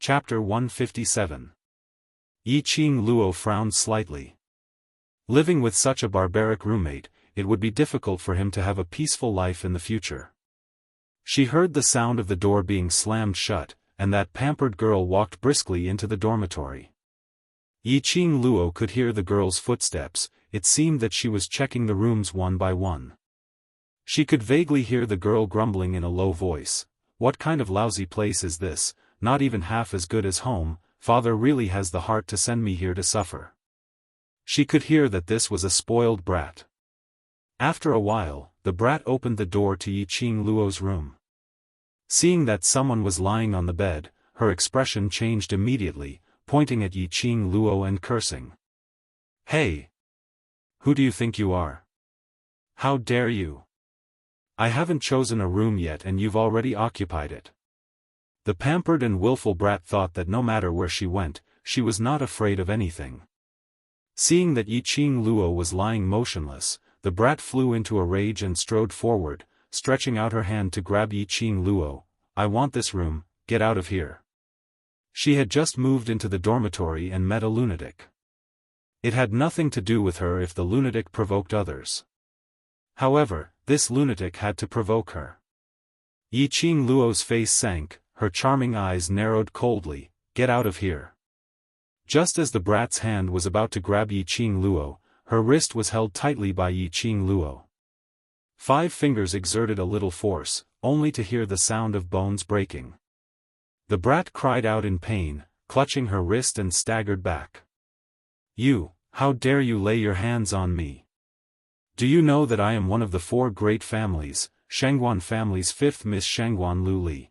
Chapter 157. Yi Qing Luo frowned slightly. Living with such a barbaric roommate, it would be difficult for him to have a peaceful life in the future. She heard the sound of the door being slammed shut, and that pampered girl walked briskly into the dormitory. Yi Qing Luo could hear the girl's footsteps. It seemed that she was checking the rooms one by one. She could vaguely hear the girl grumbling in a low voice. "What kind of lousy place is this? Not even half as good as home. Father really has the heart to send me here to suffer." She could hear that this was a spoiled brat. After a while, the brat opened the door to Yi Qing Luo's room. Seeing that someone was lying on the bed, her expression changed immediately, pointing at Yi Qing Luo and cursing. "Hey! Who do you think you are? How dare you? I haven't chosen a room yet and you've already occupied it." The pampered and willful brat thought that no matter where she went, she was not afraid of anything. Seeing that Yi Qing Luo was lying motionless, the brat flew into a rage and strode forward, stretching out her hand to grab Yi Qing Luo. "I want this room, get out of here." She had just moved into the dormitory and met a lunatic. It had nothing to do with her if the lunatic provoked others. However, this lunatic had to provoke her. Yi Qing Luo's face sank, her charming eyes narrowed coldly. "Get out of here." Just as the brat's hand was about to grab Yi Qing Luo, her wrist was held tightly by Yi Qing Luo. 5 fingers exerted a little force, only to hear the sound of bones breaking. The brat cried out in pain, clutching her wrist and staggered back. "You, how dare you lay your hands on me? Do you know that I am one of the 4 great families, Shangguan family's 5th Miss Shangguan Lu Li?"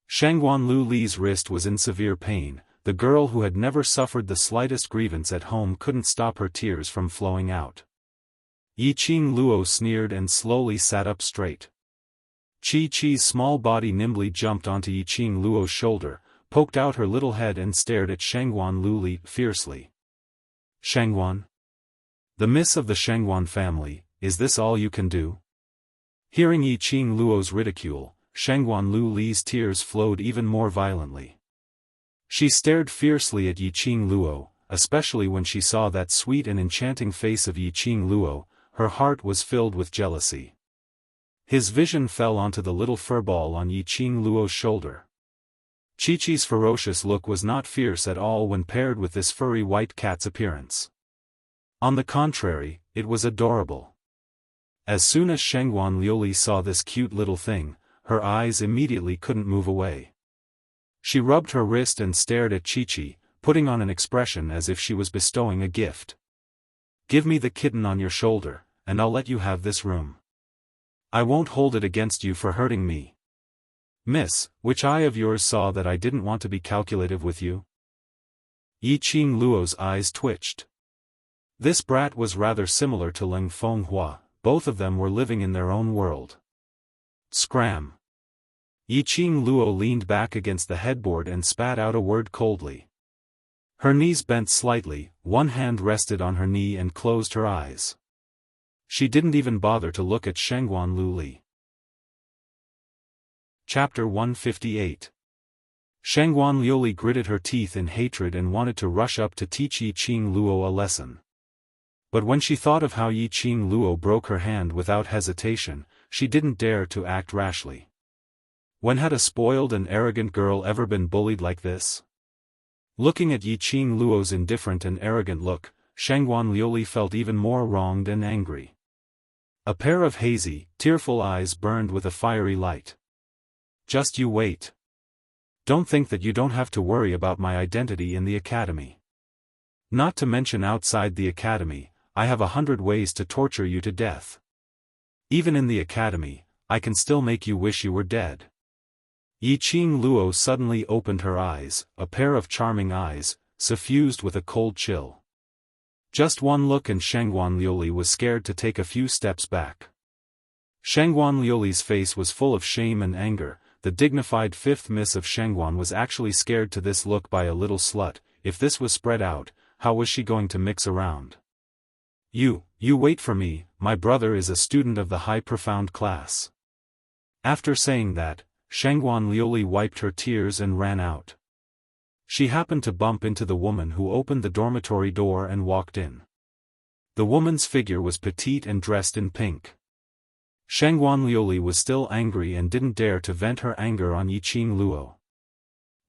Shangguan Lu Li's wrist was in severe pain. The girl who had never suffered the slightest grievance at home couldn't stop her tears from flowing out. Yi Qing Luo sneered and slowly sat up straight. Chi-Chi's small body nimbly jumped onto Yi Qing Luo's shoulder, poked out her little head and stared at Shangguan Lu Li fiercely. "Shangguan? The miss of the Shangguan family, is this all you can do?" Hearing Yi Qing Luo's ridicule, Shangguan Lu Li's tears flowed even more violently. She stared fiercely at Yi Qing Luo, especially when she saw that sweet and enchanting face of Yi Qing Luo. Her heart was filled with jealousy. His vision fell onto the little fur ball on Yi Qing Luo's shoulder. Chi-Chi's ferocious look was not fierce at all when paired with this furry white cat's appearance. On the contrary, it was adorable. As soon as Shangguan Liuli saw this cute little thing, her eyes immediately couldn't move away. She rubbed her wrist and stared at Chi-Chi, putting on an expression as if she was bestowing a gift. "Give me the kitten on your shoulder, and I'll let you have this room. I won't hold it against you for hurting me." "Miss, which eye of yours saw that I didn't want to be calculative with you?" Yi Qing Luo's eyes twitched. This brat was rather similar to Ling Fenghua. Both of them were living in their own world. Scram! Yi Qing Luo leaned back against the headboard and spat out a word coldly. Her knees bent slightly, one hand rested on her knee and closed her eyes. She didn't even bother to look at Shangguan Lu Li. Chapter 158. Shangguan Liuli gritted her teeth in hatred and wanted to rush up to teach Yi Qing Luo a lesson. But when she thought of how Yi Qing Luo broke her hand without hesitation, she didn't dare to act rashly. When had a spoiled and arrogant girl ever been bullied like this? Looking at Yi Qing Luo's indifferent and arrogant look, Shangguan Liuli felt even more wronged and angry. A pair of hazy, tearful eyes burned with a fiery light. "Just you wait. Don't think that you don't have to worry about my identity in the academy. Not to mention outside the academy, I have 100 ways to torture you to death. Even in the academy, I can still make you wish you were dead." Yi Qing Luo suddenly opened her eyes, a pair of charming eyes, suffused with a cold chill. Just one look and Shangguan Liuli was scared to take a few steps back. Shangguan Liuli's face was full of shame and anger. The dignified 5th Miss of Shangguan was actually scared to this look by a little slut. If this was spread out, how was she going to mix around? You wait for me, my brother is a student of the high profound class." After saying that, Shangguan Liuli wiped her tears and ran out. She happened to bump into the woman who opened the dormitory door and walked in. The woman's figure was petite and dressed in pink. Shangguan Liuli was still angry and didn't dare to vent her anger on Yiqing Luo.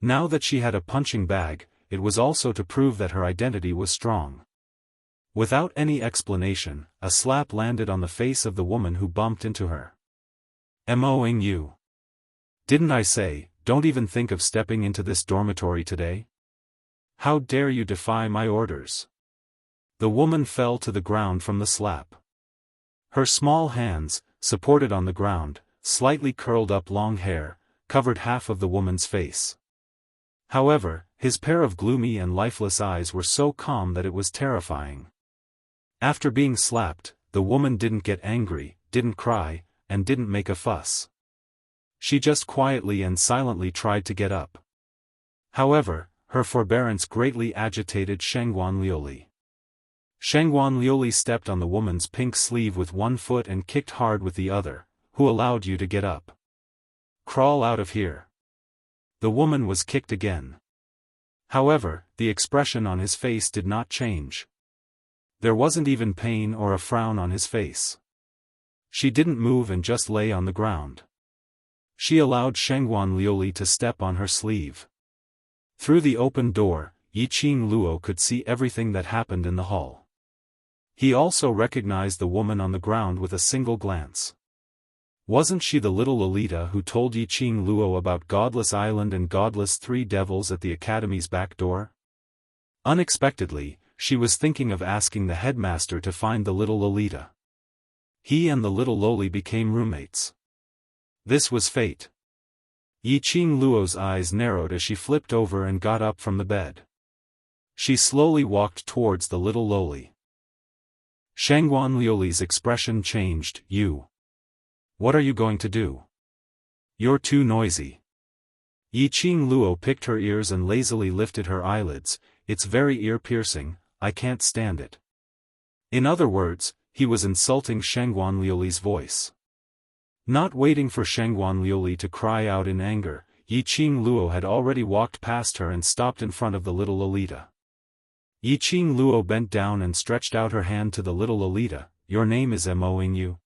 Now that she had a punching bag, it was also to prove that her identity was strong. Without any explanation, a slap landed on the face of the woman who bumped into her. "Moing you. Didn't I say, don't even think of stepping into this dormitory today? How dare you defy my orders?" The woman fell to the ground from the slap. Her small hands, supported on the ground, slightly curled up long hair, covered half of the woman's face. However, his pair of gloomy and lifeless eyes were so calm that it was terrifying. After being slapped, the woman didn't get angry, didn't cry, and didn't make a fuss. She just quietly and silently tried to get up. However, her forbearance greatly agitated Shangguan Liuli. Shangguan Liuli stepped on the woman's pink sleeve with one foot and kicked hard with the other. "Who allowed you to get up? Crawl out of here." The woman was kicked again. However, the expression on his face did not change. There wasn't even pain or a frown on his face. She didn't move and just lay on the ground. She allowed Shangguan Liuli to step on her sleeve. Through the open door, Yiqing Luo could see everything that happened in the hall. He also recognized the woman on the ground with a single glance. Wasn't she the little Lolita who told Yiqing Luo about Godless Island and Godless Three Devils at the Academy's back door? Unexpectedly, she was thinking of asking the headmaster to find the little Lolita. He and the little Loli became roommates. This was fate. Yiqing Luo's eyes narrowed as she flipped over and got up from the bed. She slowly walked towards the little Loli. Shangguan Liuli's expression changed. "You. What are you going to do? You're too noisy." Yiqing Luo picked her ears and lazily lifted her eyelids. "It's very ear-piercing, I can't stand it." In other words, he was insulting Shangguan Liuli's voice. Not waiting for Shangguan Liuli to cry out in anger, Yiqing Luo had already walked past her and stopped in front of the little Lolita. Yiqing Luo bent down and stretched out her hand to the little Lolita. "Your name is Moing you?"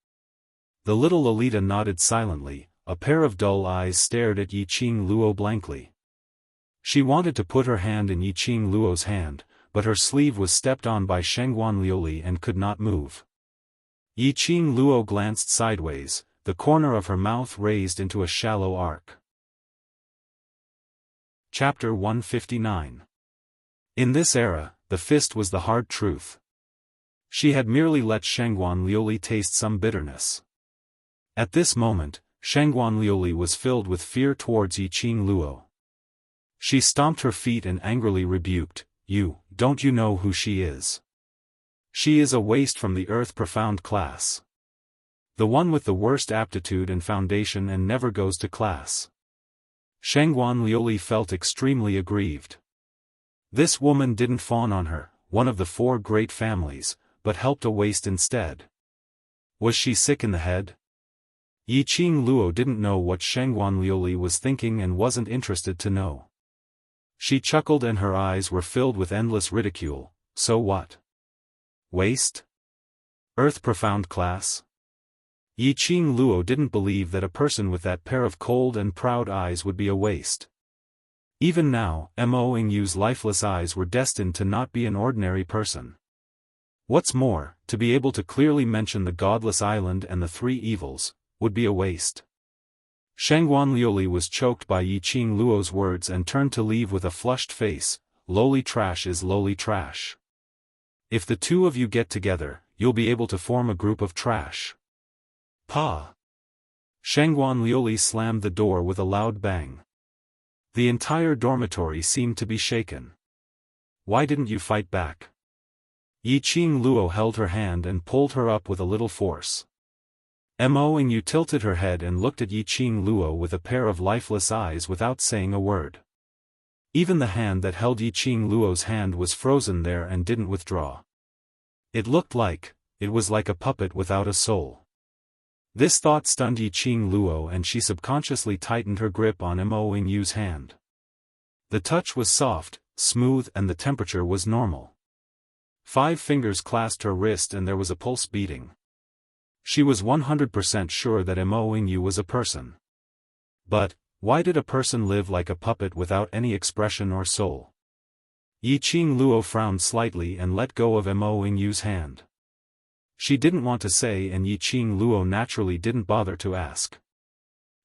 The little Lolita nodded silently. A pair of dull eyes stared at Yiqing Luo blankly. She wanted to put her hand in Yiqing Luo's hand, but her sleeve was stepped on by Shangguan Liuli and could not move. Yiqing Luo glanced sideways, the corner of her mouth raised into a shallow arc. Chapter 159. In this era, the fist was the hard truth. She had merely let Shangguan Liuli taste some bitterness. At this moment, Shangguan Liuli was filled with fear towards Yiqing Luo. She stomped her feet and angrily rebuked, Don't you know who she is? She is a waste from the Earth Profound class. The one with the worst aptitude and foundation and never goes to class." Shangguan Liuli felt extremely aggrieved. This woman didn't fawn on her, one of the four great families, but helped a waste instead. Was she sick in the head? Yiqing Luo didn't know what Shangguan Liuli was thinking and wasn't interested to know. She chuckled and her eyes were filled with endless ridicule. So what? Waste? Earth Profound class? Yiqing Luo didn't believe that a person with that pair of cold and proud eyes would be a waste. Even now, Mo Yu's lifeless eyes were destined to not be an ordinary person. What's more, to be able to clearly mention the Godless Island and the three evils, would be a waste. Shangguan Liuli was choked by Yiqing Luo's words and turned to leave with a flushed face. Lowly trash is lowly trash. If the two of you get together, you'll be able to form a group of trash. Pa! Shangguan Liuli slammed the door with a loud bang. The entire dormitory seemed to be shaken. Why didn't you fight back? Yiqing Luo held her hand and pulled her up with a little force. Mo Yu tilted her head and looked at Yiqing Luo with a pair of lifeless eyes without saying a word. Even the hand that held Yiqing Luo's hand was frozen there and didn't withdraw. It was like a puppet without a soul. This thought stunned Yiqing Luo and she subconsciously tightened her grip on Mo Yu's hand. The touch was soft, smooth, and the temperature was normal. 5 fingers clasped her wrist and there was a pulse beating. She was 100% sure that Mo Yingyu was a person. But, why did a person live like a puppet without any expression or soul? Yiqing Luo frowned slightly and let go of Mo Yingyu's hand. She didn't want to say, and Yiqing Luo naturally didn't bother to ask.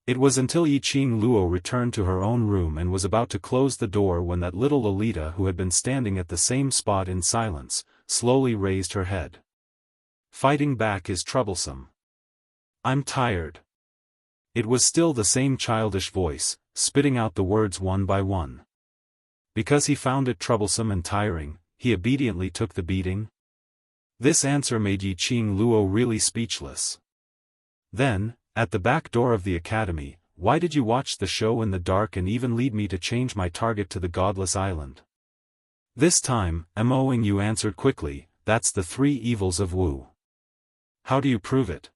It was until Yiqing Luo returned to her own room and was about to close the door when that little Lolita, who had been standing at the same spot in silence, slowly raised her head. Fighting back is troublesome. I'm tired. It was still the same childish voice, spitting out the words one by one. Because he found it troublesome and tiring, he obediently took the beating? This answer made Yiqing Luo really speechless. Then, at the back door of the academy, why did you watch the show in the dark and even lead me to change my target to the godless island? This time, Mo Yingyu answered quickly, that's the 3 evils of Wu. How do you prove it?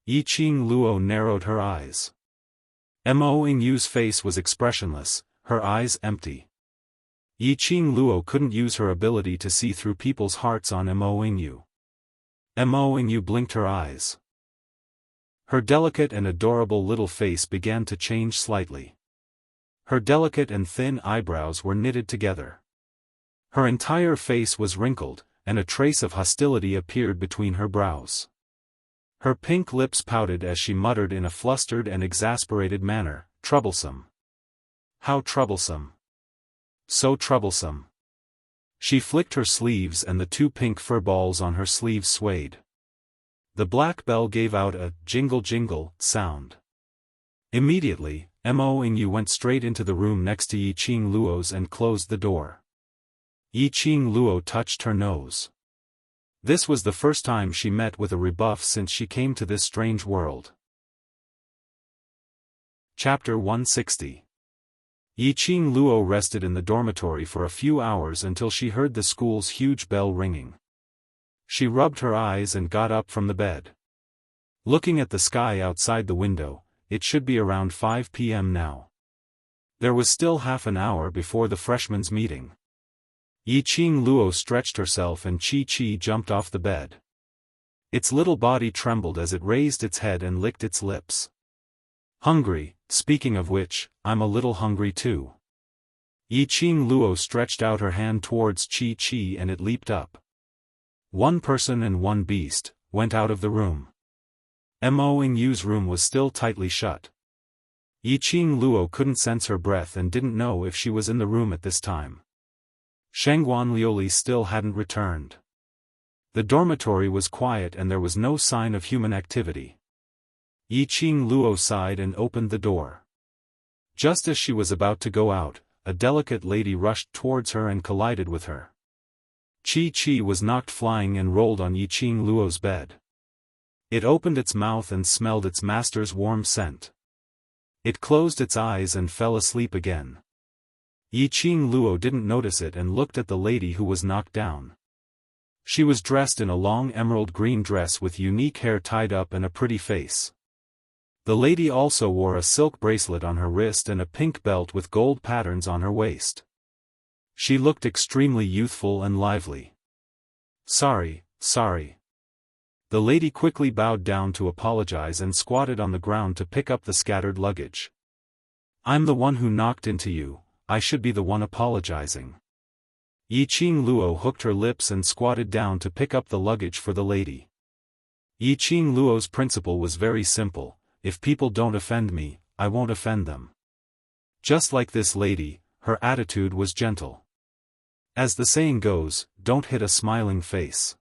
Yiqing Luo narrowed her eyes. Mo Yingyu's face was expressionless, her eyes empty. Yiqing Luo couldn't use her ability to see through people's hearts on Mo Yingyu. Mo Yingyu blinked her eyes. Her delicate and adorable little face began to change slightly. Her delicate and thin eyebrows were knitted together. Her entire face was wrinkled, and a trace of hostility appeared between her brows. Her pink lips pouted as she muttered in a flustered and exasperated manner, troublesome. How troublesome. So troublesome. She flicked her sleeves and the 2 pink fur balls on her sleeves swayed. The black bell gave out a jingle-jingle sound. Immediately, Mo Yingyu went straight into the room next to Yiqing Luo's and closed the door. Yiqing Luo touched her nose. This was the first time she met with a rebuff since she came to this strange world. Chapter 160. Yiqing Luo rested in the dormitory for a few hours until she heard the school's huge bell ringing. She rubbed her eyes and got up from the bed. Looking at the sky outside the window, it should be around 5 p.m. now. There was still half an hour before the freshmen's meeting. Yiqing Luo stretched herself and Chi jumped off the bed. Its little body trembled as it raised its head and licked its lips. Hungry, speaking of which, I'm a little hungry too. Yiqing Luo stretched out her hand towards Chi and it leaped up. 1 person and 1 beast went out of the room. Mo Yingyu's room was still tightly shut. Yiqing Luo couldn't sense her breath and didn't know if she was in the room at this time. Shangguan Liuli still hadn't returned. The dormitory was quiet and there was no sign of human activity. Yiqing Luo sighed and opened the door. Just as she was about to go out, a delicate lady rushed towards her and collided with her. Chi was knocked flying and rolled on Yiqing Luo's bed. It opened its mouth and smelled its master's warm scent. It closed its eyes and fell asleep again. Yiqing Luo didn't notice it and looked at the lady who was knocked down. She was dressed in a long emerald green dress with unique hair tied up and a pretty face. The lady also wore a silk bracelet on her wrist and a pink belt with gold patterns on her waist. She looked extremely youthful and lively. Sorry. The lady quickly bowed down to apologize and squatted on the ground to pick up the scattered luggage. I'm the one who knocked into you, I should be the one apologizing. Yiqing Luo hooked her lips and squatted down to pick up the luggage for the lady. Yiqing Luo's principle was very simple, if people don't offend me, I won't offend them. Just like this lady, her attitude was gentle. As the saying goes, don't hit a smiling face.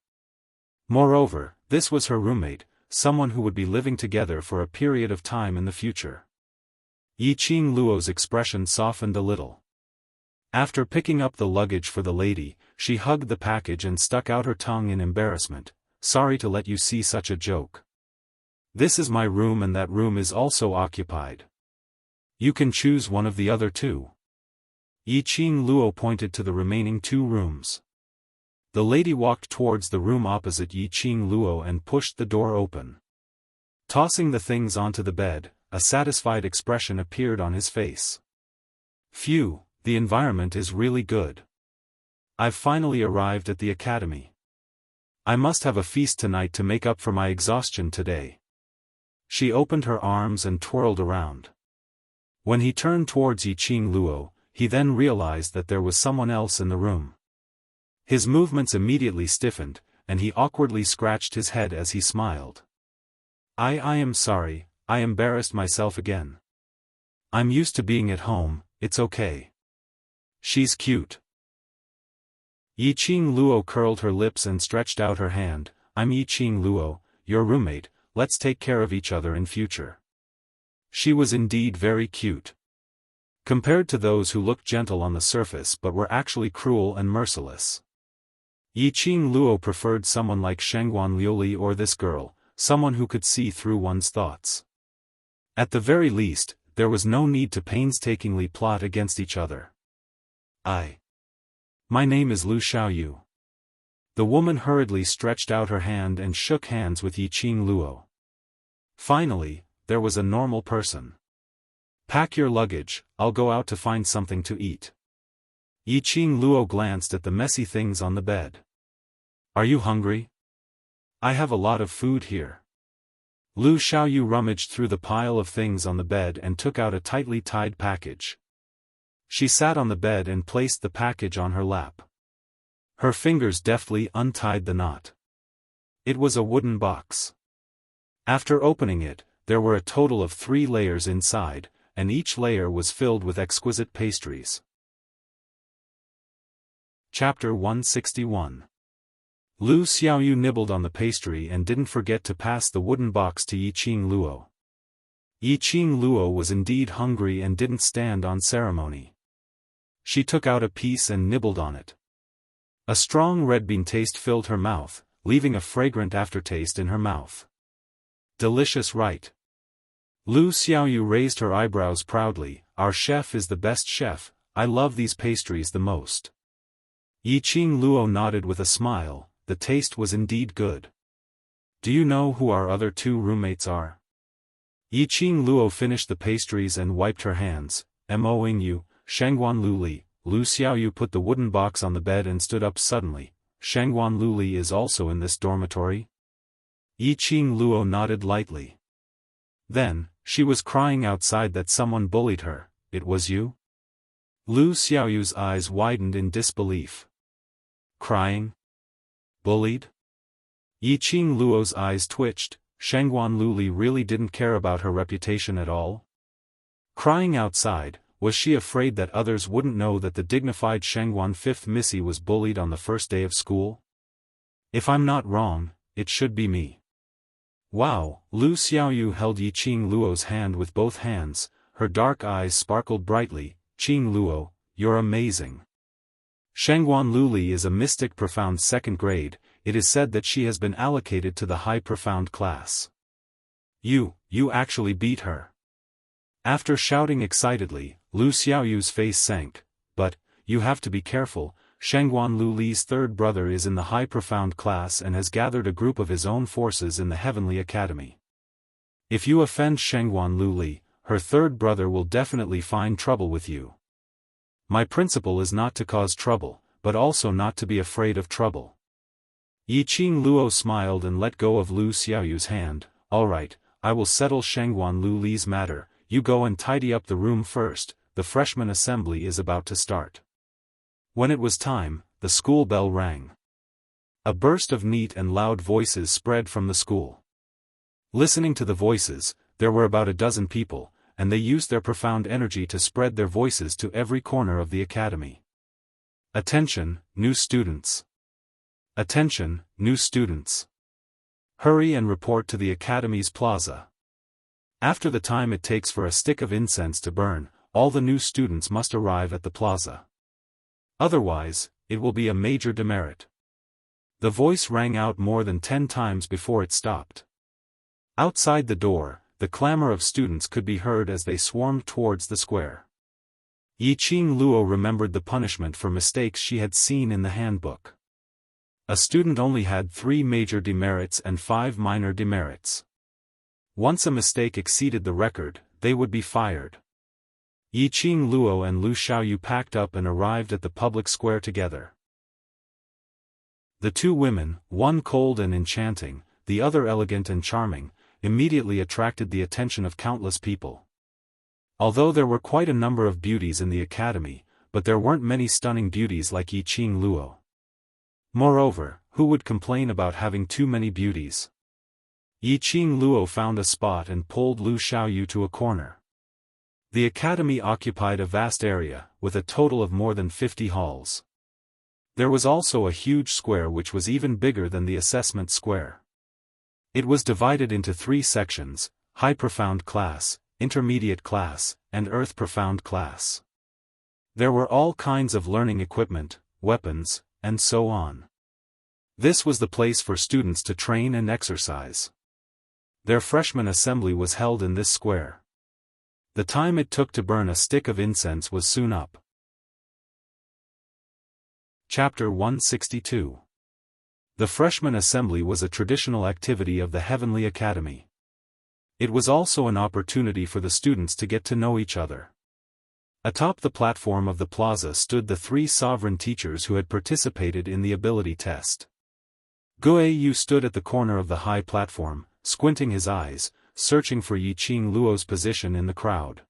Moreover, this was her roommate, someone who would be living together for a period of time in the future. Yiqing Luo's expression softened a little. After picking up the luggage for the lady, she hugged the package and stuck out her tongue in embarrassment. Sorry to let you see such a joke. This is my room and that room is also occupied. You can choose one of the other 2. Yiqing Luo pointed to the remaining 2 rooms. The lady walked towards the room opposite Yiqing Luo and pushed the door open. Tossing the things onto the bed, a satisfied expression appeared on his face. Phew, The environment is really good. I've finally arrived at the academy. I must have a feast tonight to make up for my exhaustion today. She opened her arms and twirled around. When he turned towards Yiqing Luo, he then realized that there was someone else in the room. His movements immediately stiffened, and he awkwardly scratched his head as he smiled. I am sorry, I embarrassed myself again. I'm used to being at home, it's okay. She's cute. Yiqing Luo curled her lips and stretched out her hand. I'm Yiqing Luo, your roommate, let's take care of each other in future. She was indeed very cute. Compared to those who looked gentle on the surface but were actually cruel and merciless. Yiqing Luo preferred someone like Shengguan Liuli or this girl, someone who could see through one's thoughts. At the very least, there was no need to painstakingly plot against each other. My name is Lu Xiaoyu. The woman hurriedly stretched out her hand and shook hands with Yiqing Luo. Finally, there was a normal person. Pack your luggage, I'll go out to find something to eat. Yiqing Luo glanced at the messy things on the bed. Are you hungry? I have a lot of food here. Lu Xiaoyu rummaged through the pile of things on the bed and took out a tightly tied package. She sat on the bed and placed the package on her lap. Her fingers deftly untied the knot. It was a wooden box. After opening it, there were a total of 3 layers inside, and each layer was filled with exquisite pastries. Chapter 161. Lu Xiaoyu nibbled on the pastry and didn't forget to pass the wooden box to Yiqing Luo. Yiqing Luo was indeed hungry and didn't stand on ceremony. She took out a piece and nibbled on it. A strong red bean taste filled her mouth, leaving a fragrant aftertaste in her mouth. Delicious, right? Lu Xiaoyu raised her eyebrows proudly. Our chef is the best chef, I love these pastries the most. Yiqing Luo nodded with a smile, the taste was indeed good. Do you know who our other 2 roommates are? Yiqing Luo finished the pastries and wiped her hands. Moing Shengguan Luli. Lu Xiaoyu put the wooden box on the bed and stood up suddenly. Shengguan Luli is also in this dormitory? Yiqing Luo nodded lightly. Then, she was crying outside that someone bullied her. It was you? Lu Xiaoyu's eyes widened in disbelief. Crying? Bullied? Yiqing Luo's eyes twitched. Shengguan Luli really didn't care about her reputation at all? Crying outside, was she afraid that others wouldn't know that the dignified Shengguan 5th Missy was bullied on the first day of school? If I'm not wrong, it should be me. Wow, Lu Xiaoyu held Yiqing Luo's hand with both hands, her dark eyes sparkled brightly. Qing Luo, you're amazing. Shengguan Luli is a mystic profound 2nd grade, it is said that she has been allocated to the high profound class. You actually beat her. After shouting excitedly, Lu Xiaoyu's face sank. But, you have to be careful, Shengguan Luli's 3rd brother is in the high profound class and has gathered a group of his own forces in the Heavenly Academy. If you offend Shengguan Luli, her 3rd brother will definitely find trouble with you. My principle is not to cause trouble, but also not to be afraid of trouble. Yiqing Luo smiled and let go of Lu Xiaoyu's hand. Alright, I will settle Shengguan Luli's matter, you go and tidy up the room first, the freshman assembly is about to start. When it was time, the school bell rang. A burst of neat and loud voices spread from the school. Listening to the voices, there were about a dozen people, and they used their profound energy to spread their voices to every corner of the academy. Attention, new students. Attention, new students. Hurry and report to the academy's plaza. After the time it takes for a stick of incense to burn, all the new students must arrive at the plaza. Otherwise, it will be a major demerit. The voice rang out more than 10 times before it stopped. Outside the door, the clamor of students could be heard as they swarmed towards the square. Yiqing Luo remembered the punishment for mistakes she had seen in the handbook. A student only had 3 major demerits and 5 minor demerits. Once a mistake exceeded the record, they would be fired. Yiqing Luo and Lu Xiaoyu packed up and arrived at the public square together. The two women, one cold and enchanting, the other elegant and charming, immediately attracted the attention of countless people. Although there were quite a number of beauties in the academy, but there weren't many stunning beauties like Yiqing Luo. Moreover, who would complain about having too many beauties? Yiqing Luo found a spot and pulled Lu Xiaoyu to a corner. The academy occupied a vast area, with a total of more than 50 halls. There was also a huge square which was even bigger than the assessment square. It was divided into 3 sections: High Profound Class, Intermediate Class, and Earth Profound Class. There were all kinds of learning equipment, weapons, and so on. This was the place for students to train and exercise. Their freshman assembly was held in this square. The time it took to burn a stick of incense was soon up. Chapter 162. The freshman assembly was a traditional activity of the Heavenly Academy. It was also an opportunity for the students to get to know each other. Atop the platform of the plaza stood the 3 sovereign teachers who had participated in the ability test. Guo Yu stood at the corner of the high platform, squinting his eyes, searching for Yiqing Luo's position in the crowd.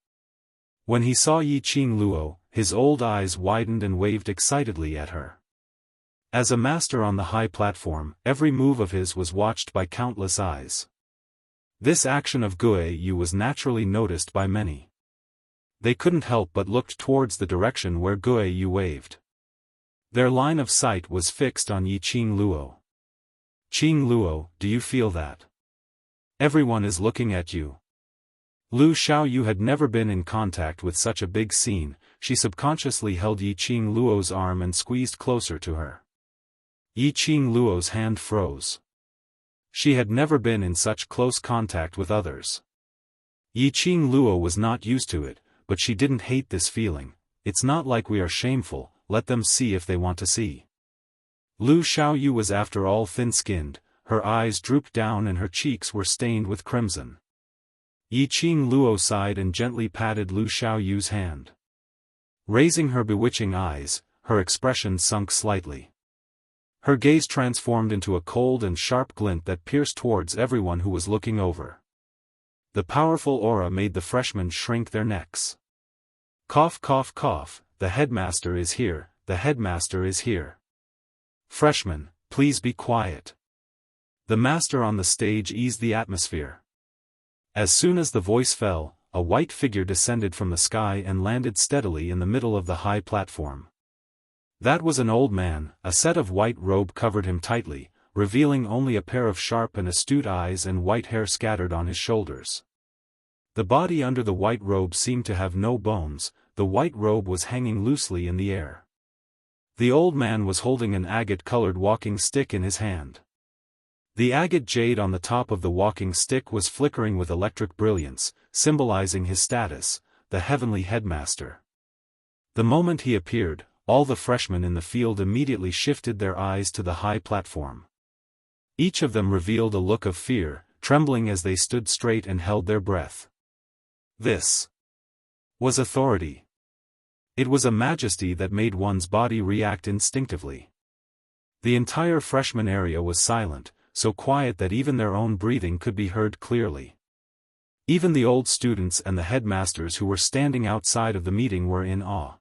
When he saw Yiqing Luo, his old eyes widened and waved excitedly at her. As a master on the high platform, every move of his was watched by countless eyes. This action of Guo Yu was naturally noticed by many. They couldn't help but looked towards the direction where Guo Yu waved. Their line of sight was fixed on Yiqing Luo. "Qing Luo, do you feel that? Everyone is looking at you." Lu Xiaoyu had never been in contact with such a big scene. She subconsciously held Yiqing Luo's arm and squeezed closer to her. Yiqing Luo's hand froze. She had never been in such close contact with others. Yiqing Luo was not used to it, but she didn't hate this feeling. "It's not like we are shameful, let them see if they want to see." Lu Xiaoyu was after all thin-skinned, her eyes drooped down and her cheeks were stained with crimson. Yiqing Luo sighed and gently patted Lu Xiaoyu's hand. Raising her bewitching eyes, her expression sunk slightly. Her gaze transformed into a cold and sharp glint that pierced towards everyone who was looking over. The powerful aura made the freshmen shrink their necks. "Cough cough cough, the headmaster is here, the headmaster is here. Freshmen, please be quiet." The master on the stage eased the atmosphere. As soon as the voice fell, a white figure descended from the sky and landed steadily in the middle of the high platform. That was an old man. A set of white robe covered him tightly, revealing only a pair of sharp and astute eyes and white hair scattered on his shoulders. The body under the white robe seemed to have no bones. The white robe was hanging loosely in the air. The old man was holding an agate-colored walking stick in his hand. The agate jade on the top of the walking stick was flickering with electric brilliance, symbolizing his status, the heavenly headmaster. The moment he appeared, all the freshmen in the field immediately shifted their eyes to the high platform. Each of them revealed a look of fear, trembling as they stood straight and held their breath. This was authority. It was a majesty that made one's body react instinctively. The entire freshman area was silent, so quiet that even their own breathing could be heard clearly. Even the old students and the headmasters who were standing outside of the meeting were in awe.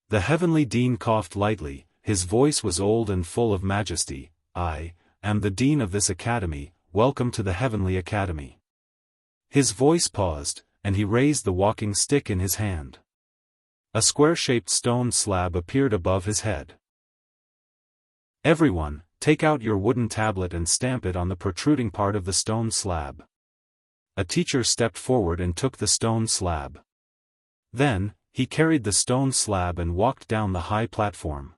The heavenly dean coughed lightly, his voice was old and full of majesty. "I am the dean of this academy, welcome to the Heavenly Academy." His voice paused, and he raised the walking stick in his hand. A square-shaped stone slab appeared above his head. "Everyone, take out your wooden tablet and stamp it on the protruding part of the stone slab." A teacher stepped forward and took the stone slab. Then, he carried the stone slab and walked down the high platform.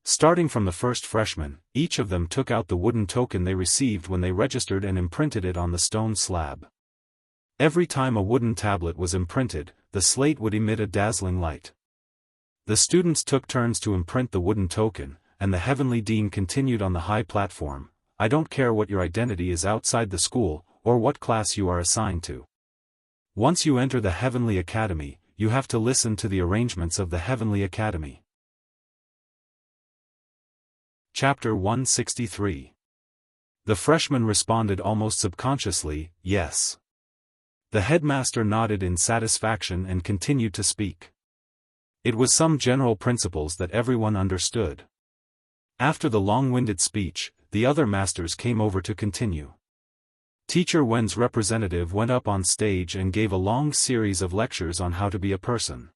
Starting from the first freshman, each of them took out the wooden token they received when they registered and imprinted it on the stone slab. Every time a wooden tablet was imprinted, the slate would emit a dazzling light. The students took turns to imprint the wooden token, and the heavenly dean continued on the high platform. "I don't care what your identity is outside the school, or what class you are assigned to. Once you enter the Heavenly Academy, you have to listen to the arrangements of the Heavenly Academy. Chapter 163. The freshman responded almost subconsciously, yes. The headmaster nodded in satisfaction and continued to speak. It was some general principles that everyone understood. After the long-winded speech, the other masters came over to continue. Teacher Wen's representative went up on stage and gave a long series of lectures on how to be a person.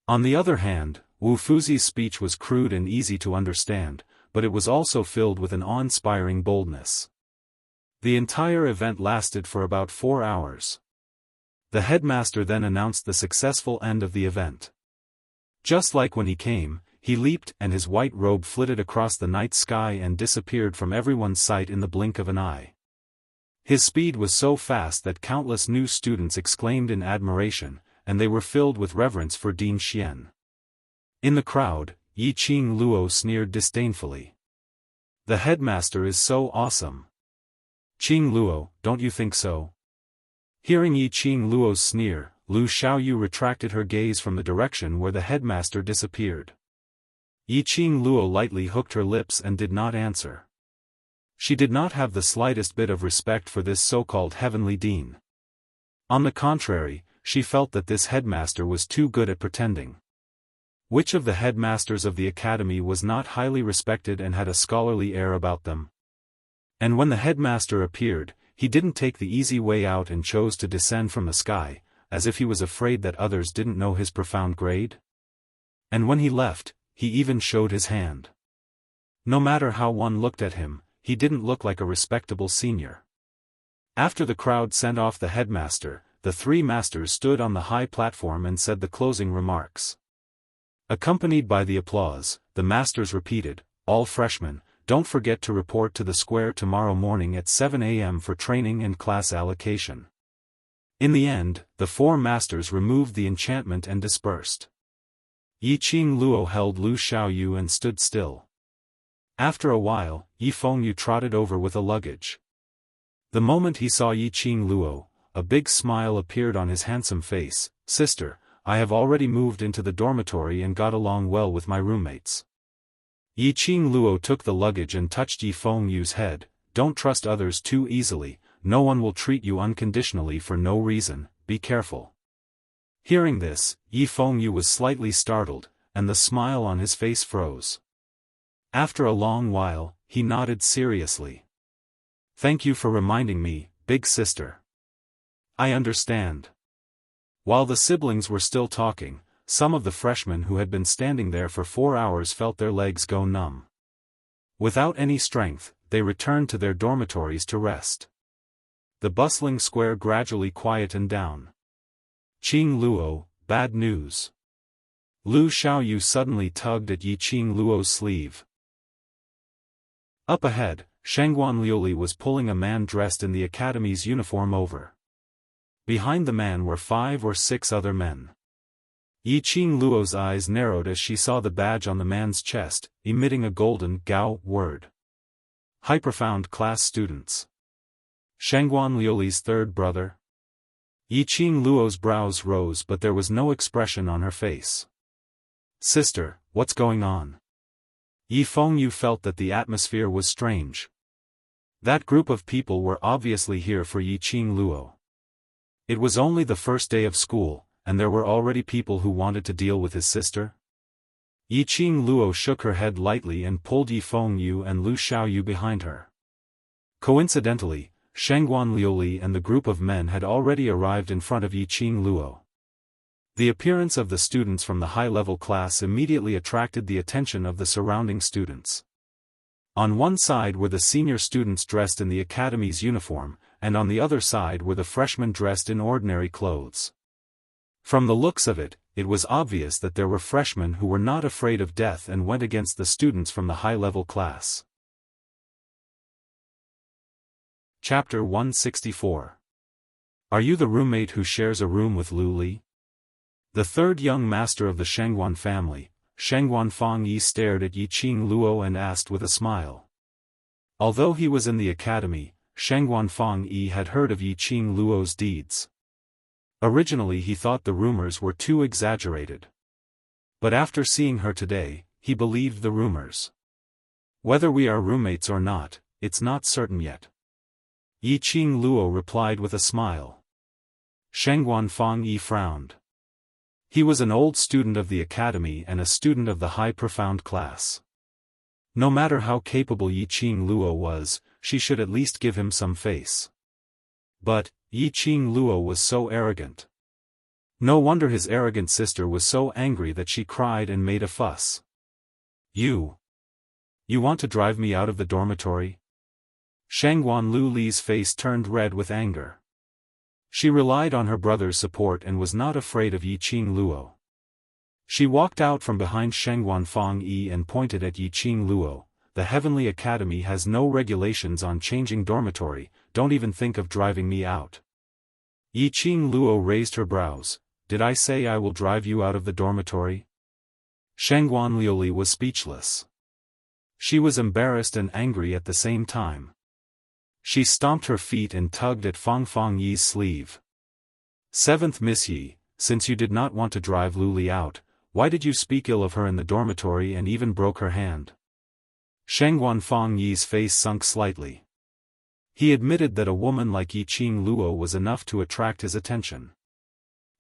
On the other hand, Wu Fuzi's speech was crude and easy to understand, but it was also filled with an awe-inspiring boldness. The entire event lasted for about 4 hours. The headmaster then announced the successful end of the event. Just like when he came, he leaped and his white robe flitted across the night sky and disappeared from everyone's sight in the blink of an eye. His speed was so fast that countless new students exclaimed in admiration, and they were filled with reverence for Dean Xian. In the crowd, Yi Qing Luo sneered disdainfully. The headmaster is so awesome. Qing Luo, don't you think so? Hearing Yi Qing Luo's sneer, Lu Xiaoyu retracted her gaze from the direction where the headmaster disappeared. Yi Qing Luo lightly hooked her lips and did not answer. She did not have the slightest bit of respect for this so-called heavenly dean. On the contrary, she felt that this headmaster was too good at pretending. Which of the headmasters of the academy was not highly respected and had a scholarly air about them? And when the headmaster appeared, he didn't take the easy way out and chose to descend from the sky, as if he was afraid that others didn't know his profound grade. And when he left, he even showed his hand. No matter how one looked at him, he didn't look like a respectable senior. After the crowd sent off the headmaster, the 3 masters stood on the high platform and said the closing remarks. Accompanied by the applause, the masters repeated, "All freshmen, don't forget to report to the square tomorrow morning at 7 a.m. for training and class allocation." In the end, the 4 masters removed the enchantment and dispersed. Yi Qing Luo held Lu Xiaoyu and stood still. After a while, Yi Fengyu trotted over with a luggage. The moment he saw Yi Qing Luo, a big smile appeared on his handsome face. "Sister, I have already moved into the dormitory and got along well with my roommates." Yi Qing Luo took the luggage and touched Yi Fengyu's head. "Don't trust others too easily, no one will treat you unconditionally for no reason, be careful." Hearing this, Yi Fengyu was slightly startled, and the smile on his face froze. After a long while, he nodded seriously. "Thank you for reminding me, big sister. I understand." While the siblings were still talking, some of the freshmen who had been standing there for 4 hours felt their legs go numb. Without any strength, they returned to their dormitories to rest. The bustling square gradually quietened down. "Qing Luo, bad news." Lu Xiaoyu suddenly tugged at Yi Qing Luo's sleeve. Up ahead, Shangguan Liuli was pulling a man dressed in the academy's uniform over. Behind the man were 5 or 6 other men. Yi Qing Luo's eyes narrowed as she saw the badge on the man's chest, emitting a golden Gao word. High profound class students. Shangguan Liuli's third brother. Yi Qing Luo's brows rose, but there was no expression on her face. "Sister, what's going on?" Yi Fengyu felt that the atmosphere was strange. That group of people were obviously here for Yi Qing Luo. It was only the first day of school, and there were already people who wanted to deal with his sister. Yi Qing Luo shook her head lightly and pulled Yi Fengyu and Lu Xiaoyu behind her. Coincidentally, Shangguan Liuli and the group of men had already arrived in front of Yi Qing Luo. The appearance of the students from the high-level class immediately attracted the attention of the surrounding students. On one side were the senior students dressed in the academy's uniform, and on the other side were the freshmen dressed in ordinary clothes. From the looks of it, it was obvious that there were freshmen who were not afraid of death and went against the students from the high-level class. Chapter 164. Are you the roommate who shares a room with Lu Li? The third young master of the Shangguan family, Shangguan Fengyi, stared at Yi Qing Luo and asked with a smile. Although he was in the academy, Shangguan Fengyi had heard of Yi Qing Luo's deeds. Originally he thought the rumors were too exaggerated. But after seeing her today, he believed the rumors. Whether we are roommates or not, it's not certain yet. Yiqing Luo replied with a smile. Shengguan Fangyi frowned. He was an old student of the academy and a student of the high profound class. No matter how capable Yiqing Luo was, she should at least give him some face. But, Yiqing Luo was so arrogant. No wonder his arrogant sister was so angry that she cried and made a fuss. You want to drive me out of the dormitory? Shangguan Lu Li's face turned red with anger. She relied on her brother's support and was not afraid of Yiqing Luo. She walked out from behind Shengguan Fangyi and pointed at Yiqing Luo. The Heavenly Academy has no regulations on changing dormitory, don't even think of driving me out. Yiqing Luo raised her brows. Did I say I will drive you out of the dormitory? Shengguan Liuli was speechless. She was embarrassed and angry at the same time. She stomped her feet and tugged at Fang Yi's sleeve. 7th Miss Yi, since you did not want to drive Luli out, why did you speak ill of her in the dormitory and even broke her hand? Shengguan Fangyi's face sunk slightly. He admitted that a woman like Yiqing Luo was enough to attract his attention.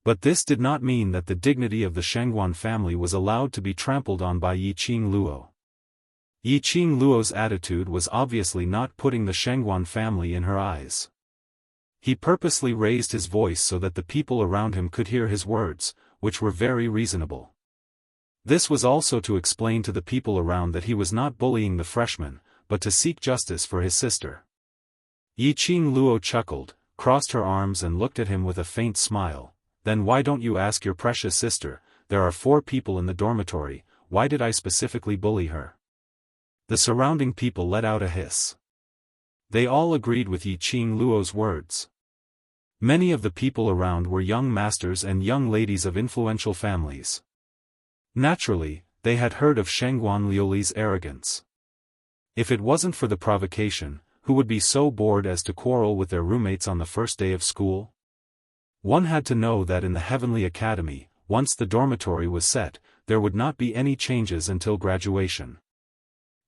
But this did not mean that the dignity of the Shengguan family was allowed to be trampled on by Yiqing Luo. Yiqing Luo's attitude was obviously not putting the Shengguan family in her eyes. He purposely raised his voice so that the people around him could hear his words, which were very reasonable. This was also to explain to the people around that he was not bullying the freshman, but to seek justice for his sister. Yiqing Luo chuckled, crossed her arms and looked at him with a faint smile. Then why don't you ask your precious sister? There are 4 people in the dormitory, why did I specifically bully her? The surrounding people let out a hiss. They all agreed with Yiqing Luo's words. Many of the people around were young masters and young ladies of influential families. Naturally, they had heard of Shengguan Liuli's arrogance. If it wasn't for the provocation, who would be so bored as to quarrel with their roommates on the first day of school? One had to know that in the Heavenly Academy, once the dormitory was set, there would not be any changes until graduation.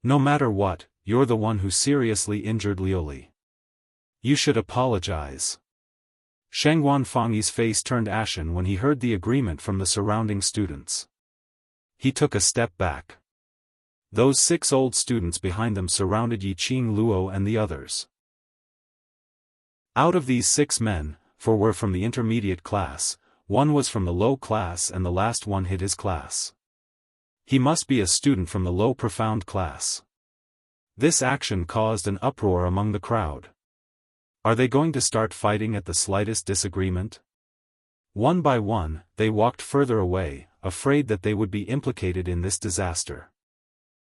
No matter what, you're the one who seriously injured Liuli. You should apologize. Shengguan Fangyi's face turned ashen when he heard the agreement from the surrounding students. He took a step back. Those 6 old students behind them surrounded Yiqing Luo and the others. Out of these 6 men, 4 were from the intermediate class, 1 was from the low class and the last one hid his class. He must be a student from the low profound class. This action caused an uproar among the crowd. Are they going to start fighting at the slightest disagreement? One by one, they walked further away, afraid that they would be implicated in this disaster.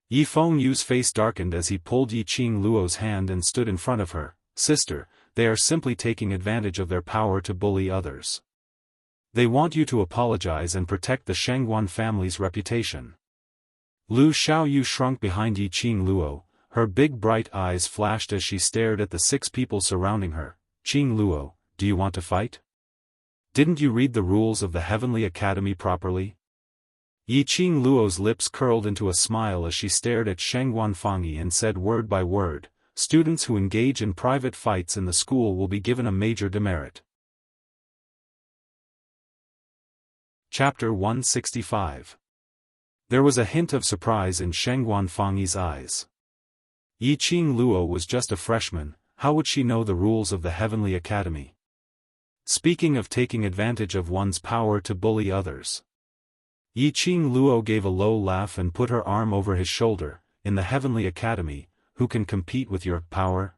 Yi Fengyu's face darkened as he pulled Yiqing Luo's hand and stood in front of her. Sister, they are simply taking advantage of their power to bully others. They want you to apologize and protect the Shengguan family's reputation. Lu Xiaoyu shrunk behind Yiqing Luo, her big bright eyes flashed as she stared at the 6 people surrounding her. Qing Luo, do you want to fight? Didn't you read the rules of the Heavenly Academy properly? Yiqing Luo's lips curled into a smile as she stared at Shengguan Fangyi and said word by word, students who engage in private fights in the school will be given a major demerit. Chapter 165. There was a hint of surprise in Shengguan Fangyi's eyes. Yiqing Luo was just a freshman, how would she know the rules of the Heavenly Academy? Speaking of taking advantage of one's power to bully others. Yiqing Luo gave a low laugh and put her arm over his shoulder. In the Heavenly Academy, who can compete with your power?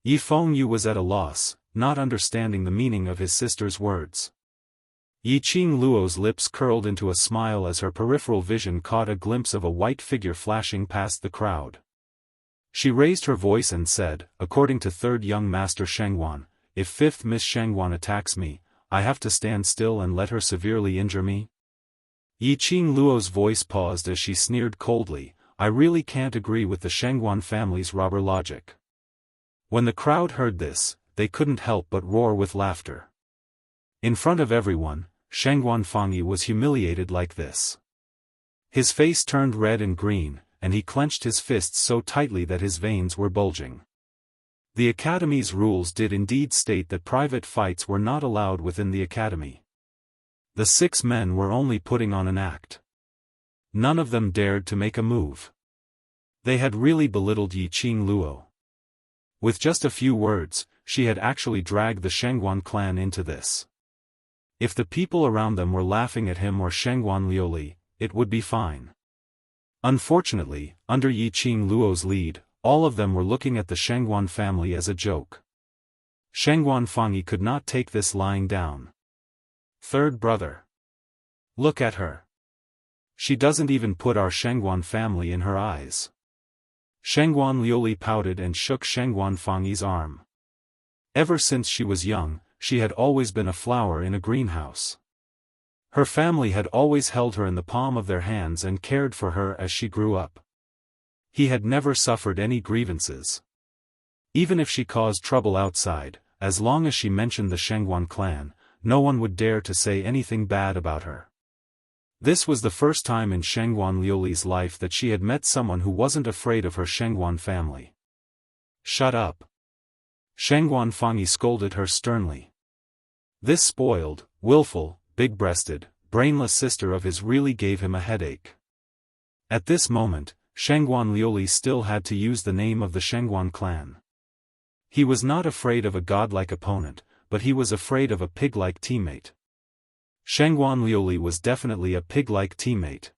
Yi Fengyu was at a loss, not understanding the meaning of his sister's words. Yiqing Luo's lips curled into a smile as her peripheral vision caught a glimpse of a white figure flashing past the crowd. She raised her voice and said, according to 3rd young master Shengguan, if 5th Miss Shengguan attacks me, I have to stand still and let her severely injure me? Yiqing Luo's voice paused as she sneered coldly, I really can't agree with the Shengguan family's robber logic. When the crowd heard this, they couldn't help but roar with laughter. In front of everyone, Shangguan Fangyi was humiliated like this. His face turned red and green, and he clenched his fists so tightly that his veins were bulging. The Academy's rules did indeed state that private fights were not allowed within the Academy. The 6 men were only putting on an act. None of them dared to make a move. They had really belittled Yiqing Luo. With just a few words, she had actually dragged the Shangguan clan into this. If the people around them were laughing at him or Shangguan Liuli, it would be fine. Unfortunately, under Yiqing Luo's lead, all of them were looking at the Shangguan family as a joke. Shangguan Fangyi could not take this lying down. Third brother. Look at her. She doesn't even put our Shangguan family in her eyes. Shangguan Liuli pouted and shook Shangguan Fangyi's arm. Ever since she was young, she had always been a flower in a greenhouse. Her family had always held her in the palm of their hands and cared for her as she grew up. He had never suffered any grievances. Even if she caused trouble outside, as long as she mentioned the Shangguan clan, no one would dare to say anything bad about her. This was the first time in Shangguan Liuli's life that she had met someone who wasn't afraid of her Shangguan family. Shut up. Shangguan Fangyi scolded her sternly. This spoiled, willful, big-breasted, brainless sister of his really gave him a headache. At this moment, Shangguan Liuli still had to use the name of the Shangguan clan. He was not afraid of a godlike opponent, but he was afraid of a pig-like teammate. Shangguan Liuli was definitely a pig-like teammate.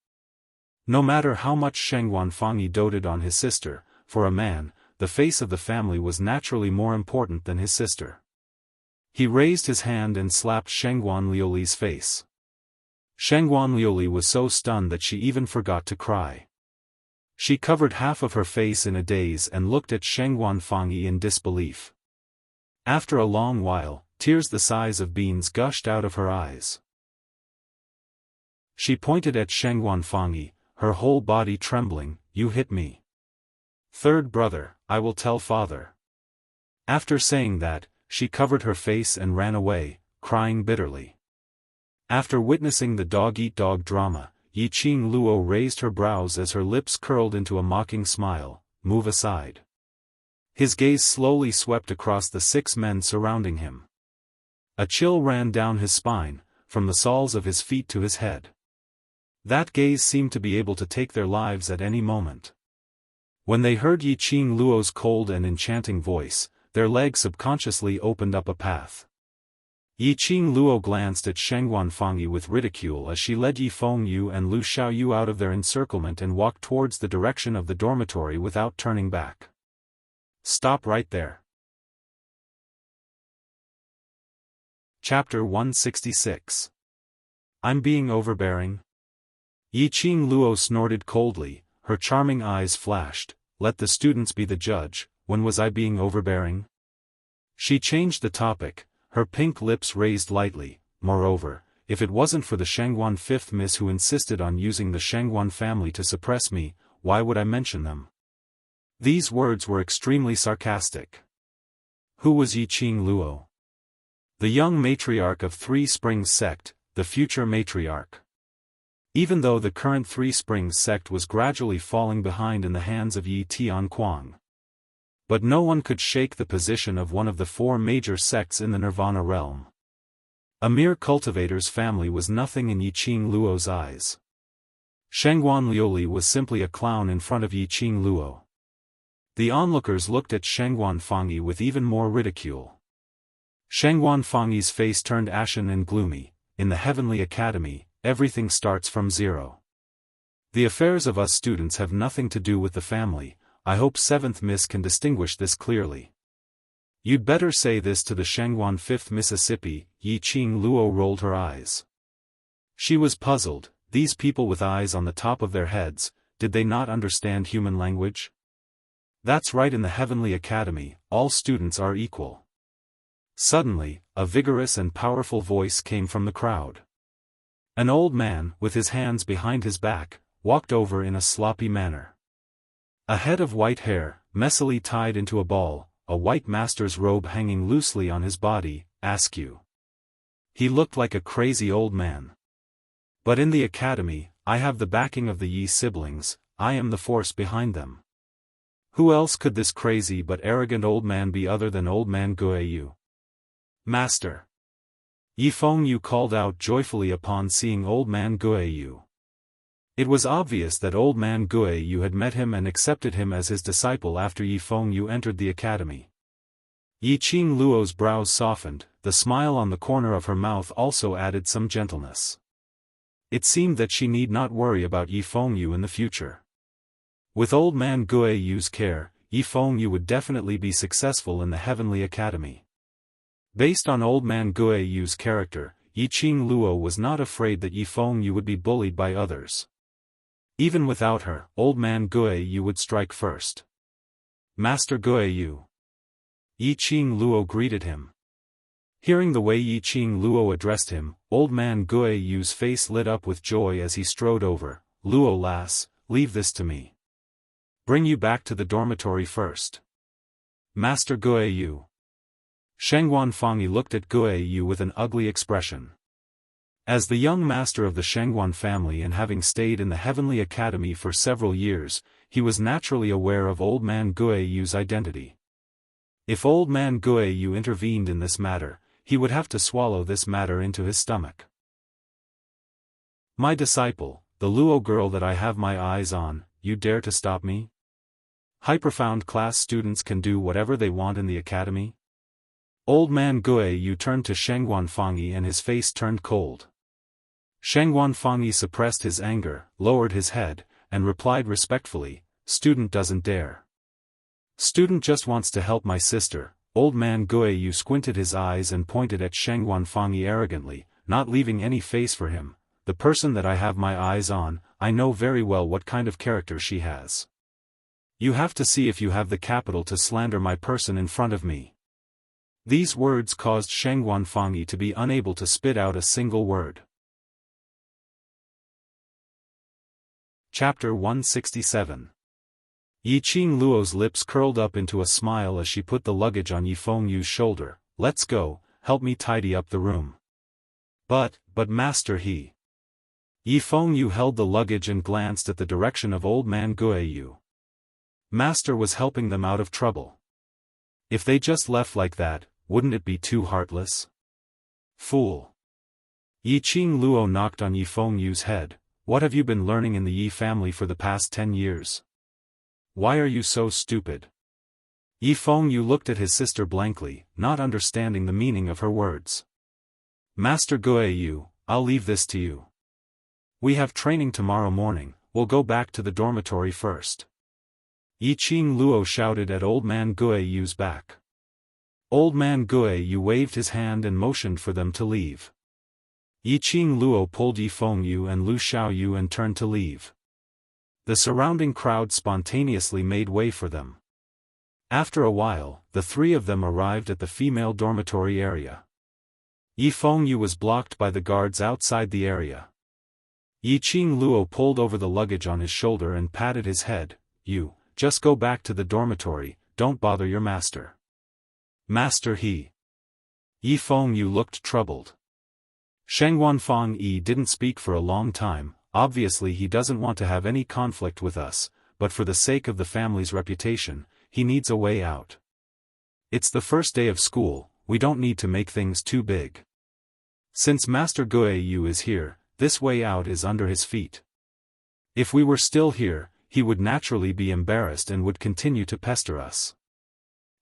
No matter how much Shangguan Fangyi doted on his sister, for a man, the face of the family was naturally more important than his sister. He raised his hand and slapped Shangguan Liuli's face. Shangguan Liuli was so stunned that she even forgot to cry. She covered half of her face in a daze and looked at Shangguan Fangyi in disbelief. After a long while, tears the size of beans gushed out of her eyes. She pointed at Shangguan Fangyi, her whole body trembling. "You hit me. Third brother, I will tell father." After saying that, she covered her face and ran away, crying bitterly. After witnessing the dog-eat-dog drama, Yiqing Luo raised her brows as her lips curled into a mocking smile. "Move aside." His gaze slowly swept across the 6 men surrounding him. A chill ran down his spine, from the soles of his feet to his head. That gaze seemed to be able to take their lives at any moment. When they heard Yiqing Luo's cold and enchanting voice, their legs subconsciously opened up a path. Yiqing Luo glanced at Shangguan Fangyi with ridicule as she led Yi Fengyu and Lu Xiaoyu out of their encirclement and walked towards the direction of the dormitory without turning back. "Stop right there." Chapter 166. I'm being overbearing? Yiqing Luo snorted coldly, her charming eyes flashed. "Let the students be the judge. When was I being overbearing?" She changed the topic, her pink lips raised lightly. "Moreover, if it wasn't for the Shangguan 5th Miss who insisted on using the Shangguan family to suppress me, why would I mention them?" These words were extremely sarcastic. Who was Yiqing Luo? The young matriarch of Three Springs sect, the future matriarch. Even though the current Three Springs sect was gradually falling behind in the hands of Yi Tianquang. But no one could shake the position of one of the 4 major sects in the Nirvana realm. A mere cultivator's family was nothing in Yiqing Luo's eyes. Shangguan Liuli was simply a clown in front of Yiqing Luo. The onlookers looked at Shangguan Fangyi with even more ridicule. Shangguan Fangyi's face turned ashen and gloomy. In the Heavenly Academy, everything starts from zero. The affairs of us students have nothing to do with the family. I hope 7th Miss can distinguish this clearly. You'd better say this to the Shangguan 5th Mississippi. Yiqing Luo rolled her eyes. She was puzzled. These people with eyes on the top of their heads, did they not understand human language? That's right, in the Heavenly Academy, all students are equal. Suddenly, a vigorous and powerful voice came from the crowd. An old man, with his hands behind his back, walked over in a sloppy manner. A head of white hair, messily tied into a ball, a white master's robe hanging loosely on his body, askew. He looked like a crazy old man. But in the academy, I have the backing of the Yi siblings, I am the force behind them. Who else could this crazy but arrogant old man be other than Old Man Guiyu? Master! Yi Fengyu called out joyfully upon seeing Old Man Guiyu. It was obvious that Old Man Guiyu had met him and accepted him as his disciple after Yi Fengyu entered the academy. Yi Qing Luo's brows softened, the smile on the corner of her mouth also added some gentleness. It seemed that she need not worry about Yi Fengyu in the future. With Old Man Guiyu's care, Yi Fengyu would definitely be successful in the Heavenly Academy. Based on Old Man Guiyu's character, Yi Qing Luo was not afraid that Yi Fengyu would be bullied by others. Even without her, Old Man Guiyu would strike first. Master Guiyu. Yi Qing Luo greeted him. Hearing the way Yi Qing Luo addressed him, Old Man Guiyu's face lit up with joy as he strode over. Luo lass, leave this to me. Bring you back to the dormitory first. Master Guiyu. Shengguan Fangyi looked at Guiyu with an ugly expression. As the young master of the Shengguan family and having stayed in the Heavenly Academy for several years, he was naturally aware of Old Man Guiyu's identity. If Old Man Guiyu intervened in this matter, he would have to swallow this matter into his stomach. My disciple, the Luo girl that I have my eyes on, you dare to stop me? High-profound class students can do whatever they want in the academy? Old Man Guiyu turned to Shengguan Fangyi and his face turned cold. Shengguan Fangyi suppressed his anger, lowered his head, and replied respectfully, student doesn't dare. Student just wants to help my sister. Old Man Guiyu squinted his eyes and pointed at Shengguan Fangyi arrogantly, not leaving any face for him. The person that I have my eyes on, I know very well what kind of character she has. You have to see if you have the capital to slander my person in front of me. These words caused Shengguan Fangyi to be unable to spit out a single word. Chapter 167. Yi Qing Luo's lips curled up into a smile as she put the luggage on Yi Fengyu's shoulder. Let's go, help me tidy up the room. But master Yi Fengyu held the luggage and glanced at the direction of Old Man Guiyu. Master was helping them out of trouble. If they just left like that, wouldn't it be too heartless? Fool. Yi Qing Luo knocked on Yi Fengyu's head. What have you been learning in the Yi family for the past 10 years? Why are you so stupid? Yi Fengyu looked at his sister blankly, not understanding the meaning of her words. Master Guiyu, I'll leave this to you. We have training tomorrow morning, we'll go back to the dormitory first. Yi Qing Luo shouted at Old Man Guiyu's back. Old Man Guiyu waved his hand and motioned for them to leave. Yi Qing Luo pulled Yi Fengyu and Lu Xiaoyu and turned to leave. The surrounding crowd spontaneously made way for them. After a while, the three of them arrived at the female dormitory area. Yi Fengyu was blocked by the guards outside the area. Yi Qing Luo pulled over the luggage on his shoulder and patted his head. You, just go back to the dormitory, don't bother your master. Master Yi Fengyu looked troubled. Shengguan Fangyi didn't speak for a long time. Obviously he doesn't want to have any conflict with us, but for the sake of the family's reputation, he needs a way out. It's the first day of school, we don't need to make things too big. Since Master Guiyu is here, this way out is under his feet. If we were still here, he would naturally be embarrassed and would continue to pester us.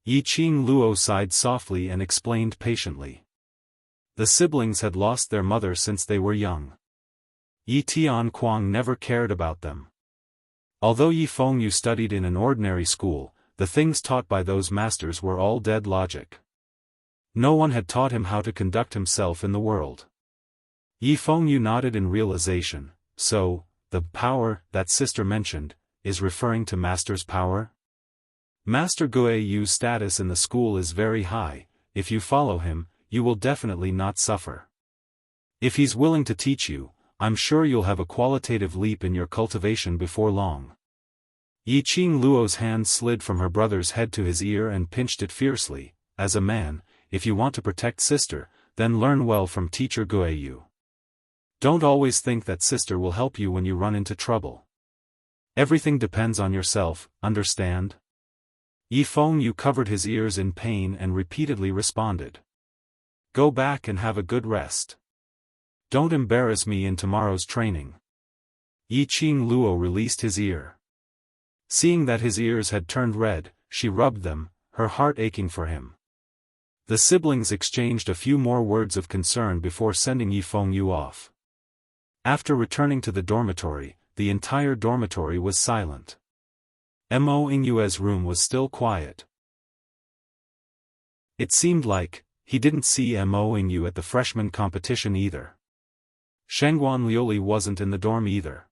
Yi Qing Luo sighed softly and explained patiently. The siblings had lost their mother since they were young. Yi Tianquang never cared about them. Although Yi Fengyu studied in an ordinary school, the things taught by those masters were all dead logic. No one had taught him how to conduct himself in the world. Yi Fengyu nodded in realization. So, the power that sister mentioned, is referring to Master's power? Master Guiyu's status in the school is very high. If you follow him, you will definitely not suffer. If he's willing to teach you, I'm sure you'll have a qualitative leap in your cultivation before long. Yi Qing Luo's hand slid from her brother's head to his ear and pinched it fiercely. As a man, if you want to protect sister, then learn well from teacher Guiyu. Don't always think that sister will help you when you run into trouble. Everything depends on yourself, understand? Yifeng covered his ears in pain and repeatedly responded. Go back and have a good rest. Don't embarrass me in tomorrow's training. Yiqing Luo released his ear. Seeing that his ears had turned red, she rubbed them, her heart aching for him. The siblings exchanged a few more words of concern before sending Yifeng off. After returning to the dormitory, the entire dormitory was silent. Mo Yingyue's room was still quiet. It seemed like he didn't see Mo Yingyu at the freshman competition either. Shengguan Liuli wasn't in the dorm either.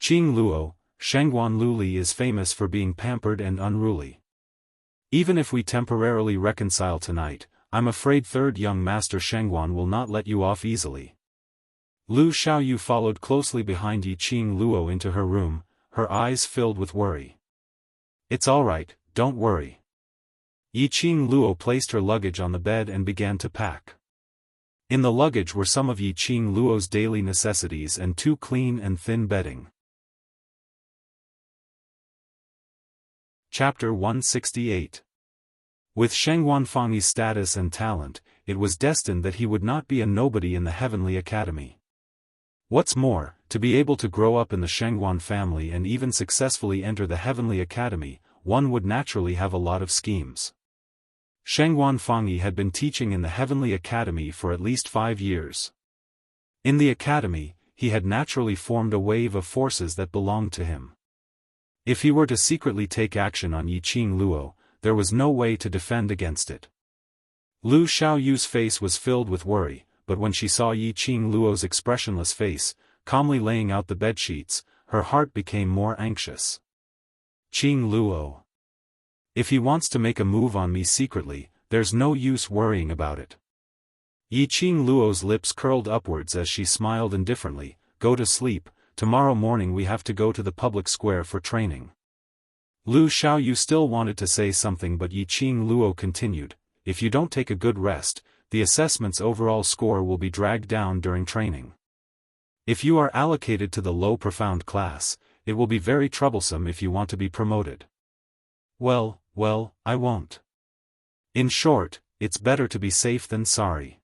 Qing Luo, Shengguan Luli is famous for being pampered and unruly. Even if we temporarily reconcile tonight, I'm afraid third young master Shengguan will not let you off easily. Lu Xiaoyu followed closely behind Yiqing Luo into her room, her eyes filled with worry. It's alright, don't worry. Yiqing Luo placed her luggage on the bed and began to pack. In the luggage were some of Yiqing Luo's daily necessities and 2 clean and thin bedding. Chapter 168. With Shengguan Fangyi's status and talent, it was destined that he would not be a nobody in the Heavenly Academy. What's more, to be able to grow up in the Shengguan family and even successfully enter the Heavenly Academy, one would naturally have a lot of schemes. Shengguan Fangyi had been teaching in the Heavenly Academy for at least 5 years. In the academy, he had naturally formed a wave of forces that belonged to him. If he were to secretly take action on Yiqing Luo, there was no way to defend against it. Lu Xiaoyu's face was filled with worry, but when she saw Yiqing Luo's expressionless face, calmly laying out the bedsheets, her heart became more anxious. Qing Luo. If he wants to make a move on me secretly, there's no use worrying about it. Yiqing Luo's lips curled upwards as she smiled indifferently. Go to sleep, tomorrow morning we have to go to the public square for training. Lu Xiaoyu still wanted to say something but Yiqing Luo continued, if you don't take a good rest, the assessment's overall score will be dragged down during training. If you are allocated to the low profound class, it will be very troublesome if you want to be promoted. Well, I won't. In short, it's better to be safe than sorry.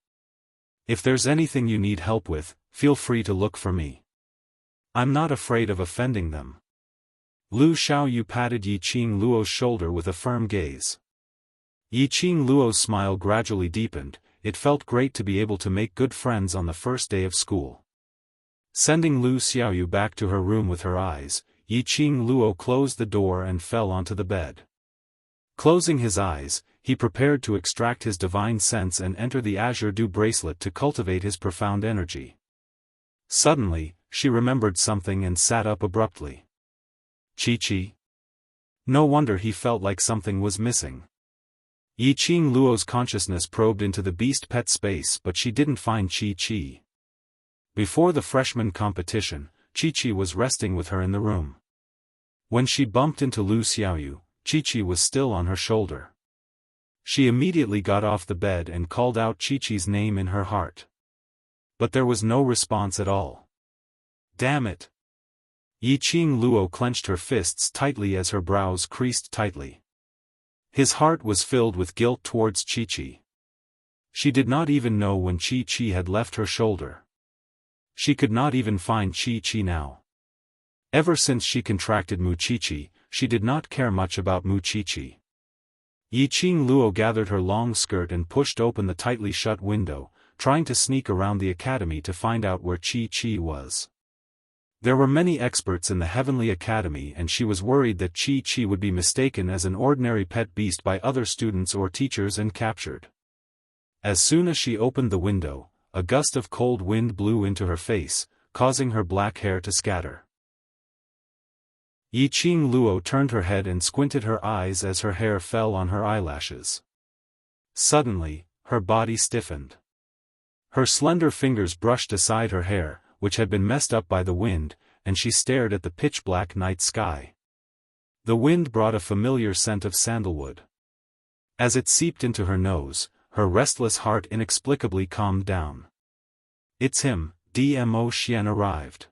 If there's anything you need help with, feel free to look for me. I'm not afraid of offending them. Lu Xiaoyu patted Yiqing Luo's shoulder with a firm gaze. Yiqing Luo's smile gradually deepened. It felt great to be able to make good friends on the first day of school. Sending Lu Xiaoyu back to her room with her eyes, Yiqing Luo closed the door and fell onto the bed. Closing his eyes, he prepared to extract his divine sense and enter the Azure Dew bracelet to cultivate his profound energy. Suddenly, she remembered something and sat up abruptly. Chi-Chi? No wonder he felt like something was missing. Yiqing Luo's consciousness probed into the beast pet space but she didn't find Chi-Chi. Before the freshman competition, Chi-Chi was resting with her in the room. When she bumped into Lu Xiaoyu, Chi-Chi was still on her shoulder. She immediately got off the bed and called out Chi-Chi's name in her heart. But there was no response at all. Damn it! Yiqing Luo clenched her fists tightly as her brows creased tightly. His heart was filled with guilt towards Chi-Chi. She did not even know when Chi-Chi had left her shoulder. She could not even find Chi-Chi now. Ever since she contracted Mu-Chi-Chi, she did not care much about Mu-Chi-Chi. Yiqing Luo gathered her long skirt and pushed open the tightly shut window, trying to sneak around the academy to find out where Chi-Chi was. There were many experts in the Heavenly Academy and she was worried that Chi-Chi would be mistaken as an ordinary pet beast by other students or teachers and captured. As soon as she opened the window, a gust of cold wind blew into her face, causing her black hair to scatter. Yiqing Luo turned her head and squinted her eyes as her hair fell on her eyelashes. Suddenly, her body stiffened. Her slender fingers brushed aside her hair, which had been messed up by the wind, and she stared at the pitch-black night sky. The wind brought a familiar scent of sandalwood. As it seeped into her nose, her restless heart inexplicably calmed down. It's him, Dmo Xian arrived.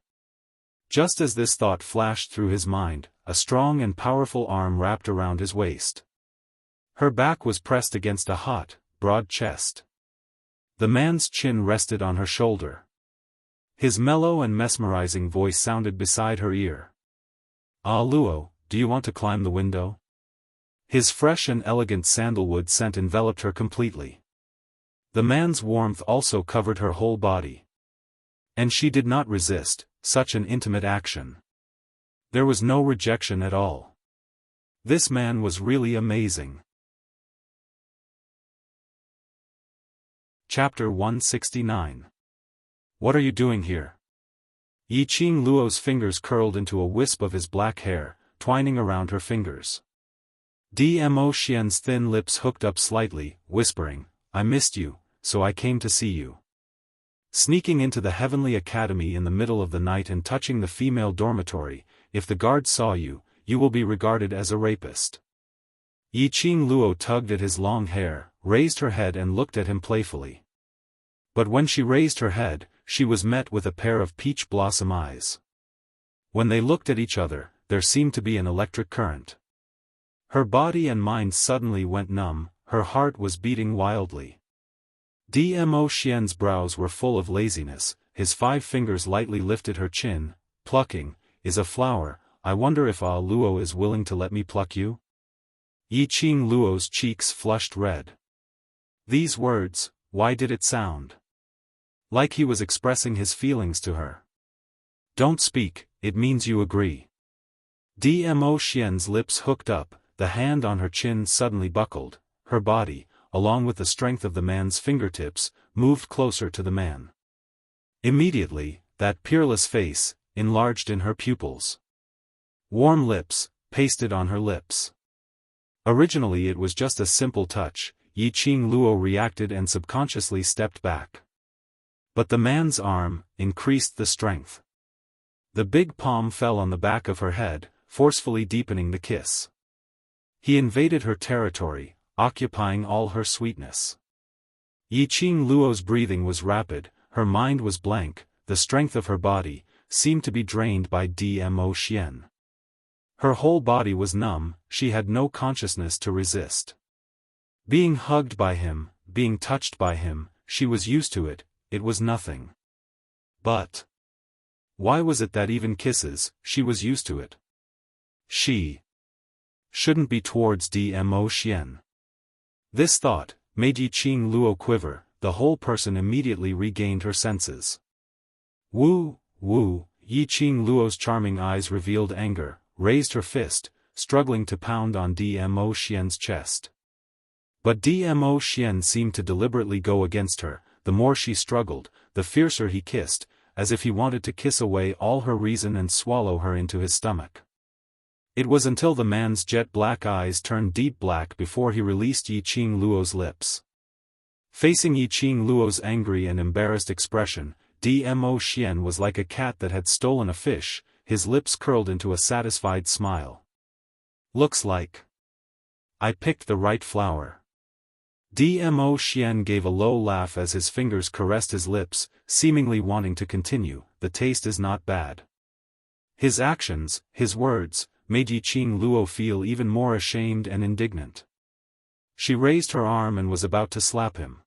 Just as this thought flashed through his mind, a strong and powerful arm wrapped around his waist. Her back was pressed against a hot, broad chest. The man's chin rested on her shoulder. His mellow and mesmerizing voice sounded beside her ear. "Ah Luo, do you want to climb the window?" His fresh and elegant sandalwood scent enveloped her completely. The man's warmth also covered her whole body. And she did not resist such an intimate action. There was no rejection at all. This man was really amazing. Chapter 169. What are you doing here? Yiqing Luo's fingers curled into a wisp of his black hair, twining around her fingers. Dmo Xian's thin lips hooked up slightly, whispering, "I missed you, so I came to see you." Sneaking into the Heavenly Academy in the middle of the night and touching the female dormitory, if the guards saw you, you will be regarded as a rapist. Yiqing Luo tugged at his long hair, raised her head and looked at him playfully. But when she raised her head, she was met with a pair of peach blossom eyes. When they looked at each other, there seemed to be an electric current. Her body and mind suddenly went numb, her heart was beating wildly. Dmo Xian's brows were full of laziness, his 5 fingers lightly lifted her chin, plucking, "Is a flower, I wonder if Ah Luo is willing to let me pluck you?" Yiqing Luo's cheeks flushed red. These words, why did it sound like he was expressing his feelings to her? "Don't speak, it means you agree." Dmo Xian's lips hooked up, the hand on her chin suddenly buckled, her body, along with the strength of the man's fingertips, moved closer to the man. Immediately, that peerless face, enlarged in her pupils. Warm lips, pasted on her lips. Originally it was just a simple touch, Yiqing Luo reacted and subconsciously stepped back. But the man's arm increased the strength. The big palm fell on the back of her head, forcefully deepening the kiss. He invaded her territory, occupying all her sweetness. Yiqing Luo's breathing was rapid, her mind was blank, the strength of her body seemed to be drained by Dmo Xian. Her whole body was numb, she had no consciousness to resist. Being hugged by him, being touched by him, she was used to it, it was nothing. But why was it that even kisses, she was used to it? She shouldn't be towards Dmo Xian. This thought made Yiqing Luo quiver, the whole person immediately regained her senses. Wu, Yiqing Luo's charming eyes revealed anger, raised her fist, struggling to pound on Dmo Xian's chest. But Dmo Xian seemed to deliberately go against her, the more she struggled, the fiercer he kissed, as if he wanted to kiss away all her reason and swallow her into his stomach. It was until the man's jet-black eyes turned deep black before he released Yiqing Luo's lips. Facing Yiqing Luo's angry and embarrassed expression, Dmo Xian was like a cat that had stolen a fish, his lips curled into a satisfied smile. "Looks like I picked the right flower." Dmo Xian gave a low laugh as his fingers caressed his lips, seemingly wanting to continue, "The taste is not bad." His actions, his words, made Yiqing Luo feel even more ashamed and indignant. She raised her arm and was about to slap him.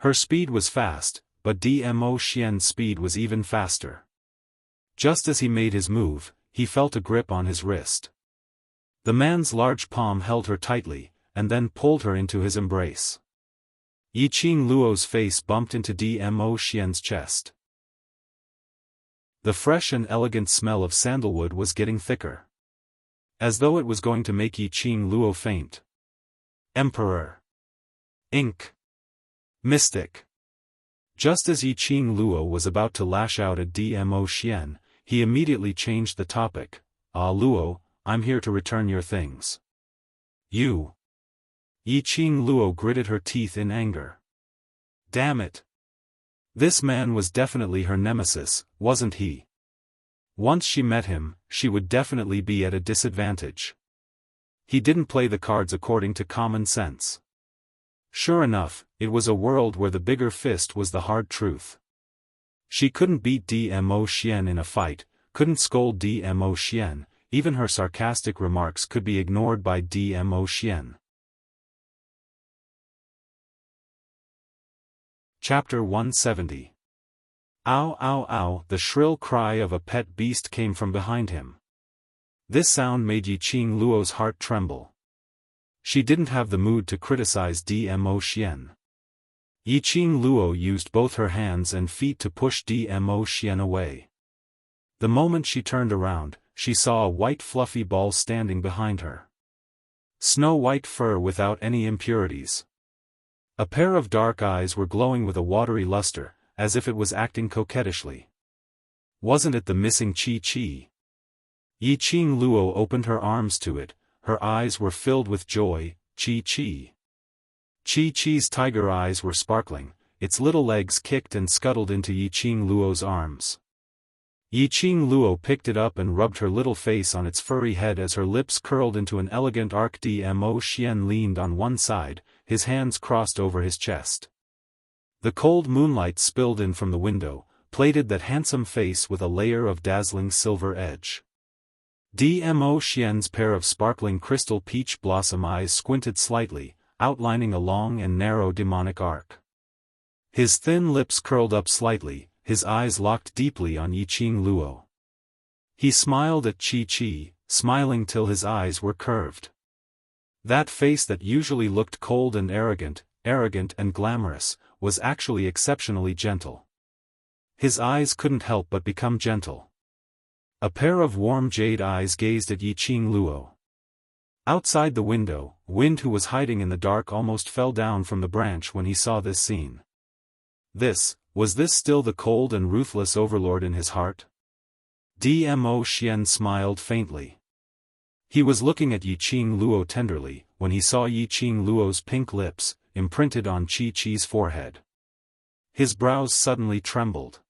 Her speed was fast, but Dmo Xian's speed was even faster. Just as he made his move, he felt a grip on his wrist. The man's large palm held her tightly, and then pulled her into his embrace. Yiqing Luo's face bumped into Dmo Xian's chest. The fresh and elegant smell of sandalwood was getting thicker. As though it was going to make Yiqing Luo faint. Emperor. Ink. Mystic. Just as Yiqing Luo was about to lash out at Dmo Xian, he immediately changed the topic. "Ah Luo, I'm here to return your things." "You?" Yiqing Luo gritted her teeth in anger. Damn it. This man was definitely her nemesis, wasn't he? Once she met him, she would definitely be at a disadvantage. He didn't play the cards according to common sense. Sure enough, it was a world where the bigger fist was the hard truth. She couldn't beat Dmo Xian in a fight, couldn't scold Dmo Xian, even her sarcastic remarks could be ignored by Dmo Xian. Chapter 170. Ow ow ow, the shrill cry of a pet beast came from behind him. This sound made Yiqing Luo's heart tremble. She didn't have the mood to criticize Dmo Xian. Yiqing Luo used both her hands and feet to push Dmo Xian away. The moment she turned around, she saw a white fluffy ball standing behind her. Snow-white fur without any impurities. A pair of dark eyes were glowing with a watery luster, as if it was acting coquettishly. Wasn't it the missing Chi-Chi? Yiqing Luo opened her arms to it, her eyes were filled with joy. Chi-Chi. Chi-Chi's tiger eyes were sparkling, its little legs kicked and scuttled into Yiqing Luo's arms. Yiqing Luo picked it up and rubbed her little face on its furry head as her lips curled into an elegant arc. Dmo Xian leaned on one side, his hands crossed over his chest. The cold moonlight spilled in from the window, plated that handsome face with a layer of dazzling silver edge. Dmo Xian's pair of sparkling crystal peach blossom eyes squinted slightly, outlining a long and narrow demonic arc. His thin lips curled up slightly, his eyes locked deeply on Yiqing Luo. He smiled at Chi-Chi, smiling till his eyes were curved. That face that usually looked cold and arrogant and glamorous, was actually exceptionally gentle. His eyes couldn't help but become gentle. A pair of warm jade eyes gazed at Yiqing Luo. Outside the window, Wind, who was hiding in the dark, almost fell down from the branch when he saw this scene. Was this still the cold and ruthless overlord in his heart? Dmo Xian smiled faintly. He was looking at Yiqing Luo tenderly, when he saw Yiqing Luo's pink lips, imprinted on Chi-Chi's forehead. His brows suddenly trembled.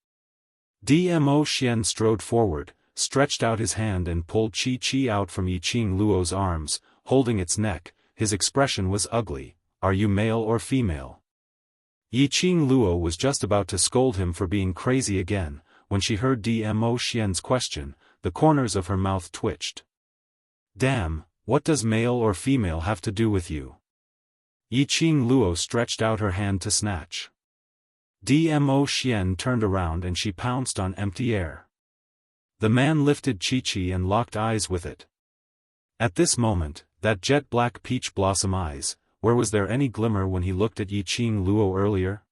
Dmo Xian strode forward, stretched out his hand and pulled Chi-Chi out from Yiqing Luo's arms, holding its neck. His expression was ugly. Are you male or female? Yiqing Luo was just about to scold him for being crazy again, when she heard Dmo Xian's question. The corners of her mouth twitched. Damn, what does male or female have to do with you? Yiqing Luo stretched out her hand to snatch. Dmo Xian turned around and she pounced on empty air. The man lifted Chi-Chi and locked eyes with it. At this moment, that jet-black peach blossom eyes, where was there any glimmer when he looked at Yiqing Luo earlier?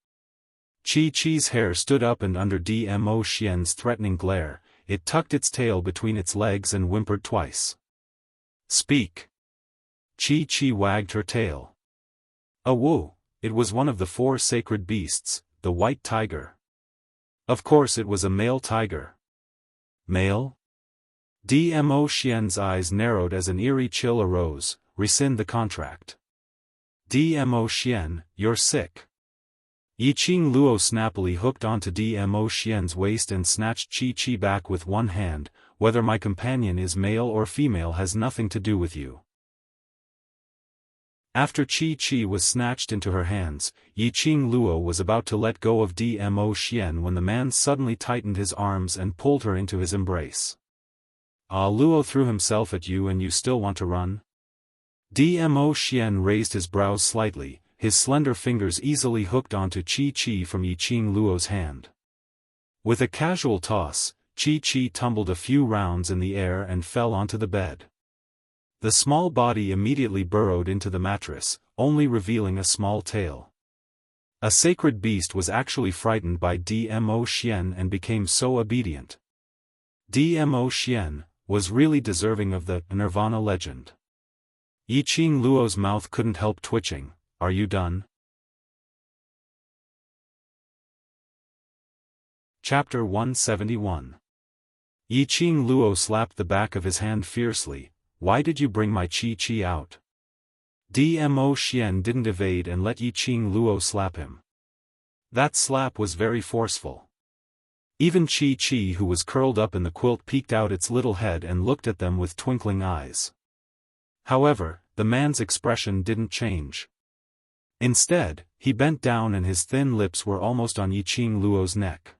Chi-Chi's hair stood up, and under Dmo Xian's threatening glare, it tucked its tail between its legs and whimpered twice. Speak. Chi-Chi wagged her tail. Woo! It was one of the 4 sacred beasts, the white tiger. Of course it was a male tiger. Male? Dmo Xian's eyes narrowed as an eerie chill arose. Rescind the contract. Dmo Xian, you're sick. Yiqing Luo snappily hooked onto Dmo Xian's waist and snatched Chi-Chi back with one hand. Whether my companion is male or female has nothing to do with you. After Chi-Chi was snatched into her hands, Yiqing Luo was about to let go of Dmo Xian when the man suddenly tightened his arms and pulled her into his embrace. Ah, Luo threw himself at you and you still want to run? Dmo Xian raised his brows slightly, his slender fingers easily hooked onto Chi-Chi from Yiqing Luo's hand. With a casual toss, Chi-Chi tumbled a few rounds in the air and fell onto the bed. The small body immediately burrowed into the mattress, only revealing a small tail. A sacred beast was actually frightened by Dmo Xian and became so obedient. Dmo Xian was really deserving of the Nirvana legend. Yiqing Luo's mouth couldn't help twitching. Are you done? Chapter 171. Yiqing Luo slapped the back of his hand fiercely. Why did you bring my Chi-Chi out? Dmo Xian didn't evade and let Yiqing Luo slap him. That slap was very forceful. Even Chi-Chi, who was curled up in the quilt, peeked out its little head and looked at them with twinkling eyes. However, the man's expression didn't change. Instead, he bent down and his thin lips were almost on Yiqing Luo's neck.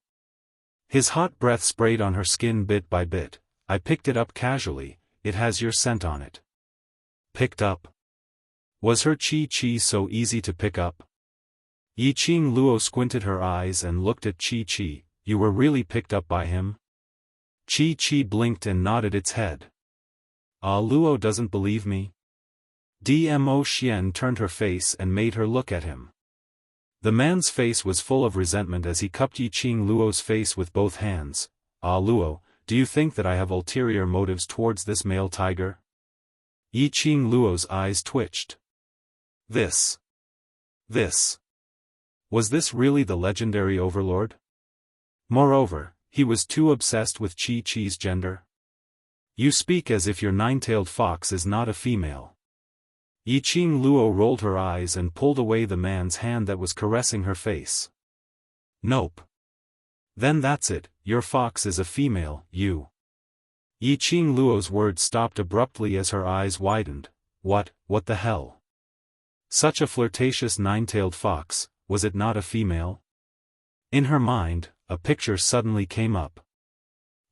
His hot breath sprayed on her skin bit by bit. I picked it up casually, it has your scent on it. Picked up? Was her Qi so easy to pick up? Yiqing Luo squinted her eyes and looked at Qi. You were really picked up by him? Qi blinked and nodded its head. Ah, Luo doesn't believe me? Dmo Xian turned her face and made her look at him. The man's face was full of resentment as he cupped Yiqing Luo's face with both hands. Ah, Luo, do you think that I have ulterior motives towards this male tiger? Yiqing Luo's eyes twitched. This. Was this really the legendary overlord? Moreover, he was too obsessed with Qi's gender. You speak as if your nine-tailed fox is not a female. Yiqing Luo rolled her eyes and pulled away the man's hand that was caressing her face. Nope. Then that's it, your fox is a female, you. Yiqing Luo's words stopped abruptly as her eyes widened. What the hell? Such a flirtatious nine-tailed fox, was it not a female? In her mind, a picture suddenly came up.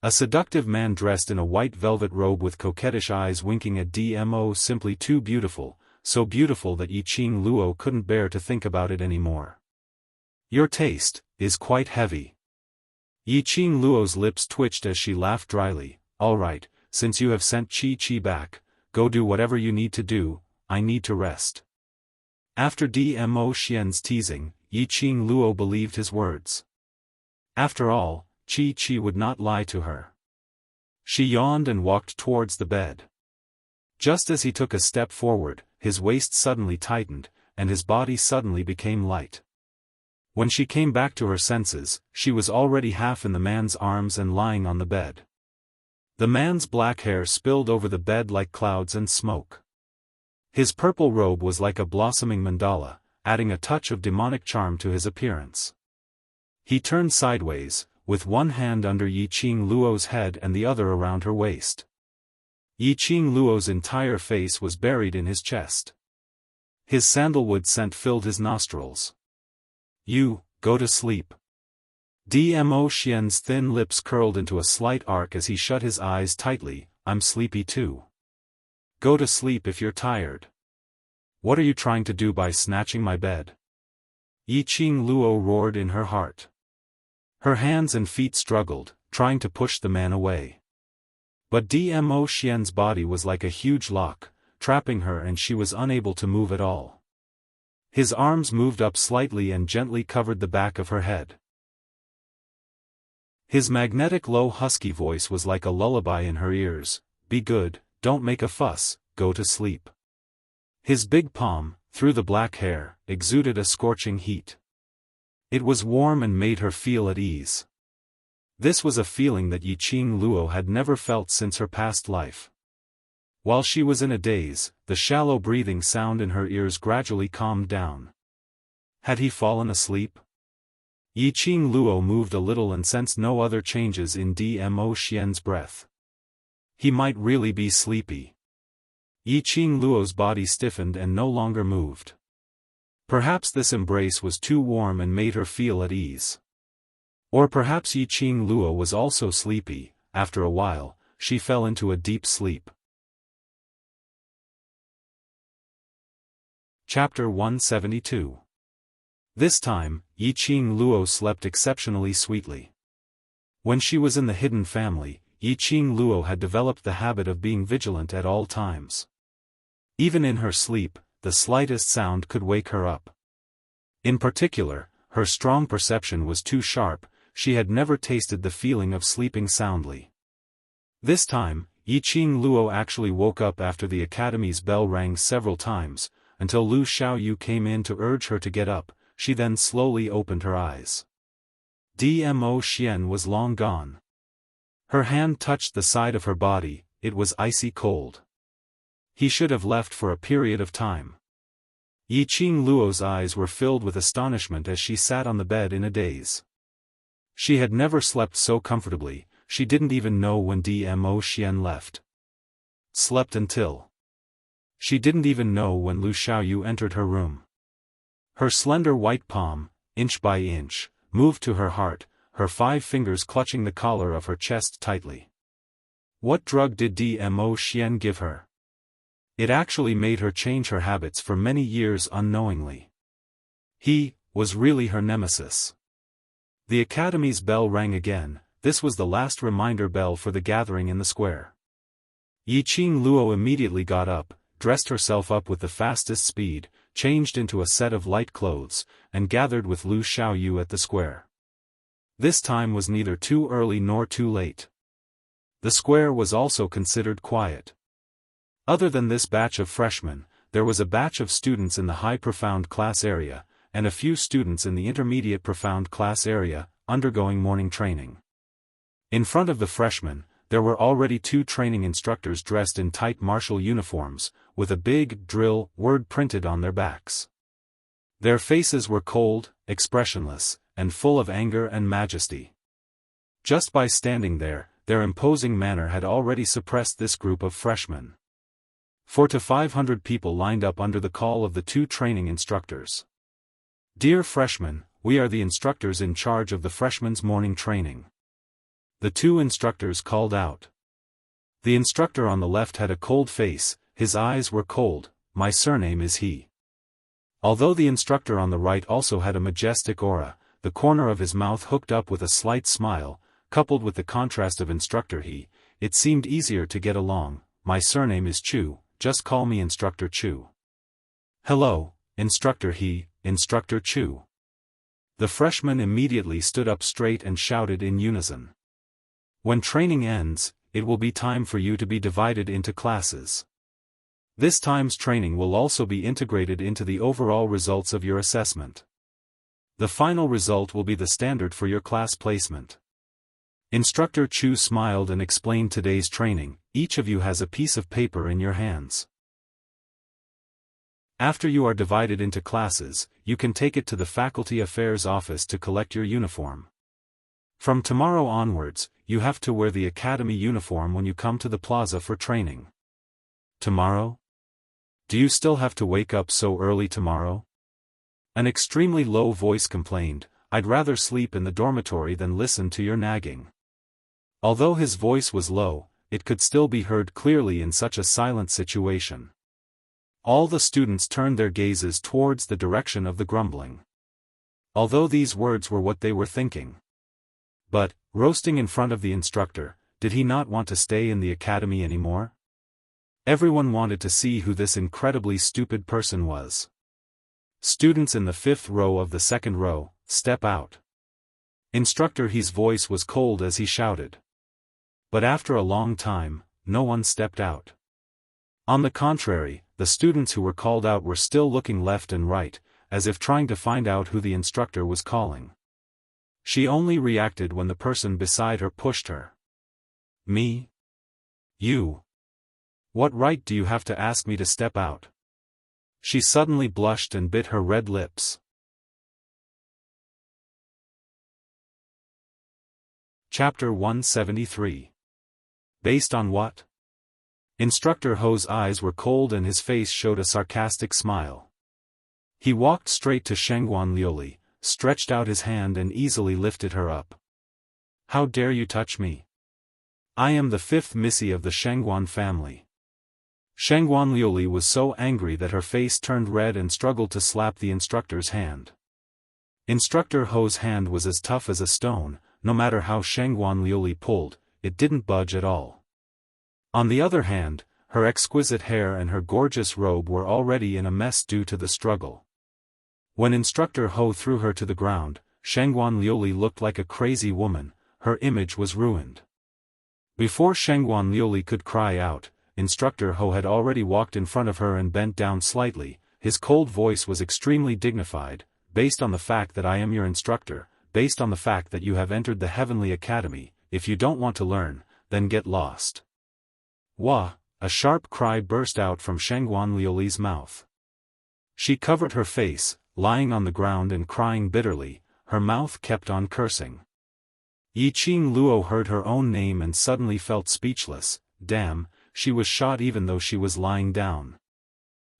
A seductive man dressed in a white velvet robe with coquettish eyes winking at Dmo, simply too beautiful, so beautiful that Yiqing Luo couldn't bear to think about it anymore. Your taste is quite heavy. Yiqing Luo's lips twitched as she laughed dryly. All right, since you have sent Qi back, go do whatever you need to do, I need to rest. After Dmo Xian's teasing, Yiqing Luo believed his words. After all, Qi would not lie to her. She yawned and walked towards the bed. Just as he took a step forward, his waist suddenly tightened, and his body suddenly became light. When she came back to her senses, she was already half in the man's arms and lying on the bed. The man's black hair spilled over the bed like clouds and smoke. His purple robe was like a blossoming mandala, adding a touch of demonic charm to his appearance. He turned sideways, with one hand under Yiqing Luo's head and the other around her waist. Yiqing Luo's entire face was buried in his chest. His sandalwood scent filled his nostrils. You, go to sleep. Dmo Xian's thin lips curled into a slight arc as he shut his eyes tightly. I'm sleepy too. Go to sleep if you're tired. What are you trying to do by snatching my bed? Yiqing Luo roared in her heart. Her hands and feet struggled, trying to push the man away. But Dmo Xian's body was like a huge lock, trapping her and she was unable to move at all. His arms moved up slightly and gently covered the back of her head. His magnetic low husky voice was like a lullaby in her ears. Be good, don't make a fuss, go to sleep. His big palm, through the black hair, exuded a scorching heat. It was warm and made her feel at ease. This was a feeling that Yiqing Luo had never felt since her past life. While she was in a daze, the shallow breathing sound in her ears gradually calmed down. Had he fallen asleep? Yiqing Luo moved a little and sensed no other changes in Dmo Xian's breath. He might really be sleepy. Yiqing Luo's body stiffened and no longer moved. Perhaps this embrace was too warm and made her feel at ease. Or perhaps Yiqing Luo was also sleepy. After a while, she fell into a deep sleep. Chapter 172. This time, Yiqing Luo slept exceptionally sweetly. When she was in the hidden family, Yiqing Luo had developed the habit of being vigilant at all times. Even in her sleep, the slightest sound could wake her up. In particular, her strong perception was too sharp. She had never tasted the feeling of sleeping soundly. This time, Yiqing Luo actually woke up after the academy's bell rang several times, until Lu Xiaoyu came in to urge her to get up. She then slowly opened her eyes. Dmo Xian was long gone. Her hand touched the side of her body, it was icy cold. He should have left for a period of time. Yiqing Luo's eyes were filled with astonishment as she sat on the bed in a daze. She had never slept so comfortably. She didn't even know when Dmo Xian left. Slept until. She didn't even know when Lu Xiaoyu entered her room. Her slender white palm, inch by inch, moved to her heart, her 5 fingers clutching the collar of her chest tightly. What drug did Dmo Xian give her? It actually made her change her habits for many years unknowingly. He was really her nemesis. The academy's bell rang again. This was the last reminder bell for the gathering in the square. Yiqing Luo immediately got up, dressed herself up with the fastest speed, changed into a set of light clothes, and gathered with Lu Xiaoyu at the square. This time was neither too early nor too late. The square was also considered quiet. Other than this batch of freshmen, there was a batch of students in the high profound class area, and a few students in the intermediate profound class area, undergoing morning training. In front of the freshmen, there were already 2 training instructors dressed in tight martial uniforms, with a big drill word printed on their backs. Their faces were cold, expressionless, and full of anger and majesty. Just by standing there, their imposing manner had already suppressed this group of freshmen. 400 to 500 people lined up under the call of the 2 training instructors. Dear freshmen, we are the instructors in charge of the freshmen's morning training. The 2 instructors called out. The instructor on the left had a cold face, his eyes were cold. My surname is He. Although the instructor on the right also had a majestic aura, the corner of his mouth hooked up with a slight smile, coupled with the contrast of instructor He, it seemed easier to get along. My surname is Chu, just call me Instructor Chu. Hello, Instructor He, Instructor Chu. The freshmen immediately stood up straight and shouted in unison. When training ends, it will be time for you to be divided into classes. This time's training will also be integrated into the overall results of your assessment. The final result will be the standard for your class placement. Instructor Chu smiled and explained today's training. Each of you has a piece of paper in your hands. After you are divided into classes, you can take it to the Faculty Affairs office to collect your uniform. From tomorrow onwards, you have to wear the academy uniform when you come to the plaza for training. Tomorrow? Do you still have to wake up so early tomorrow? An extremely low voice complained, I'd rather sleep in the dormitory than listen to your nagging. Although his voice was low, it could still be heard clearly in such a silent situation. All the students turned their gazes towards the direction of the grumbling. Although these words were what they were thinking. But, roasting in front of the instructor, did he not want to stay in the academy anymore? Everyone wanted to see who this incredibly stupid person was. Students in the 5th row of the 2nd row, step out. Instructor He's voice was cold as he shouted. But after a long time, no one stepped out. On the contrary, the students who were called out were still looking left and right, as if trying to find out who the instructor was calling. She only reacted when the person beside her pushed her. Me? You? What right do you have to ask me to step out? She suddenly blushed and bit her red lips. Chapter 173. Based on what? Instructor Ho's eyes were cold and his face showed a sarcastic smile. He walked straight to Shengguan Liuli, stretched out his hand and easily lifted her up. How dare you touch me? I am the 5th Missy of the Shengguan family. Shengguan Liuli was so angry that her face turned red and struggled to slap the instructor's hand. Instructor Ho's hand was as tough as a stone. No matter how Shengguan Liuli pulled, it didn't budge at all. On the other hand, her exquisite hair and her gorgeous robe were already in a mess due to the struggle. When Instructor Ho threw her to the ground, Shengguan Liuli looked like a crazy woman, her image was ruined. Before Shengguan Liuli could cry out, Instructor Ho had already walked in front of her and bent down slightly. His cold voice was extremely dignified. Based on the fact that I am your instructor, based on the fact that you have entered the Heavenly Academy, if you don't want to learn, then get lost. Wah! A sharp cry burst out from Shengguan Liuli's mouth. She covered her face, lying on the ground and crying bitterly, her mouth kept on cursing. Yiqing Luo heard her own name and suddenly felt speechless. Damn, she was shot even though she was lying down.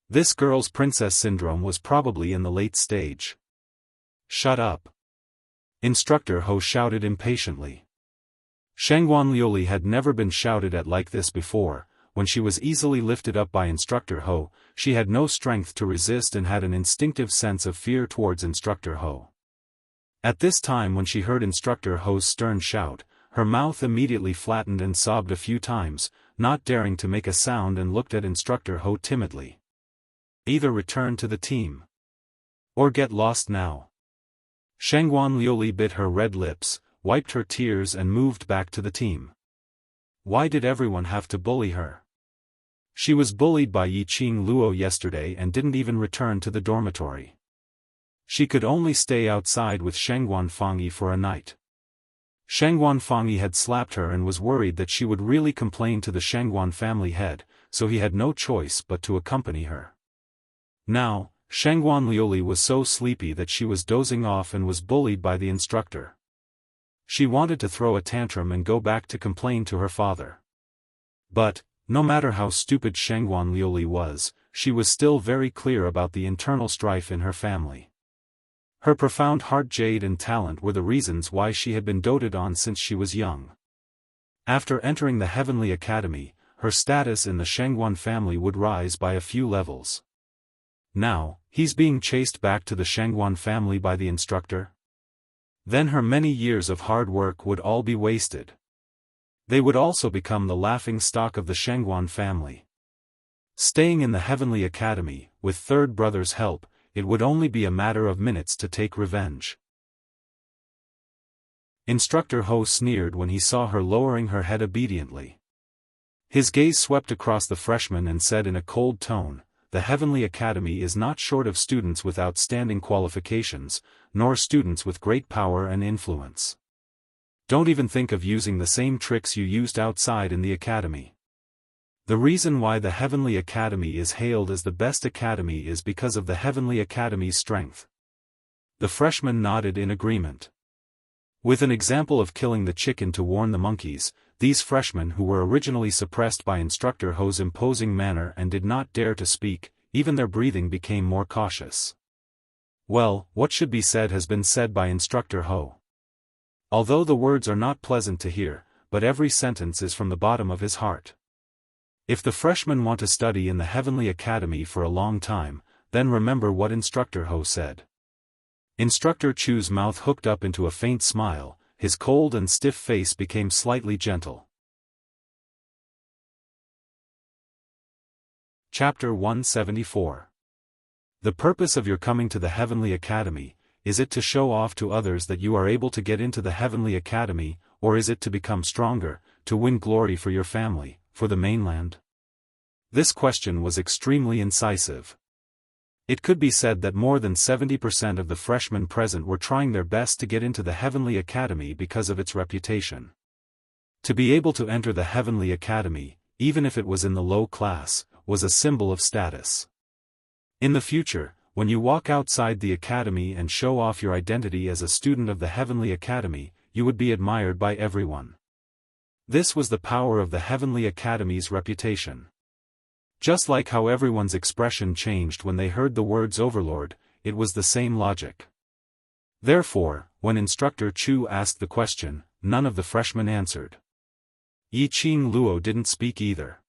This girl's princess syndrome was probably in the late stage. Shut up! Instructor Ho shouted impatiently. Shangguan Liuli had never been shouted at like this before. When she was easily lifted up by Instructor Ho, she had no strength to resist and had an instinctive sense of fear towards Instructor Ho. At this time, when she heard Instructor Ho's stern shout, her mouth immediately flattened and sobbed a few times, not daring to make a sound, and looked at Instructor Ho timidly. Either return to the team or get lost now. Shangguan Liuli bit her red lips, wiped her tears and moved back to the team. Why did everyone have to bully her? She was bullied by Yiqing Luo yesterday and didn't even return to the dormitory. She could only stay outside with Shangguan Fangyi for a night. Shangguan Fangyi had slapped her and was worried that she would really complain to the Shangguan family head, so he had no choice but to accompany her. Now, Shangguan Liuli was so sleepy that she was dozing off and was bullied by the instructor. She wanted to throw a tantrum and go back to complain to her father. But, no matter how stupid Shangguan Liuli was, she was still very clear about the internal strife in her family. Her profound heart, jade and talent were the reasons why she had been doted on since she was young. After entering the Heavenly Academy, her status in the Shangguan family would rise by a few levels. Now, he's being chased back to the Shangguan family by the instructor? Then her many years of hard work would all be wasted. They would also become the laughing stock of the Shangguan family. Staying in the Heavenly Academy, with third brother's help, it would only be a matter of minutes to take revenge. Instructor Ho sneered when he saw her lowering her head obediently. His gaze swept across the freshman and said in a cold tone, "The Heavenly Academy is not short of students with outstanding qualifications, nor students with great power and influence. Don't even think of using the same tricks you used outside in the academy. The reason why the Heavenly Academy is hailed as the best academy is because of the Heavenly Academy's strength." The freshman nodded in agreement. With an example of killing the chicken to warn the monkeys, these freshmen who were originally suppressed by Instructor Ho's imposing manner and did not dare to speak, even their breathing became more cautious. Well, what should be said has been said by Instructor Ho. Although the words are not pleasant to hear, but every sentence is from the bottom of his heart. If the freshmen want to study in the Heavenly Academy for a long time, then remember what Instructor Ho said. Instructor Chu's mouth hooked up into a faint smile, his cold and stiff face became slightly gentle. Chapter 174. The purpose of your coming to the Heavenly Academy, is it to show off to others that you are able to get into the Heavenly Academy, or is it to become stronger, to win glory for your family, for the mainland? This question was extremely incisive. It could be said that more than 70% of the freshmen present were trying their best to get into the Heavenly Academy because of its reputation. To be able to enter the Heavenly Academy, even if it was in the low class, was a symbol of status. In the future, when you walk outside the academy and show off your identity as a student of the Heavenly Academy, you would be admired by everyone. This was the power of the Heavenly Academy's reputation. Just like how everyone's expression changed when they heard the words Overlord, it was the same logic. Therefore, when Instructor Chu asked the question, none of the freshmen answered. Yiqing Luo didn't speak either.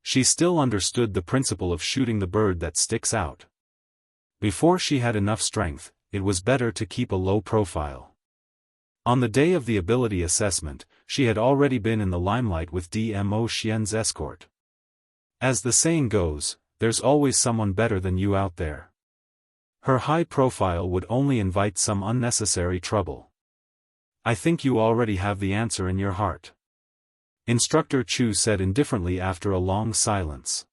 She still understood the principle of shooting the bird that sticks out. Before she had enough strength, it was better to keep a low profile. On the day of the ability assessment, she had already been in the limelight with DMO Xian's escort. As the saying goes, there's always someone better than you out there. Her high profile would only invite some unnecessary trouble. I think you already have the answer in your heart. Instructor Chu said indifferently after a long silence.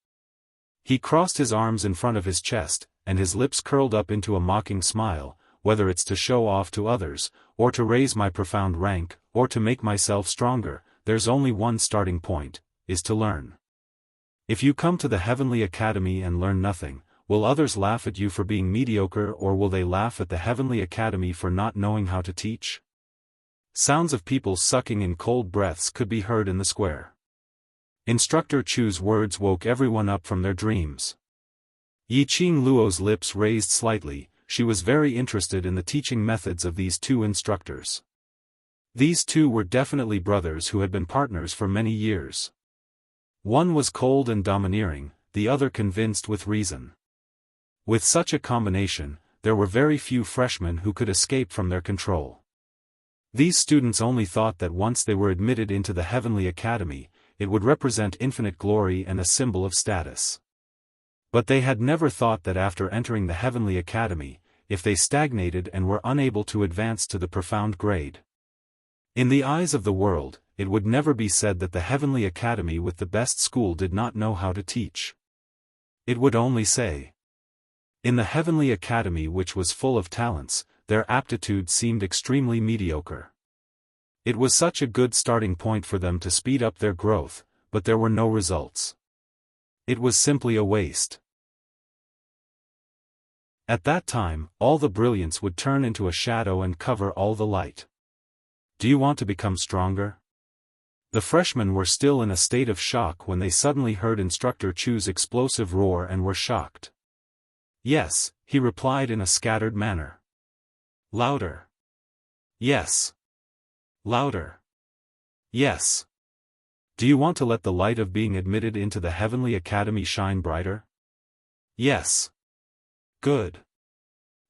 He crossed his arms in front of his chest, and his lips curled up into a mocking smile. Whether it's to show off to others, or to raise my profound rank, or to make myself stronger, there's only one starting point, is to learn. If you come to the Heavenly Academy and learn nothing, will others laugh at you for being mediocre, or will they laugh at the Heavenly Academy for not knowing how to teach? Sounds of people sucking in cold breaths could be heard in the square. Instructor Chu's words woke everyone up from their dreams. Yiqing Luo's lips raised slightly. She was very interested in the teaching methods of these two instructors. These two were definitely brothers who had been partners for many years. One was cold and domineering, the other convinced with reason. With such a combination, there were very few freshmen who could escape from their control. These students only thought that once they were admitted into the Heavenly Academy, it would represent infinite glory and a symbol of status. But they had never thought that after entering the Heavenly Academy, if they stagnated and were unable to advance to the profound grade. In the eyes of the world, it would never be said that the Heavenly Academy with the best school did not know how to teach. It would only say, in the Heavenly Academy which was full of talents, their aptitude seemed extremely mediocre. It was such a good starting point for them to speed up their growth, but there were no results. It was simply a waste. At that time, all the brilliance would turn into a shadow and cover all the light. Do you want to become stronger? The freshmen were still in a state of shock when they suddenly heard Instructor Chu's explosive roar and were shocked. Yes, he replied in a scattered manner. Louder. Yes. Louder. Yes. Do you want to let the light of being admitted into the Heavenly Academy shine brighter? Yes. Good.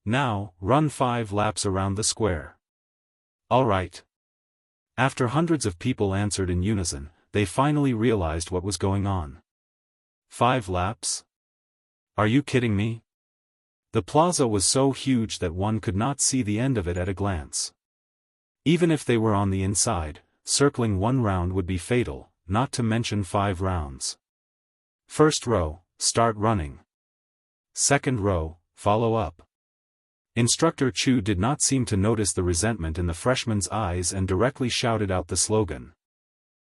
Now, run 5 laps around the square. All right. After hundreds of people answered in unison, they finally realized what was going on. 5 laps? Are you kidding me? The plaza was so huge that one could not see the end of it at a glance. Even if they were on the inside, circling 1 round would be fatal, not to mention 5 rounds. First row, start running. Second row, follow up. Instructor Chu did not seem to notice the resentment in the freshman's eyes and directly shouted out the slogan.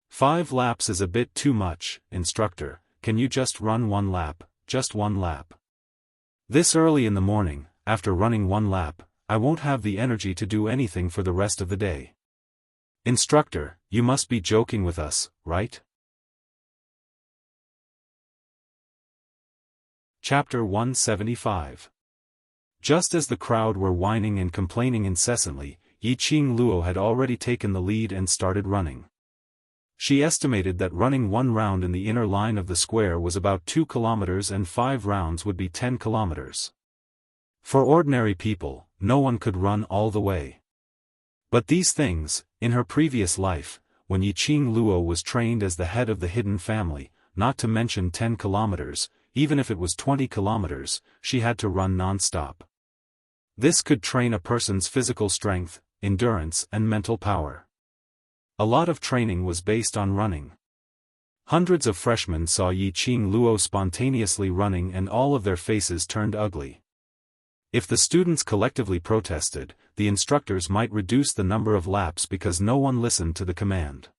5 laps is a bit too much, instructor, can you just run 1 lap, just 1 lap? This early in the morning, after running 1 lap, I won't have the energy to do anything for the rest of the day. Instructor, you must be joking with us, right? Chapter 175. Just as the crowd were whining and complaining incessantly, Yiqing Luo had already taken the lead and started running. She estimated that running 1 round in the inner line of the square was about 2 kilometers and 5 rounds would be 10 kilometers. For ordinary people, no one could run all the way. But these things, in her previous life, when Yiqing Luo was trained as the head of the hidden family, not to mention 10 kilometers, even if it was 20 kilometers, she had to run non-stop. This could train a person's physical strength, endurance and mental power. A lot of training was based on running. Hundreds of freshmen saw Yiqing Luo spontaneously running and all of their faces turned ugly. If the students collectively protested, the instructors might reduce the number of laps because no one listened to the command.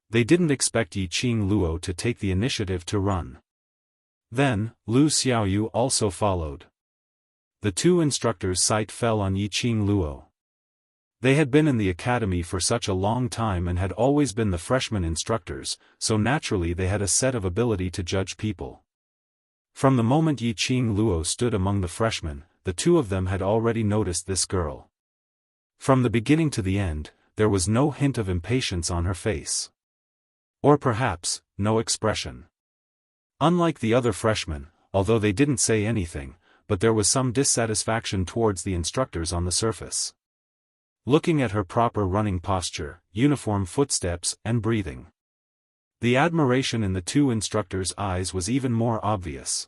They didn't expect Yiqing Luo to take the initiative to run. Then, Lu Xiaoyu also followed. The 2 instructors' sight fell on Yiqing Luo. They had been in the academy for such a long time and had always been the freshman instructors, so naturally they had a set of ability to judge people. From the moment Yiqing Luo stood among the freshmen, the 2 of them had already noticed this girl. From the beginning to the end, there was no hint of impatience on her face. Or perhaps, no expression. Unlike the other freshmen, although they didn't say anything, but there was some dissatisfaction towards the instructors on the surface. Looking at her proper running posture, uniform footsteps, and breathing. The admiration in the 2 instructors' eyes was even more obvious.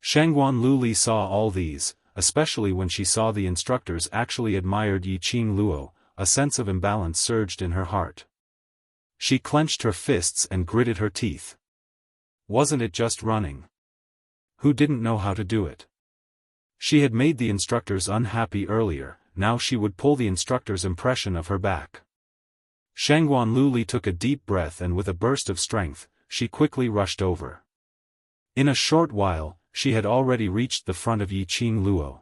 Shangguan Luli saw all these, especially when she saw the instructors actually admired Yiqing Luo, a sense of imbalance surged in her heart. She clenched her fists and gritted her teeth. Wasn't it just running? Who didn't know how to do it? She had made the instructors unhappy earlier, now she would pull the instructor's impression of her back. Shangguan Luli took a deep breath and with a burst of strength, she quickly rushed over. In a short while, she had already reached the front of Yiqing Luo.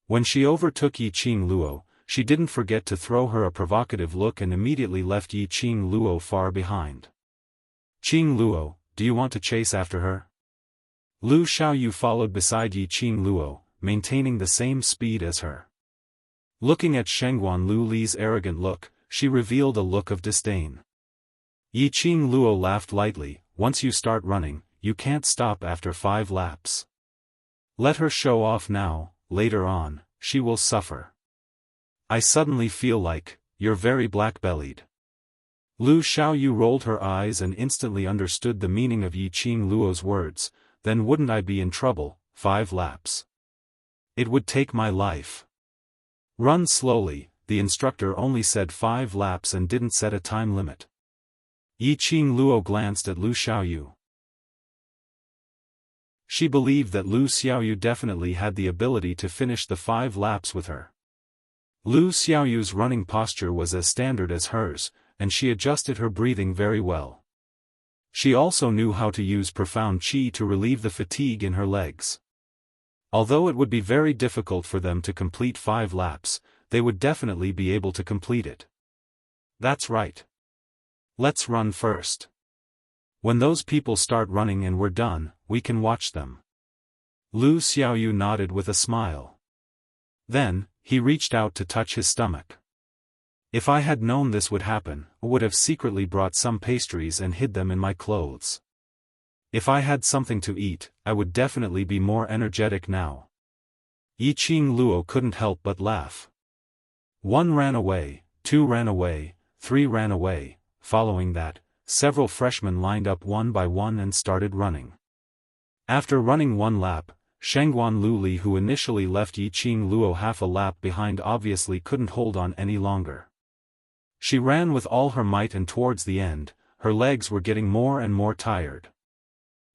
When she overtook Yiqing Luo, she didn't forget to throw her a provocative look and immediately left Yiqing Luo far behind. Qing Luo, do you want to chase after her? Lu Xiaoyu followed beside Yi Qing Luo, maintaining the same speed as her. Looking at Shengguan Lu Li's arrogant look, she revealed a look of disdain. Yi Qing Luo laughed lightly, once you start running, you can't stop after 5 laps. Let her show off now, later on, she will suffer. I suddenly feel like, you're very black-bellied. Lu Xiaoyu rolled her eyes and instantly understood the meaning of Yi Qing Luo's words. Then wouldn't I be in trouble? 5 laps. It would take my life. Run slowly, the instructor only said 5 laps and didn't set a time limit. Yi Qing Luo glanced at Lu Xiaoyu. She believed that Lu Xiaoyu definitely had the ability to finish the 5 laps with her. Lu Xiaoyu's running posture was as standard as hers, and she adjusted her breathing very well. She also knew how to use profound qi to relieve the fatigue in her legs. Although it would be very difficult for them to complete 5 laps, they would definitely be able to complete it. That's right. Let's run first. When those people start running and we're done, we can watch them. Lu Xiaoyu nodded with a smile. Then, he reached out to touch his stomach. If I had known this would happen, I would have secretly brought some pastries and hid them in my clothes. If I had something to eat, I would definitely be more energetic now. Yi Qing Luo couldn't help but laugh. 1 ran away, 2 ran away, 3 ran away. Following that, several freshmen lined up one by one and started running. After running 1 lap, Shengguan Lu Li, who initially left Yi Qing Luo half a lap behind, obviously couldn't hold on any longer. She ran with all her might, and towards the end, her legs were getting more and more tired.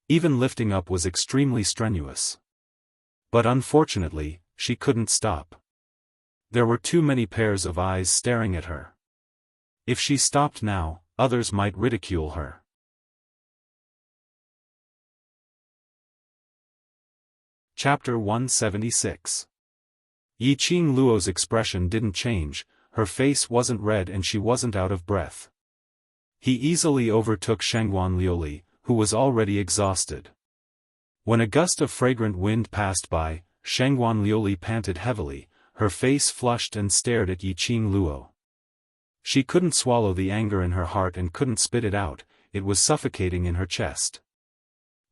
Even lifting up was extremely strenuous. But unfortunately, she couldn't stop. There were too many pairs of eyes staring at her. If she stopped now, others might ridicule her. Chapter 176. Yi Qing Luo's expression didn't change. Her face wasn't red and she wasn't out of breath. He easily overtook Shengguan Liuli, who was already exhausted. When a gust of fragrant wind passed by, Shengguan Liuli panted heavily, her face flushed and stared at Yi Qing Luo. She couldn't swallow the anger in her heart and couldn't spit it out, it was suffocating in her chest.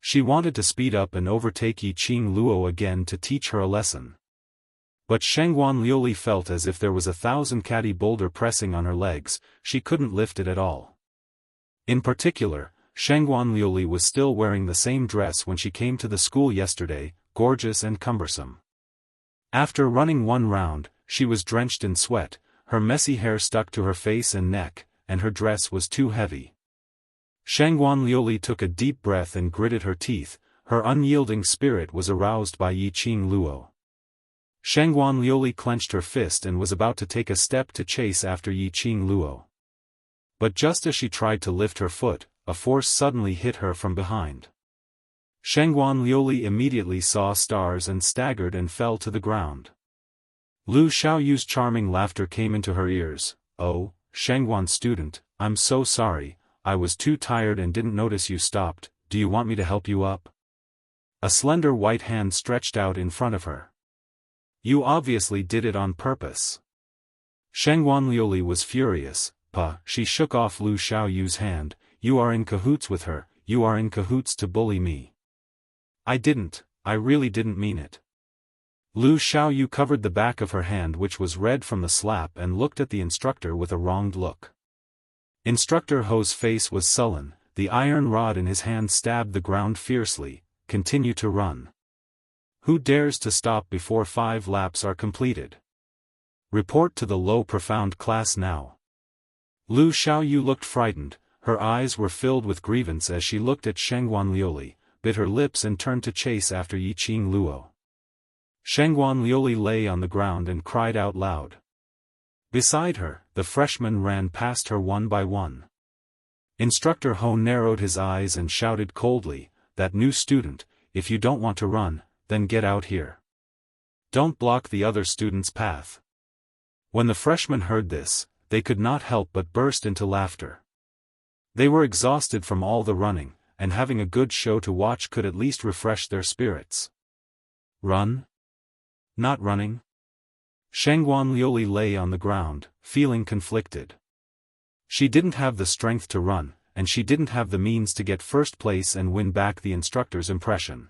She wanted to speed up and overtake Yi Qing Luo again to teach her a lesson. But Shengguan Liuli felt as if there was 1,000 catty boulder pressing on her legs, she couldn't lift it at all. In particular, Shengguan Liuli was still wearing the same dress when she came to the school yesterday, gorgeous and cumbersome. After running 1 round, she was drenched in sweat, her messy hair stuck to her face and neck, and her dress was too heavy. Shengguan Liuli took a deep breath and gritted her teeth, her unyielding spirit was aroused by Yi Qing Luo. Shengguan Liuli clenched her fist and was about to take a step to chase after Yi Qing Luo. But just as she tried to lift her foot, a force suddenly hit her from behind. Shengguan Liuli immediately saw stars and staggered and fell to the ground. Lu Xiaoyu's charming laughter came into her ears. Oh, Shengguan student, I'm so sorry, I was too tired and didn't notice you stopped, do you want me to help you up? A slender white hand stretched out in front of her. You obviously did it on purpose. Shengguan Liuli was furious. She shook off Lu Xiaoyu's hand. You are in cahoots with her, you are in cahoots to bully me. I really didn't mean it. Lu Xiaoyu covered the back of her hand, which was red from the slap, and looked at the instructor with a wronged look. Instructor Ho's face was sullen, the iron rod in his hand stabbed the ground fiercely. Continue to run. Who dares to stop before 5 laps are completed? Report to the low profound class now. Lu Xiaoyu looked frightened, her eyes were filled with grievance as she looked at Shengguan Liuli, bit her lips and turned to chase after Yi Qing Luo. Shengguan Liuli lay on the ground and cried out loud. Beside her, the freshmen ran past her one by one. Instructor Ho narrowed his eyes and shouted coldly, that new student, if you don't want to run, then get out here. Don't block the other student's path. When the freshmen heard this, they could not help but burst into laughter. They were exhausted from all the running, and having a good show to watch could at least refresh their spirits. Run? Not running? Shangguan Liuli lay on the ground, feeling conflicted. She didn't have the strength to run, and she didn't have the means to get first place and win back the instructor's impression.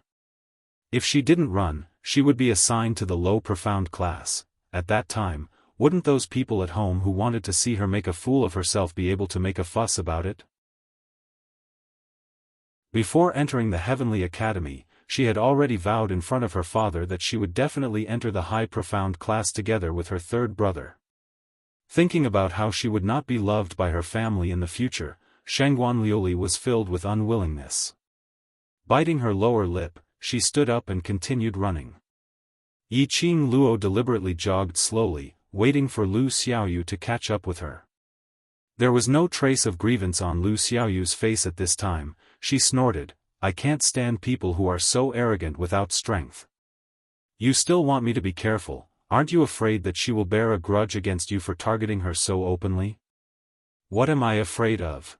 If she didn't run, she would be assigned to the low profound class. At that time, wouldn't those people at home who wanted to see her make a fool of herself be able to make a fuss about it? Before entering the Heavenly Academy, she had already vowed in front of her father that she would definitely enter the high profound class together with her third brother. Thinking about how she would not be loved by her family in the future, Shangguan Liuli was filled with unwillingness. Biting her lower lip, she stood up and continued running. Yiqing Luo deliberately jogged slowly, waiting for Lu Xiaoyu to catch up with her. There was no trace of grievance on Lu Xiaoyu's face at this time. She snorted, "I can't stand people who are so arrogant without strength. You still want me to be careful, aren't you afraid that she will bear a grudge against you for targeting her so openly?" "What am I afraid of?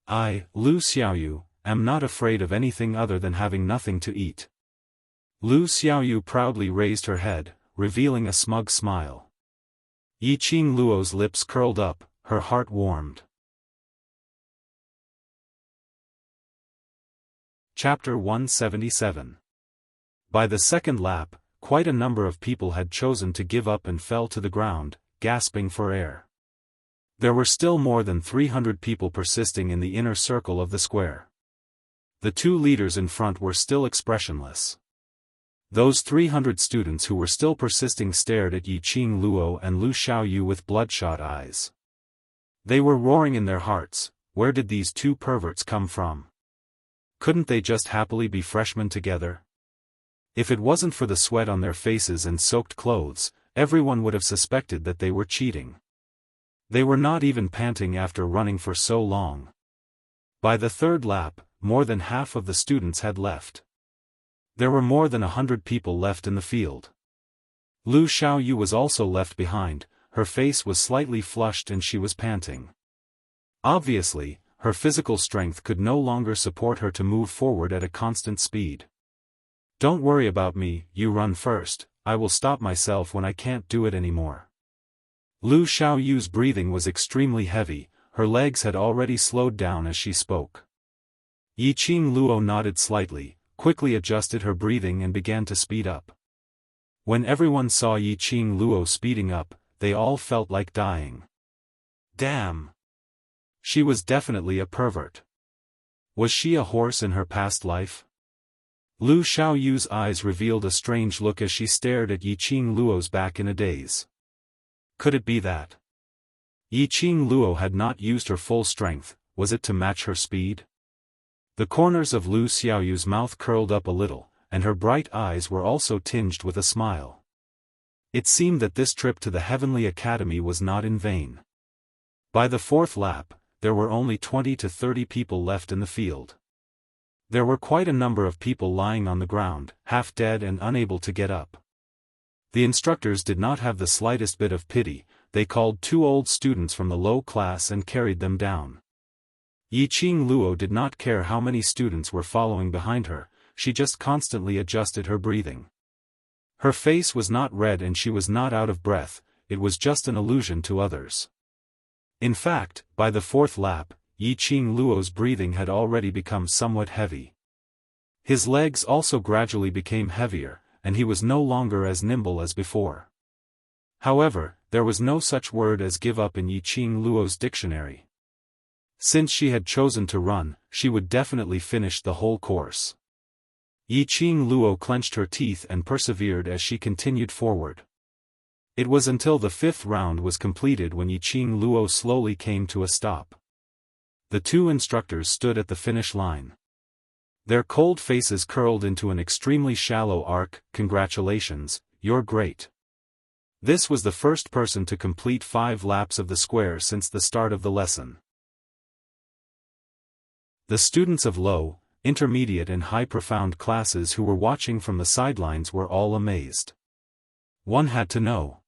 I, Lu Xiaoyu, am not afraid of anything other than having nothing to eat." Lu Xiaoyu proudly raised her head, revealing a smug smile. Yiqing Luo's lips curled up, her heart warmed. Chapter 177. By the second lap, quite a number of people had chosen to give up and fell to the ground, gasping for air. There were still more than 300 people persisting in the inner circle of the square. The two leaders in front were still expressionless. Those 300 students who were still persisting stared at Yiqing Luo and Lu Xiaoyu with bloodshot eyes. They were roaring in their hearts, where did these two perverts come from? Couldn't they just happily be freshmen together? If it wasn't for the sweat on their faces and soaked clothes, everyone would have suspected that they were cheating. They were not even panting after running for so long. By the third lap, more than half of the students had left. There were more than 100 people left in the field. Lu Xiaoyu was also left behind, her face was slightly flushed and she was panting. Obviously, her physical strength could no longer support her to move forward at a constant speed. "Don't worry about me, you run first, I will stop myself when I can't do it anymore." Lu Xiaoyu's breathing was extremely heavy, her legs had already slowed down as she spoke. Yiqing Luo nodded slightly, quickly adjusted her breathing and began to speed up. When everyone saw Yiqing Luo speeding up, they all felt like dying. Damn! She was definitely a pervert. Was she a horse in her past life? Lu Xiaoyu's eyes revealed a strange look as she stared at Yiqing Luo's back in a daze. Could it be that Yiqing Luo had not used her full strength? Was it to match her speed? The corners of Lu Xiaoyu's mouth curled up a little, and her bright eyes were also tinged with a smile. It seemed that this trip to the Heavenly Academy was not in vain. By the fourth lap, there were only 20 to 30 people left in the field. There were quite a number of people lying on the ground, half dead and unable to get up. The instructors did not have the slightest bit of pity, they called two old students from the low class and carried them down. Yiqing Luo did not care how many students were following behind her, she just constantly adjusted her breathing. Her face was not red and she was not out of breath, it was just an illusion to others. In fact, by the fourth lap, Yiqing Luo's breathing had already become somewhat heavy. His legs also gradually became heavier, and he was no longer as nimble as before. However, there was no such word as give up in Yiqing Luo's dictionary. Since she had chosen to run, she would definitely finish the whole course. Yiqing Luo clenched her teeth and persevered as she continued forward. It was until the fifth round was completed when Yiqing Luo slowly came to a stop. The two instructors stood at the finish line. Their cold faces curled into an extremely shallow arc. "Congratulations, you're great." This was the first person to complete 5 laps of the square since the start of the lesson. The students of low, intermediate and high profound classes who were watching from the sidelines were all amazed. One had to know.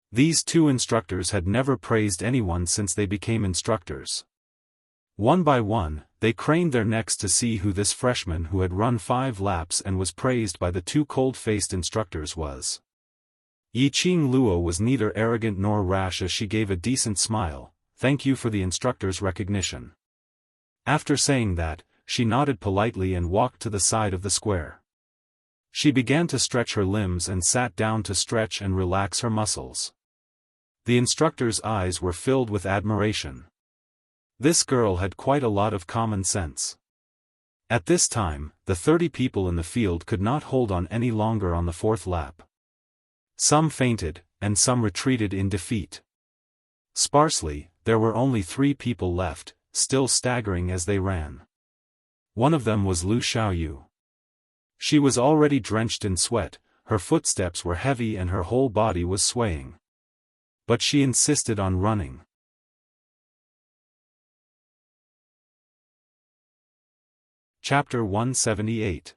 These two instructors had never praised anyone since they became instructors. One by one, they craned their necks to see who this freshman who had run 5 laps and was praised by the 2 cold-faced instructors was. Yiqing Luo was neither arrogant nor rash as she gave a decent smile. "Thank you for the instructor's recognition." After saying that, she nodded politely and walked to the side of the square. She began to stretch her limbs and sat down to stretch and relax her muscles. The instructor's eyes were filled with admiration. This girl had quite a lot of common sense. At this time, the 30 people in the field could not hold on any longer on the 4th lap. Some fainted, and some retreated in defeat. Sparsely, there were only 3 people left, still staggering as they ran. One of them was Lu Xiaoyu. She was already drenched in sweat, her footsteps were heavy and her whole body was swaying. But she insisted on running. Chapter 178.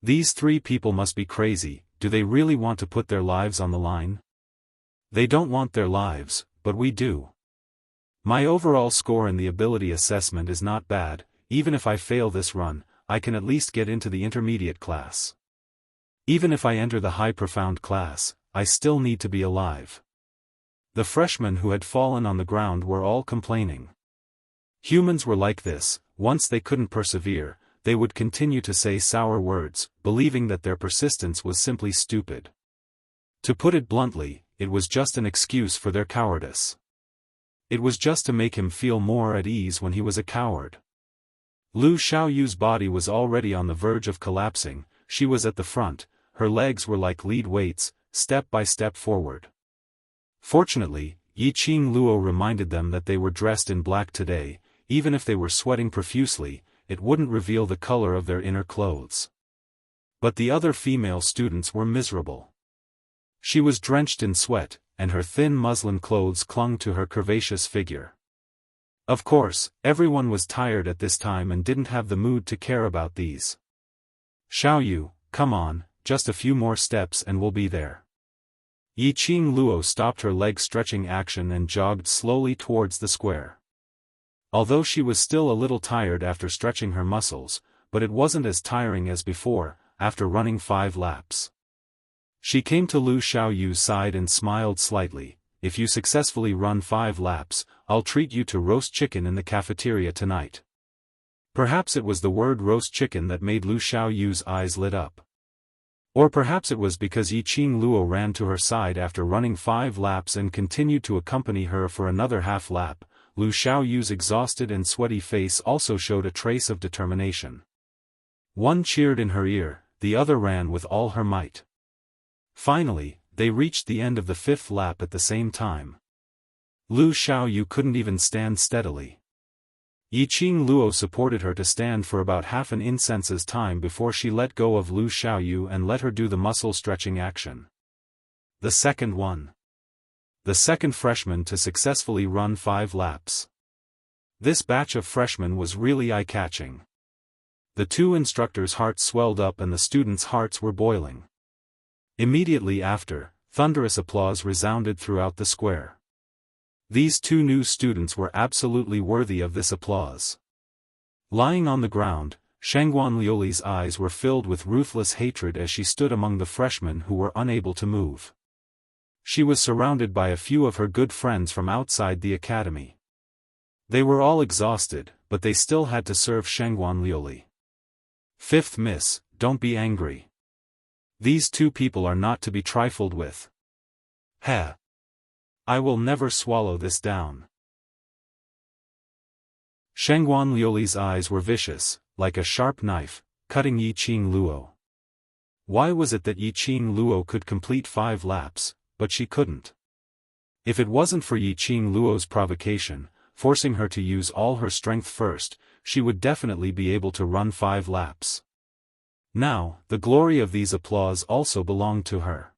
These 3 people must be crazy. Do they really want to put their lives on the line? They don't want their lives, but we do. My overall score in the ability assessment is not bad. Even if I fail this run, I can at least get into the intermediate class. Even if I enter the high profound class, I still need to be alive. The freshmen who had fallen on the ground were all complaining. Humans were like this. Once they couldn't persevere, they would continue to say sour words, believing that their persistence was simply stupid. To put it bluntly, it was just an excuse for their cowardice. It was just to make him feel more at ease when he was a coward. Lu Xiaoyu's body was already on the verge of collapsing. She was at the front, her legs were like lead weights, step by step forward. Fortunately, Yiqing Luo reminded them that they were dressed in black today. Even if they were sweating profusely, it wouldn't reveal the color of their inner clothes. But the other female students were miserable. She was drenched in sweat, and her thin muslin clothes clung to her curvaceous figure. Of course, everyone was tired at this time and didn't have the mood to care about these. "Xiaoyu, come on, just a few more steps and we'll be there." Yiqing Luo stopped her leg-stretching action and jogged slowly towards the square. Although she was still a little tired after stretching her muscles, but it wasn't as tiring as before, after running 5 laps. She came to Lu Xiaoyu's side and smiled slightly. "If you successfully run 5 laps, I'll treat you to roast chicken in the cafeteria tonight." Perhaps it was the word roast chicken that made Lu Xiaoyu's eyes lit up. Or perhaps it was because Yiqing Luo ran to her side after running 5 laps and continued to accompany her for another half lap. Lu Xiaoyu's exhausted and sweaty face also showed a trace of determination. One cheered in her ear, the other ran with all her might. Finally, they reached the end of the 5th lap at the same time. Lu Xiaoyu couldn't even stand steadily. Yiqing Luo supported her to stand for about half an incense's time before she let go of Lu Xiaoyu and let her do the muscle-stretching action. The second one. The second freshman to successfully run 5 laps. This batch of freshmen was really eye-catching. The 2 instructors' hearts swelled up and the students' hearts were boiling. Immediately after, thunderous applause resounded throughout the square. These 2 new students were absolutely worthy of this applause. Lying on the ground, Shangguan Liuli's eyes were filled with ruthless hatred as she stood among the freshmen who were unable to move. She was surrounded by a few of her good friends from outside the academy. They were all exhausted, but they still had to serve Shangguan Liuli. "Fifth miss, don't be angry. These 2 people are not to be trifled with. Heh. I will never swallow this down." Shangguan Liuli's eyes were vicious, like a sharp knife, cutting Yiqing Luo. Why was it that Yiqing Luo could complete 5 laps, but she couldn't? If it wasn't for Yiqing Luo's provocation, forcing her to use all her strength first, she would definitely be able to run 5 laps. Now, the glory of these applause also belonged to her.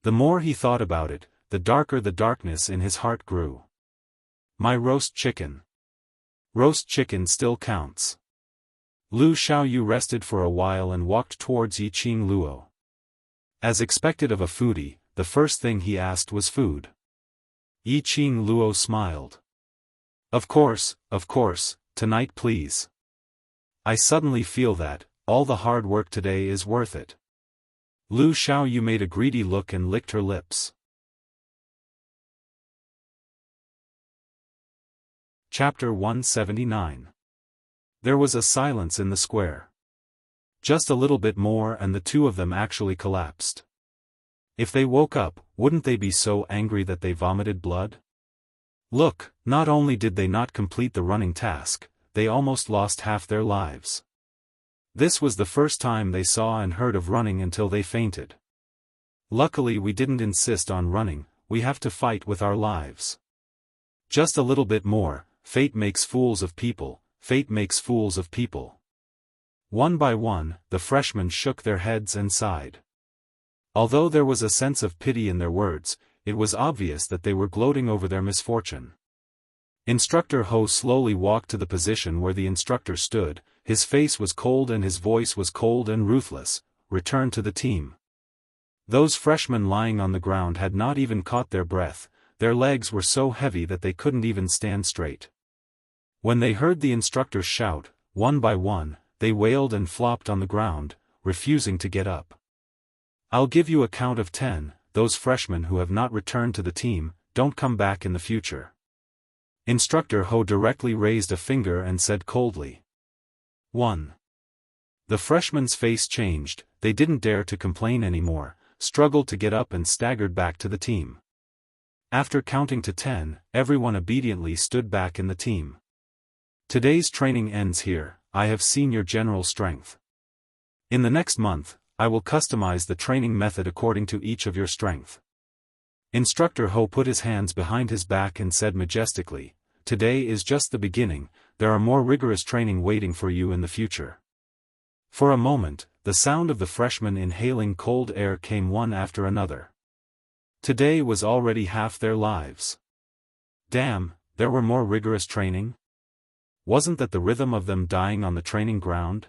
The more he thought about it, the darker the darkness in his heart grew. My roast chicken. Roast chicken still counts. Lu Xiaoyu rested for a while and walked towards Yiqing Luo. As expected of a foodie, the first thing he asked was food. Yiqing Luo smiled. Of course, tonight please. I suddenly feel that, all the hard work today is worth it. Lu Xiaoyu made a greedy look and licked her lips. Chapter 179. There was a silence in the square. Just a little bit more and the two of them actually collapsed. If they woke up, wouldn't they be so angry that they vomited blood? Look, not only did they not complete the running task, they almost lost half their lives. This was the first time they saw and heard of running until they fainted. Luckily we didn't insist on running, we have to fight with our lives. Just a little bit more, fate makes fools of people, fate makes fools of people. One by one, the freshmen shook their heads and sighed. Although there was a sense of pity in their words, it was obvious that they were gloating over their misfortune. Instructor Ho slowly walked to the position where the instructor stood, his face was cold and his voice was cold and ruthless. Return to the team. Those freshmen lying on the ground had not even caught their breath, their legs were so heavy that they couldn't even stand straight. When they heard the instructor shout, one by one, they wailed and flopped on the ground, refusing to get up. I'll give you a count of 10, those freshmen who have not returned to the team, don't come back in the future. Instructor Ho directly raised a finger and said coldly. 1. The freshman's face changed, they didn't dare to complain anymore, struggled to get up and staggered back to the team. After counting to 10, everyone obediently stood back in the team. Today's training ends here, I have seen your general strength. In the next month, I will customize the training method according to each of your strength. Instructor Ho put his hands behind his back and said majestically, today is just the beginning, there are more rigorous training waiting for you in the future. For a moment, the sound of the freshmen inhaling cold air came one after another. Today was already half their lives. Damn, there were more rigorous training? Wasn't that the rhythm of them dying on the training ground?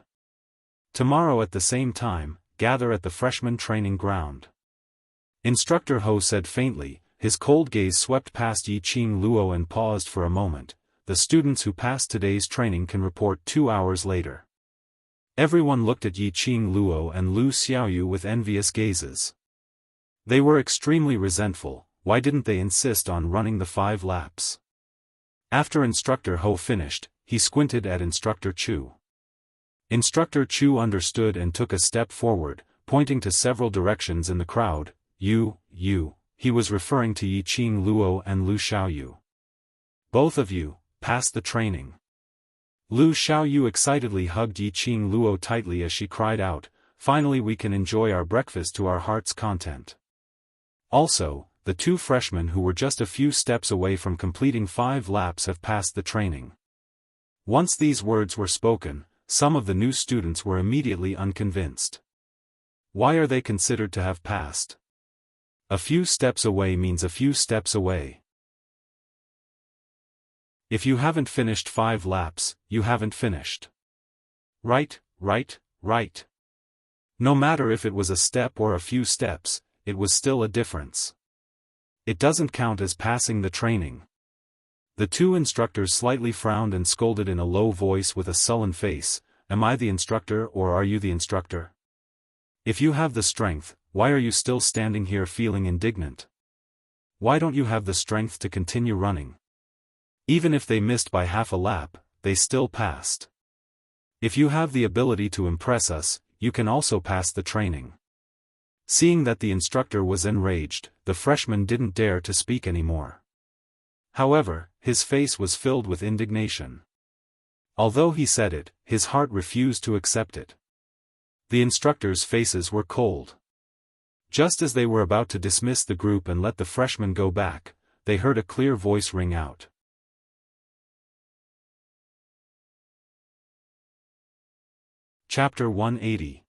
Tomorrow at the same time, gather at the freshman training ground. Instructor Ho said faintly, his cold gaze swept past Yiqing Luo and paused for a moment. The students who passed today's training can report 2 hours later. Everyone looked at Yiqing Luo and Lu Xiaoyu with envious gazes. They were extremely resentful, why didn't they insist on running the 5 laps? After Instructor Ho finished, he squinted at Instructor Chu. Instructor Chu understood and took a step forward, pointing to several directions in the crowd. You, he was referring to Yiqing Luo and Lu Xiaoyu. Both of you, pass the training. Lu Xiaoyu excitedly hugged Yiqing Luo tightly as she cried out, finally we can enjoy our breakfast to our heart's content. Also, the 2 freshmen who were just a few steps away from completing 5 laps have passed the training. Once these words were spoken, some of the new students were immediately unconvinced. Why are they considered to have passed? A few steps away means a few steps away. If you haven't finished 5 laps, you haven't finished. Right. No matter if it was a step or a few steps, it was still a difference. It doesn't count as passing the training. The 2 instructors slightly frowned and scolded in a low voice with a sullen face, am I the instructor or are you the instructor? If you have the strength, why are you still standing here feeling indignant? Why don't you have the strength to continue running? Even if they missed by half a lap, they still passed. If you have the ability to impress us, you can also pass the training. Seeing that the instructor was enraged, the freshman didn't dare to speak anymore. However, his face was filled with indignation. Although he said it, his heart refused to accept it. The instructors' faces were cold. Just as they were about to dismiss the group and let the freshmen go back, they heard a clear voice ring out. Chapter 180.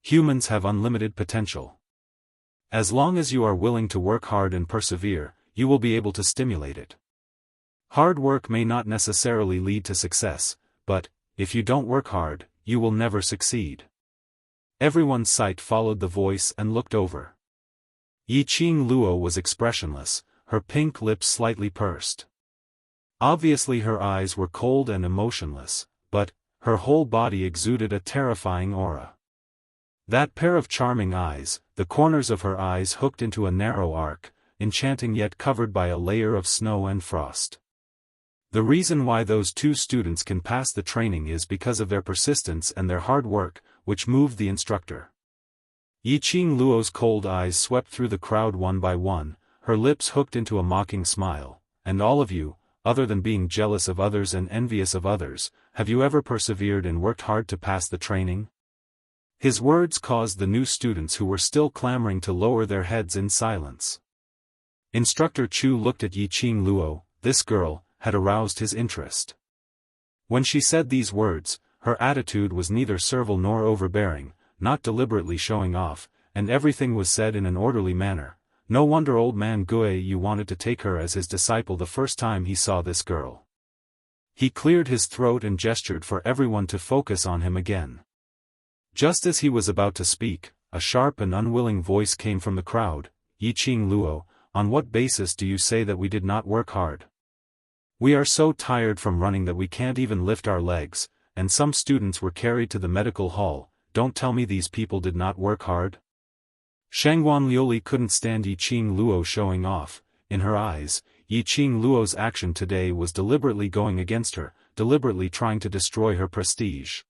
Humans have unlimited potential. As long as you are willing to work hard and persevere, you will be able to stimulate it. Hard work may not necessarily lead to success, but, if you don't work hard, you will never succeed. Everyone's sight followed the voice and looked over. Yiqing Luo was expressionless, her pink lips slightly pursed. Obviously her eyes were cold and emotionless, but her whole body exuded a terrifying aura. That pair of charming eyes, the corners of her eyes hooked into a narrow arc, enchanting yet covered by a layer of snow and frost. The reason why those two students can pass the training is because of their persistence and their hard work, which moved the instructor. Yiqing Luo's cold eyes swept through the crowd one by one, her lips hooked into a mocking smile. And all of you, other than being jealous of others and envious of others, have you ever persevered and worked hard to pass the training? His words caused the new students who were still clamoring to lower their heads in silence. Instructor Chu looked at Yiqing Luo. This girl had aroused his interest. When she said these words, her attitude was neither servile nor overbearing, not deliberately showing off, and everything was said in an orderly manner. No wonder old man Guiyu wanted to take her as his disciple the first time he saw this girl. He cleared his throat and gestured for everyone to focus on him again. Just as he was about to speak, a sharp and unwilling voice came from the crowd. Yiqing Luo, on what basis do you say that we did not work hard? We are so tired from running that we can't even lift our legs, and some students were carried to the medical hall. Don't tell me these people did not work hard? Shangguan Liuli couldn't stand Yiqing Luo showing off. In her eyes, Yiqing Luo's action today was deliberately going against her, deliberately trying to destroy her prestige.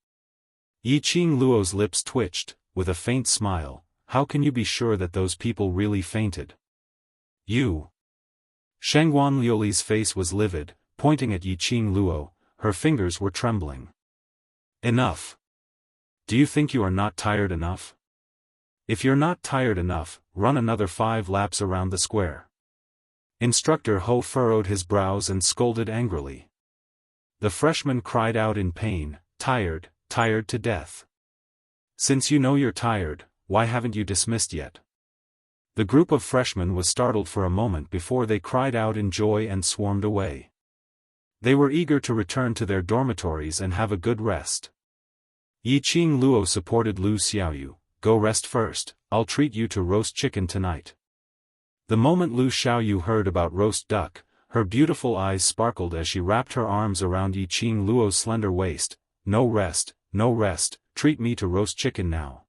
Yiqing Luo's lips twitched, with a faint smile. How can you be sure that those people really fainted? You. Shangguan Liuli's face was livid, pointing at Yiqing Luo, her fingers were trembling. Enough. Do you think you are not tired enough? If you're not tired enough, run another 5 laps around the square. Instructor Ho furrowed his brows and scolded angrily. The freshman cried out in pain, tired to death. Since you know you're tired, why haven't you dismissed yet? The group of freshmen was startled for a moment before they cried out in joy and swarmed away. They were eager to return to their dormitories and have a good rest. Yiqing Luo supported Lu Xiaoyu. Go rest first, I'll treat you to roast chicken tonight. The moment Lu Xiaoyu heard about roast duck, her beautiful eyes sparkled as she wrapped her arms around Yiqing Luo's slender waist. No rest, treat me to roast chicken now.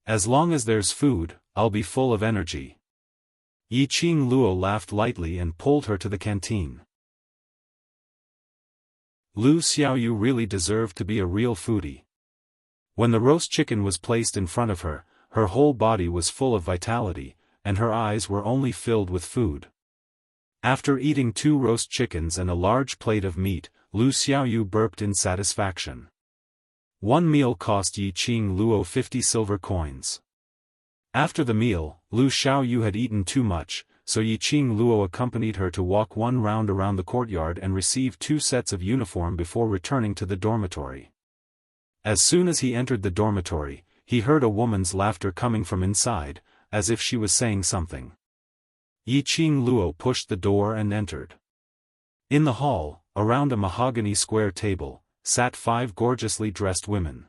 As long as there's food, I'll be full of energy. Yiqing Luo laughed lightly and pulled her to the canteen. Lu Xiaoyu really deserved to be a real foodie. When the roast chicken was placed in front of her, her whole body was full of vitality, and her eyes were only filled with food. After eating 2 roast chickens and a large plate of meat, Lu Xiaoyu burped in satisfaction. One meal cost Yiqing Luo 50 silver coins. After the meal, Lu Xiaoyu had eaten too much, so Yiqing Luo accompanied her to walk 1 round around the courtyard and receive 2 sets of uniform before returning to the dormitory. As soon as he entered the dormitory, he heard a woman's laughter coming from inside, as if she was saying something. Yiqing Luo pushed the door and entered. In the hall, around a mahogany square table, sat 5 gorgeously dressed women.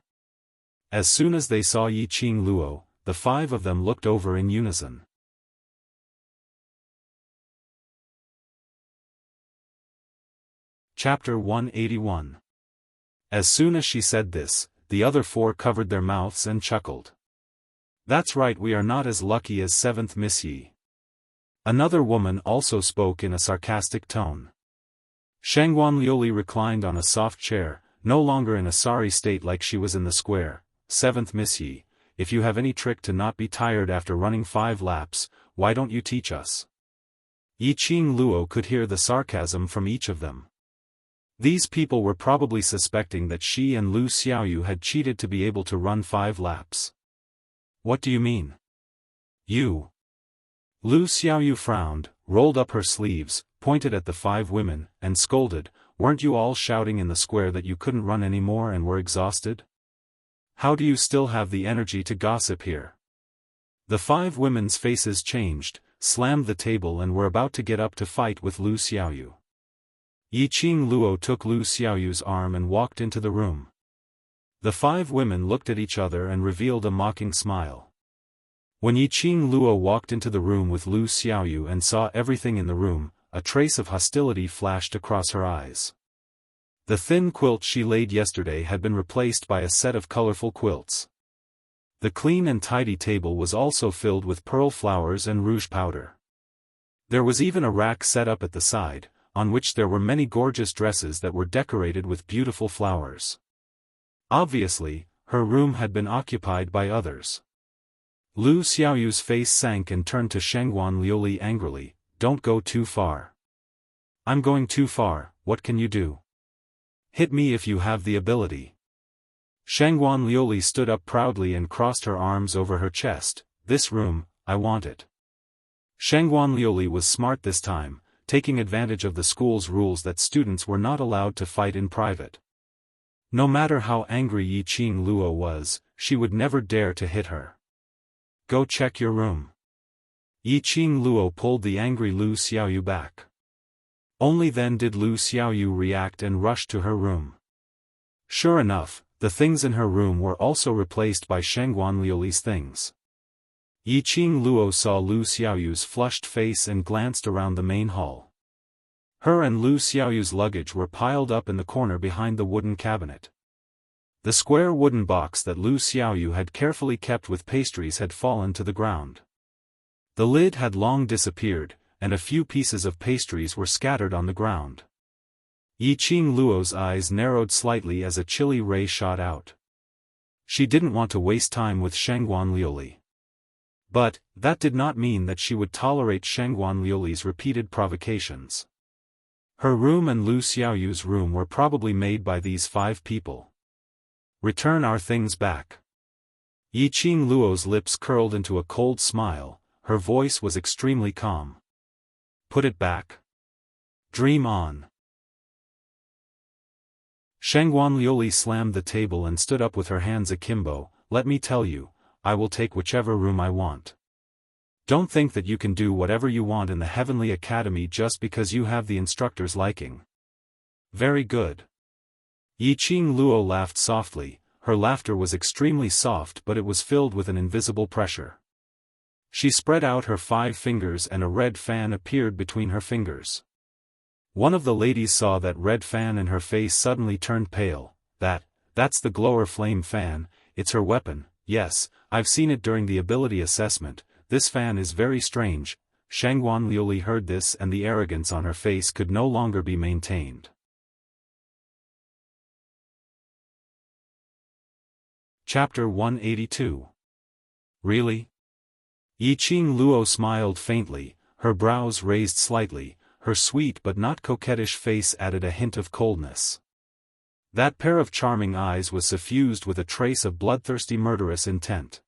As soon as they saw Yiqing Luo, the 5 of them looked over in unison. Chapter 181. As soon as she said this, the other 4 covered their mouths and chuckled. That's right, we are not as lucky as 7th Miss Yi. Another woman also spoke in a sarcastic tone. Shangguan Liuli reclined on a soft chair, no longer in a sorry state like she was in the square. 7th Miss Yi, if you have any trick to not be tired after running 5 laps, why don't you teach us? Yiqing Luo could hear the sarcasm from each of them. These people were probably suspecting that she and Lu Xiaoyu had cheated to be able to run 5 laps. What do you mean? You. Lu Xiaoyu frowned, rolled up her sleeves, pointed at the 5 women, and scolded, weren't you all shouting in the square that you couldn't run anymore and were exhausted? How do you still have the energy to gossip here? The 5 women's faces changed, slammed the table and were about to get up to fight with Lu Xiaoyu. Yiqing Luo took Lu Xiaoyu's arm and walked into the room. The 5 women looked at each other and revealed a mocking smile. When Yiqing Luo walked into the room with Lu Xiaoyu and saw everything in the room, a trace of hostility flashed across her eyes. The thin quilt she laid yesterday had been replaced by a set of colorful quilts. The clean and tidy table was also filled with pearl flowers and rouge powder. There was even a rack set up at the side, on which there were many gorgeous dresses that were decorated with beautiful flowers. Obviously, her room had been occupied by others. Lu Xiaoyu's face sank and turned to Shangguan Liuli angrily, "Don't go too far." "I'm going too far, what can you do? Hit me if you have the ability." Shangguan Liuli stood up proudly and crossed her arms over her chest. "This room, I want it." Shangguan Liuli was smart this time, taking advantage of the school's rules that students were not allowed to fight in private. No matter how angry Yiqing Luo was, she would never dare to hit her. "Go check your room." Yiqing Luo pulled the angry Lu Xiaoyu back. Only then did Lu Xiaoyu react and rush to her room. Sure enough, the things in her room were also replaced by Shangguan Liuli's things. Yiqing Luo saw Lu Xiaoyu's flushed face and glanced around the main hall. Her and Lu Xiaoyu's luggage were piled up in the corner behind the wooden cabinet. The square wooden box that Lu Xiaoyu had carefully kept with pastries had fallen to the ground. The lid had long disappeared, and a few pieces of pastries were scattered on the ground. Yiqing Luo's eyes narrowed slightly as a chilly ray shot out. She didn't want to waste time with Shangguan Liuli. But, that did not mean that she would tolerate Shangguan Liuli's repeated provocations. Her room and Lu Xiaoyu's room were probably made by these 5 people. "Return our things back." Yiqing Luo's lips curled into a cold smile, her voice was extremely calm. "Put it back. Dream on." Shangguan Liuli slammed the table and stood up with her hands akimbo. "Let me tell you, I will take whichever room I want. Don't think that you can do whatever you want in the Heavenly Academy just because you have the instructor's liking." "Very good." Yiqing Luo laughed softly. Her laughter was extremely soft, but it was filled with an invisible pressure. She spread out her 5 fingers and a red fan appeared between her fingers. One of the ladies saw that red fan and her face suddenly turned pale. That's the glower flame fan, it's her weapon." "Yes, I've seen it during the ability assessment, this fan is very strange." Shangguan Liuli heard this and the arrogance on her face could no longer be maintained. Chapter 182. Really? Yiqing Luo smiled faintly, her brows raised slightly, her sweet but not coquettish face added a hint of coldness. That pair of charming eyes was suffused with a trace of bloodthirsty murderous intent.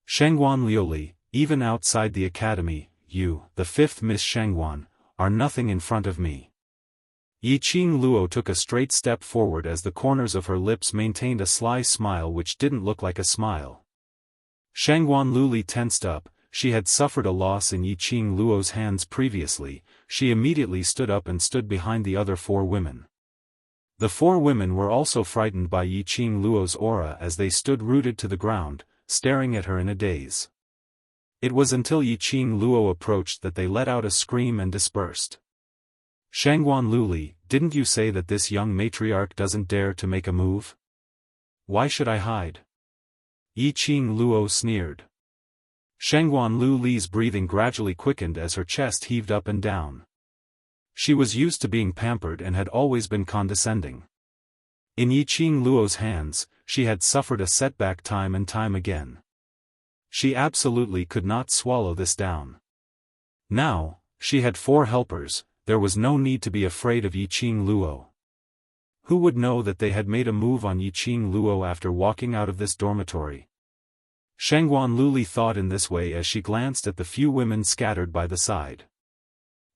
"Shangguan Liuli, even outside the academy, you, the 5th Miss Shangguan, are nothing in front of me." Yiqing Luo took a straight step forward as the corners of her lips maintained a sly smile which didn't look like a smile. Shangguan Liuli tensed up, she had suffered a loss in Yiqing Luo's hands previously. She immediately stood up and stood behind the other 4 women. The 4 women were also frightened by Yiqing Luo's aura as they stood rooted to the ground, staring at her in a daze. It was until Yiqing Luo approached that they let out a scream and dispersed. "Shangguan Liuli, didn't you say that this young matriarch doesn't dare to make a move? Why should I hide?" Yiqing Luo sneered. Shangguan Liuli's breathing gradually quickened as her chest heaved up and down. She was used to being pampered and had always been condescending. In Yiqing Luo's hands, she had suffered a setback time and time again. She absolutely could not swallow this down. Now, she had 4 helpers, there was no need to be afraid of Yiqing Luo. Who would know that they had made a move on Yiqing Luo after walking out of this dormitory? Shangguan Liuli thought in this way as she glanced at the few women scattered by the side.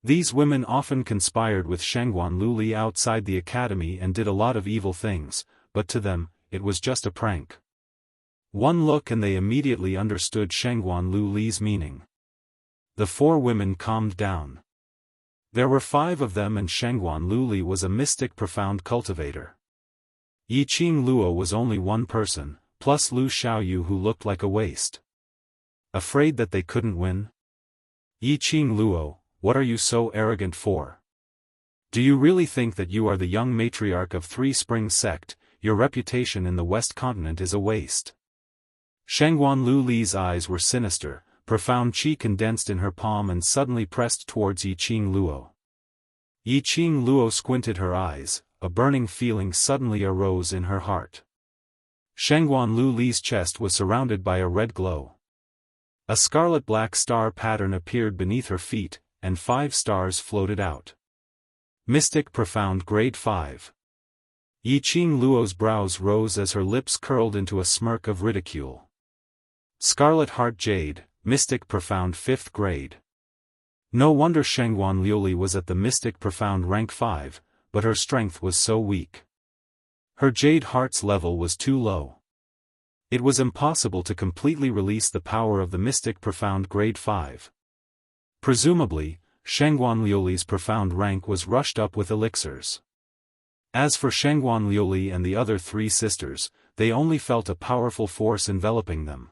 These women often conspired with Shangguan Liuli outside the academy and did a lot of evil things, but to them, it was just a prank. One look and they immediately understood Shangguan Liuli's meaning. The 4 women calmed down. There were 5 of them and Shangguan Liuli was a mystic profound cultivator. Yiqing Luo was only 1 person, plus Lu Xiaoyu who looked like a waste. Afraid that they couldn't win? Yiqing Luo, what are you so arrogant for? Do you really think that you are the young matriarch of Three Springs sect? Your reputation in the West Continent is a waste. Shangguan Li's eyes were sinister, profound qi condensed in her palm and suddenly pressed towards Yiqing Luo. Yiqing Luo squinted her eyes, a burning feeling suddenly arose in her heart. Shangguan Li's chest was surrounded by a red glow. A scarlet-black star pattern appeared beneath her feet, and 5 stars floated out. Mystic Profound Grade 5. Yiqing Luo's brows rose as her lips curled into a smirk of ridicule. Scarlet Heart Jade, Mystic Profound 5th Grade. No wonder Shangguan Liuli was at the Mystic Profound rank 5, but her strength was so weak. Her Jade Heart's level was too low. It was impossible to completely release the power of the Mystic Profound Grade 5. Presumably, Shangguan Liuli's profound rank was rushed up with elixirs. As for Shangguan Liuli and the other 3 sisters, they only felt a powerful force enveloping them.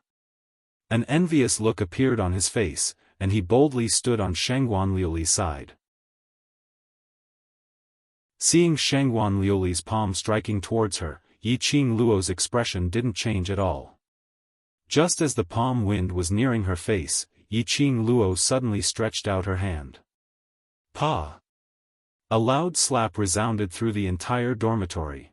An envious look appeared on his face, and he boldly stood on Shangguan Liuli's side. Seeing Shangguan Liuli's palm striking towards her, Yiqing Luo's expression didn't change at all. Just as the palm wind was nearing her face, Yiqing Luo suddenly stretched out her hand. Pa! A loud slap resounded through the entire dormitory.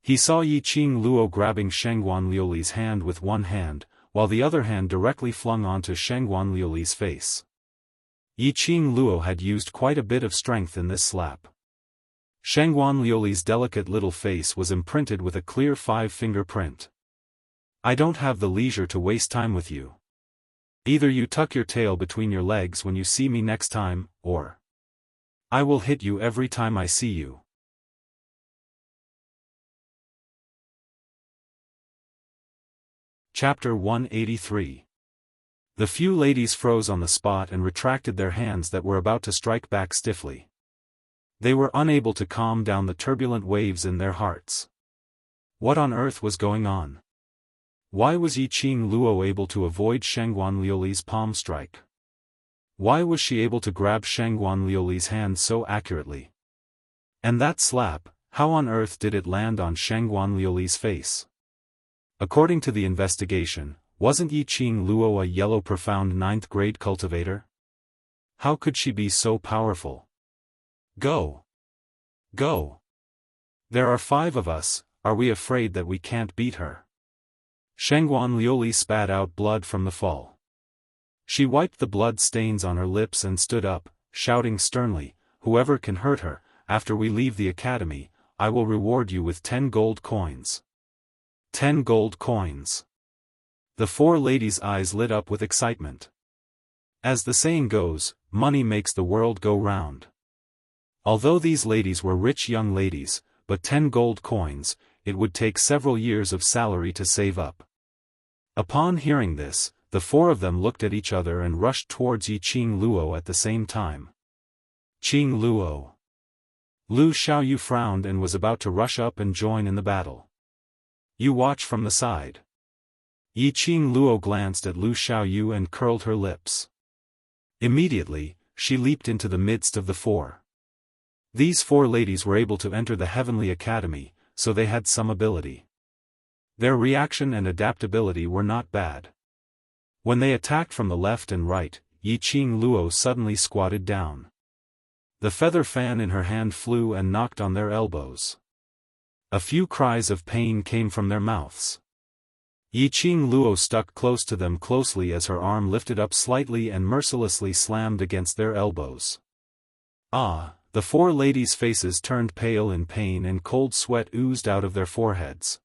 He saw Yiqing Luo grabbing Shangguan Liuli's hand with one hand, while the other hand directly flung onto Shangguan Liuli's face. Yiqing Luo had used quite a bit of strength in this slap. Shangguan Liuli's delicate little face was imprinted with a clear 5-finger print. I don't have the leisure to waste time with you. Either you tuck your tail between your legs when you see me next time, or I will hit you every time I see you. Chapter 183. The few ladies froze on the spot and retracted their hands that were about to strike back stiffly. They were unable to calm down the turbulent waves in their hearts. What on earth was going on? Why was Yiqing Luo able to avoid Shangguan Liuli's palm strike? Why was she able to grab Shangguan Liuli's hand so accurately? And that slap, how on earth did it land on Shangguan Liuli's face? According to the investigation, wasn't Yiqing Luo a yellow profound 9th grade cultivator? How could she be so powerful? Go! Go! There are 5 of us, are we afraid that we can't beat her? Shangguan Liuli spat out blood from the fall. She wiped the blood stains on her lips and stood up, shouting sternly, whoever can hurt her, after we leave the academy, I will reward you with 10 gold coins. 10 gold coins. The 4 ladies' eyes lit up with excitement. As the saying goes, money makes the world go round. Although these ladies were rich young ladies, but 10 gold coins, it would take several years of salary to save up. Upon hearing this, the 4 of them looked at each other and rushed towards Yiqing Luo at the same time. Qing Luo. Lu Xiaoyu frowned and was about to rush up and join in the battle. You watch from the side. Yiqing Luo glanced at Lu Xiaoyu and curled her lips. Immediately, she leaped into the midst of the 4. These 4 ladies were able to enter the Heavenly Academy, so they had some ability. Their reaction and adaptability were not bad. When they attacked from the left and right, Yiqing Luo suddenly squatted down. The feather fan in her hand flew and knocked on their elbows. A few cries of pain came from their mouths. Yiqing Luo stuck close to them closely as her arm lifted up slightly and mercilessly slammed against their elbows. Ah! The 4 ladies' faces turned pale in pain and cold sweat oozed out of their foreheads.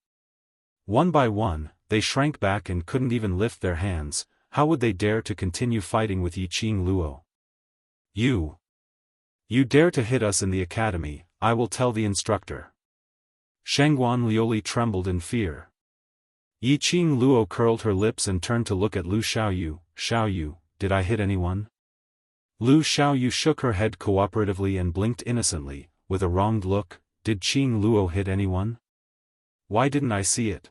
One by one, they shrank back and couldn't even lift their hands. How would they dare to continue fighting with Yiqing Luo? You dare to hit us in the academy, I will tell the instructor. Shangguan Liuli trembled in fear. Yiqing Luo curled her lips and turned to look at Lu Xiaoyu. Xiaoyu, did I hit anyone? Lu Xiaoyu shook her head cooperatively and blinked innocently, with a wronged look. Did Qing Luo hit anyone? Why didn't I see it?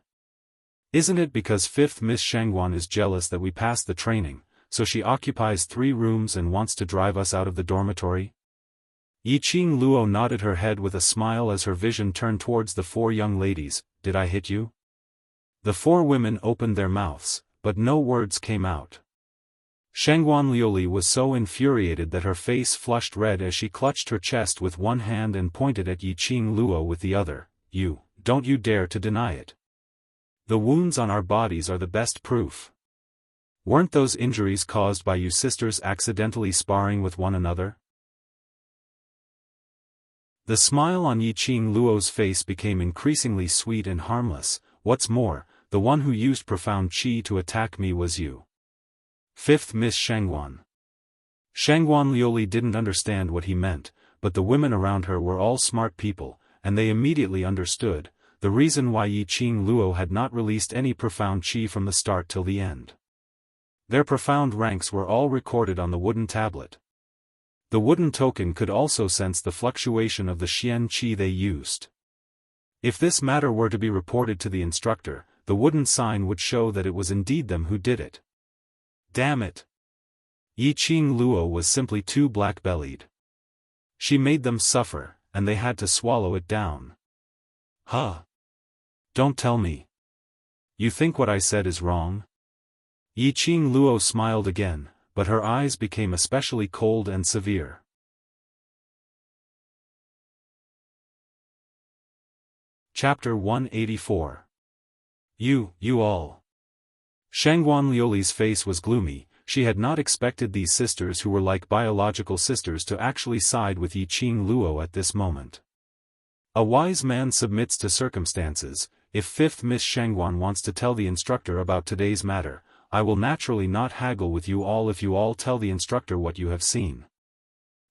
Isn't it because 5th Miss Shangguan is jealous that we passed the training, so she occupies 3 rooms and wants to drive us out of the dormitory? Yiqing Luo nodded her head with a smile as her vision turned towards the 4 young ladies. Did I hit you? The 4 women opened their mouths, but no words came out. Shangguan Liuli was so infuriated that her face flushed red as she clutched her chest with one hand and pointed at Yiqing Luo with the other. Don't you dare to deny it. The wounds on our bodies are the best proof. Weren't those injuries caused by you sisters accidentally sparring with one another? The smile on Yiqing Luo's face became increasingly sweet and harmless. What's more, the one who used profound qi to attack me was you. 5th Miss Shangguan. Shangguan Liuli didn't understand what he meant, but the women around her were all smart people, and they immediately understood the reason why Yiqing Luo had not released any profound qi from the start till the end. Their profound ranks were all recorded on the wooden tablet. The wooden token could also sense the fluctuation of the Xian qi they used. If this matter were to be reported to the instructor, the wooden sign would show that it was indeed them who did it. Damn it! Yiqing Luo was simply too black-bellied. She made them suffer, and they had to swallow it down. Huh? Don't tell me. You think what I said is wrong? Yiqing Luo smiled again, but her eyes became especially cold and severe. Chapter 184. You all. Shangguan Liuli's face was gloomy. She had not expected these sisters who were like biological sisters to actually side with Yiqing Luo at this moment. A wise man submits to circumstances. If 5th Miss Shangguan wants to tell the instructor about today's matter, I will naturally not haggle with you all if you all tell the instructor what you have seen.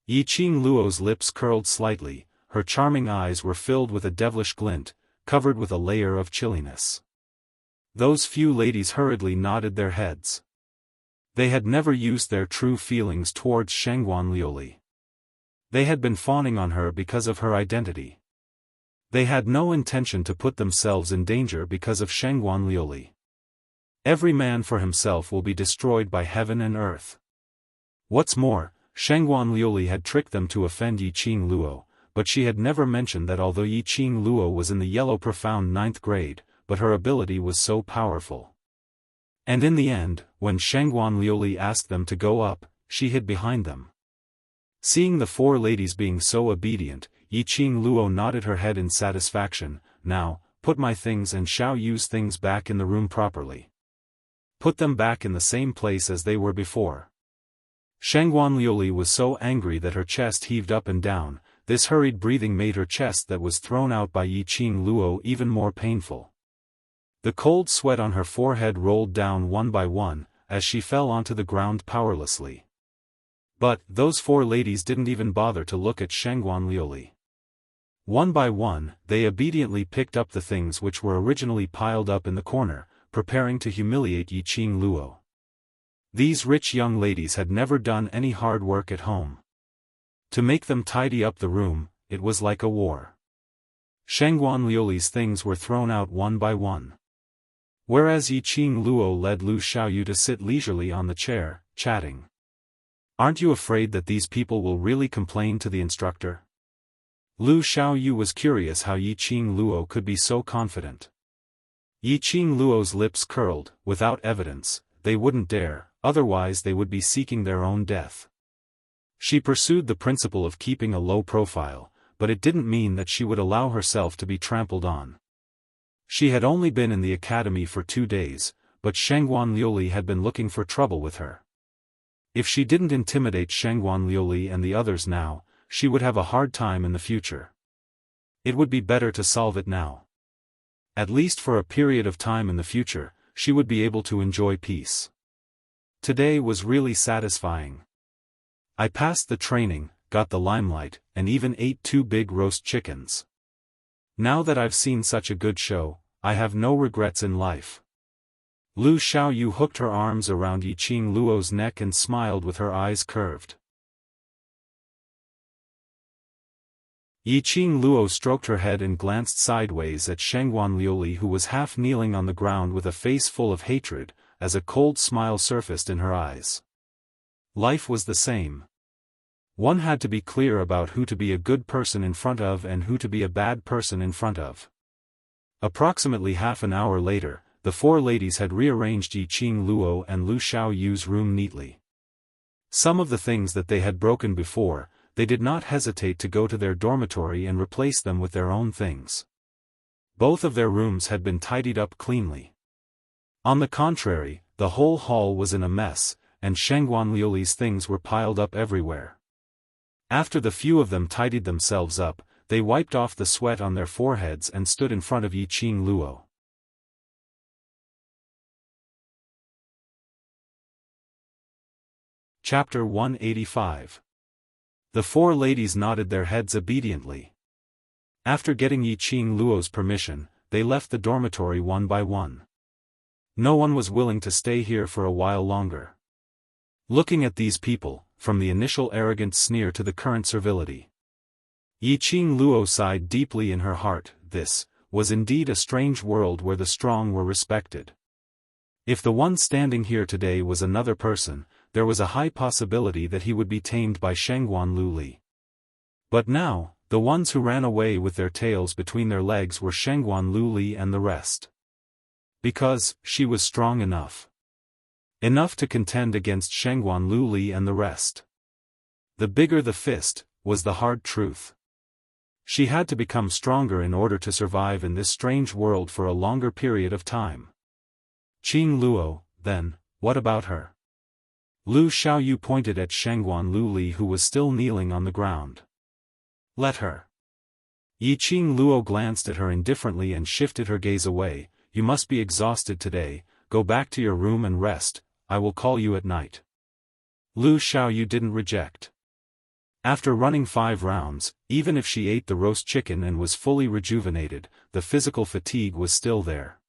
Yiqing Luo's lips curled slightly, her charming eyes were filled with a devilish glint, covered with a layer of chilliness. Those few ladies hurriedly nodded their heads. They had never used their true feelings towards Shangguan Liuli. They had been fawning on her because of her identity. They had no intention to put themselves in danger because of Shangguan Liuli. Every man for himself will be destroyed by heaven and earth. What's more, Shangguan Liuli had tricked them to offend Yiqing Luo, but she had never mentioned that although Yiqing Luo was in the yellow profound 9th grade, but her ability was so powerful. And in the end, when Shangguan Liuli asked them to go up, she hid behind them. Seeing the 4 ladies being so obedient, Yiqing Luo nodded her head in satisfaction. Now, put my things and Xiao Yu's things back in the room properly. Put them back in the same place as they were before. Shangguan Liuli was so angry that her chest heaved up and down. This hurried breathing made her chest that was thrown out by Yiqing Luo even more painful. The cold sweat on her forehead rolled down one by one, as she fell onto the ground powerlessly. But, those 4 ladies didn't even bother to look at Shangguan Liuli. One by one, they obediently picked up the things which were originally piled up in the corner, preparing to humiliate Yiqing Luo. These rich young ladies had never done any hard work at home. To make them tidy up the room, it was like a war. Shangguan Liuli's things were thrown out one by one. Whereas Yiqing Luo led Lu Xiaoyu to sit leisurely on the chair, chatting. Aren't you afraid that these people will really complain to the instructor? Lu Xiaoyu was curious how Yiqing Luo could be so confident. Yiqing Luo's lips curled. Without evidence, they wouldn't dare, otherwise they would be seeking their own death. She pursued the principle of keeping a low profile, but it didn't mean that she would allow herself to be trampled on. She had only been in the academy for 2 days, but Shangguan Liuli had been looking for trouble with her. If she didn't intimidate Shangguan Liuli and the others now, she would have a hard time in the future. It would be better to solve it now. At least for a period of time in the future, she would be able to enjoy peace. Today was really satisfying. I passed the training, got the limelight, and even ate 2 big roast chickens. Now that I've seen such a good show, I have no regrets in life. Lu Xiaoyu hooked her arms around Yiqing Luo's neck and smiled with her eyes curved. Yiqing Luo stroked her head and glanced sideways at Shangguan Liuli, who was half kneeling on the ground with a face full of hatred, as a cold smile surfaced in her eyes. Life was the same. One had to be clear about who to be a good person in front of and who to be a bad person in front of. Approximately half an hour later, the four ladies had rearranged Yiqing Luo and Lu Xiaoyu's room neatly. Some of the things that they had broken before, they did not hesitate to go to their dormitory and replace them with their own things. Both of their rooms had been tidied up cleanly. On the contrary, the whole hall was in a mess, and Shengguan Liuli's things were piled up everywhere. After the few of them tidied themselves up, they wiped off the sweat on their foreheads and stood in front of Yiqing Luo. Chapter 185. The four ladies nodded their heads obediently. After getting Yiqing Luo's permission, they left the dormitory one by one. No one was willing to stay here for a while longer. Looking at these people, from the initial arrogant sneer to the current servility, Yiqing Luo sighed deeply in her heart. This was indeed a strange world where the strong were respected. If the one standing here today was another person, there was a high possibility that he would be tamed by Shengguan Luli. But now, the ones who ran away with their tails between their legs were Shengguan Luli and the rest. Because she was strong enough. Enough to contend against Shengguan Luli and the rest. The bigger the fist, was the hard truth. She had to become stronger in order to survive in this strange world for a longer period of time. Qing Luo, then, what about her? Lu Xiaoyu pointed at Shengguan Luli, who was still kneeling on the ground. Let her. Yiqing Luo glanced at her indifferently and shifted her gaze away. You must be exhausted today, go back to your room and rest, I will call you at night. Lu Xiaoyu didn't reject. After running 5 rounds, even if she ate the roast chicken and was fully rejuvenated, the physical fatigue was still there.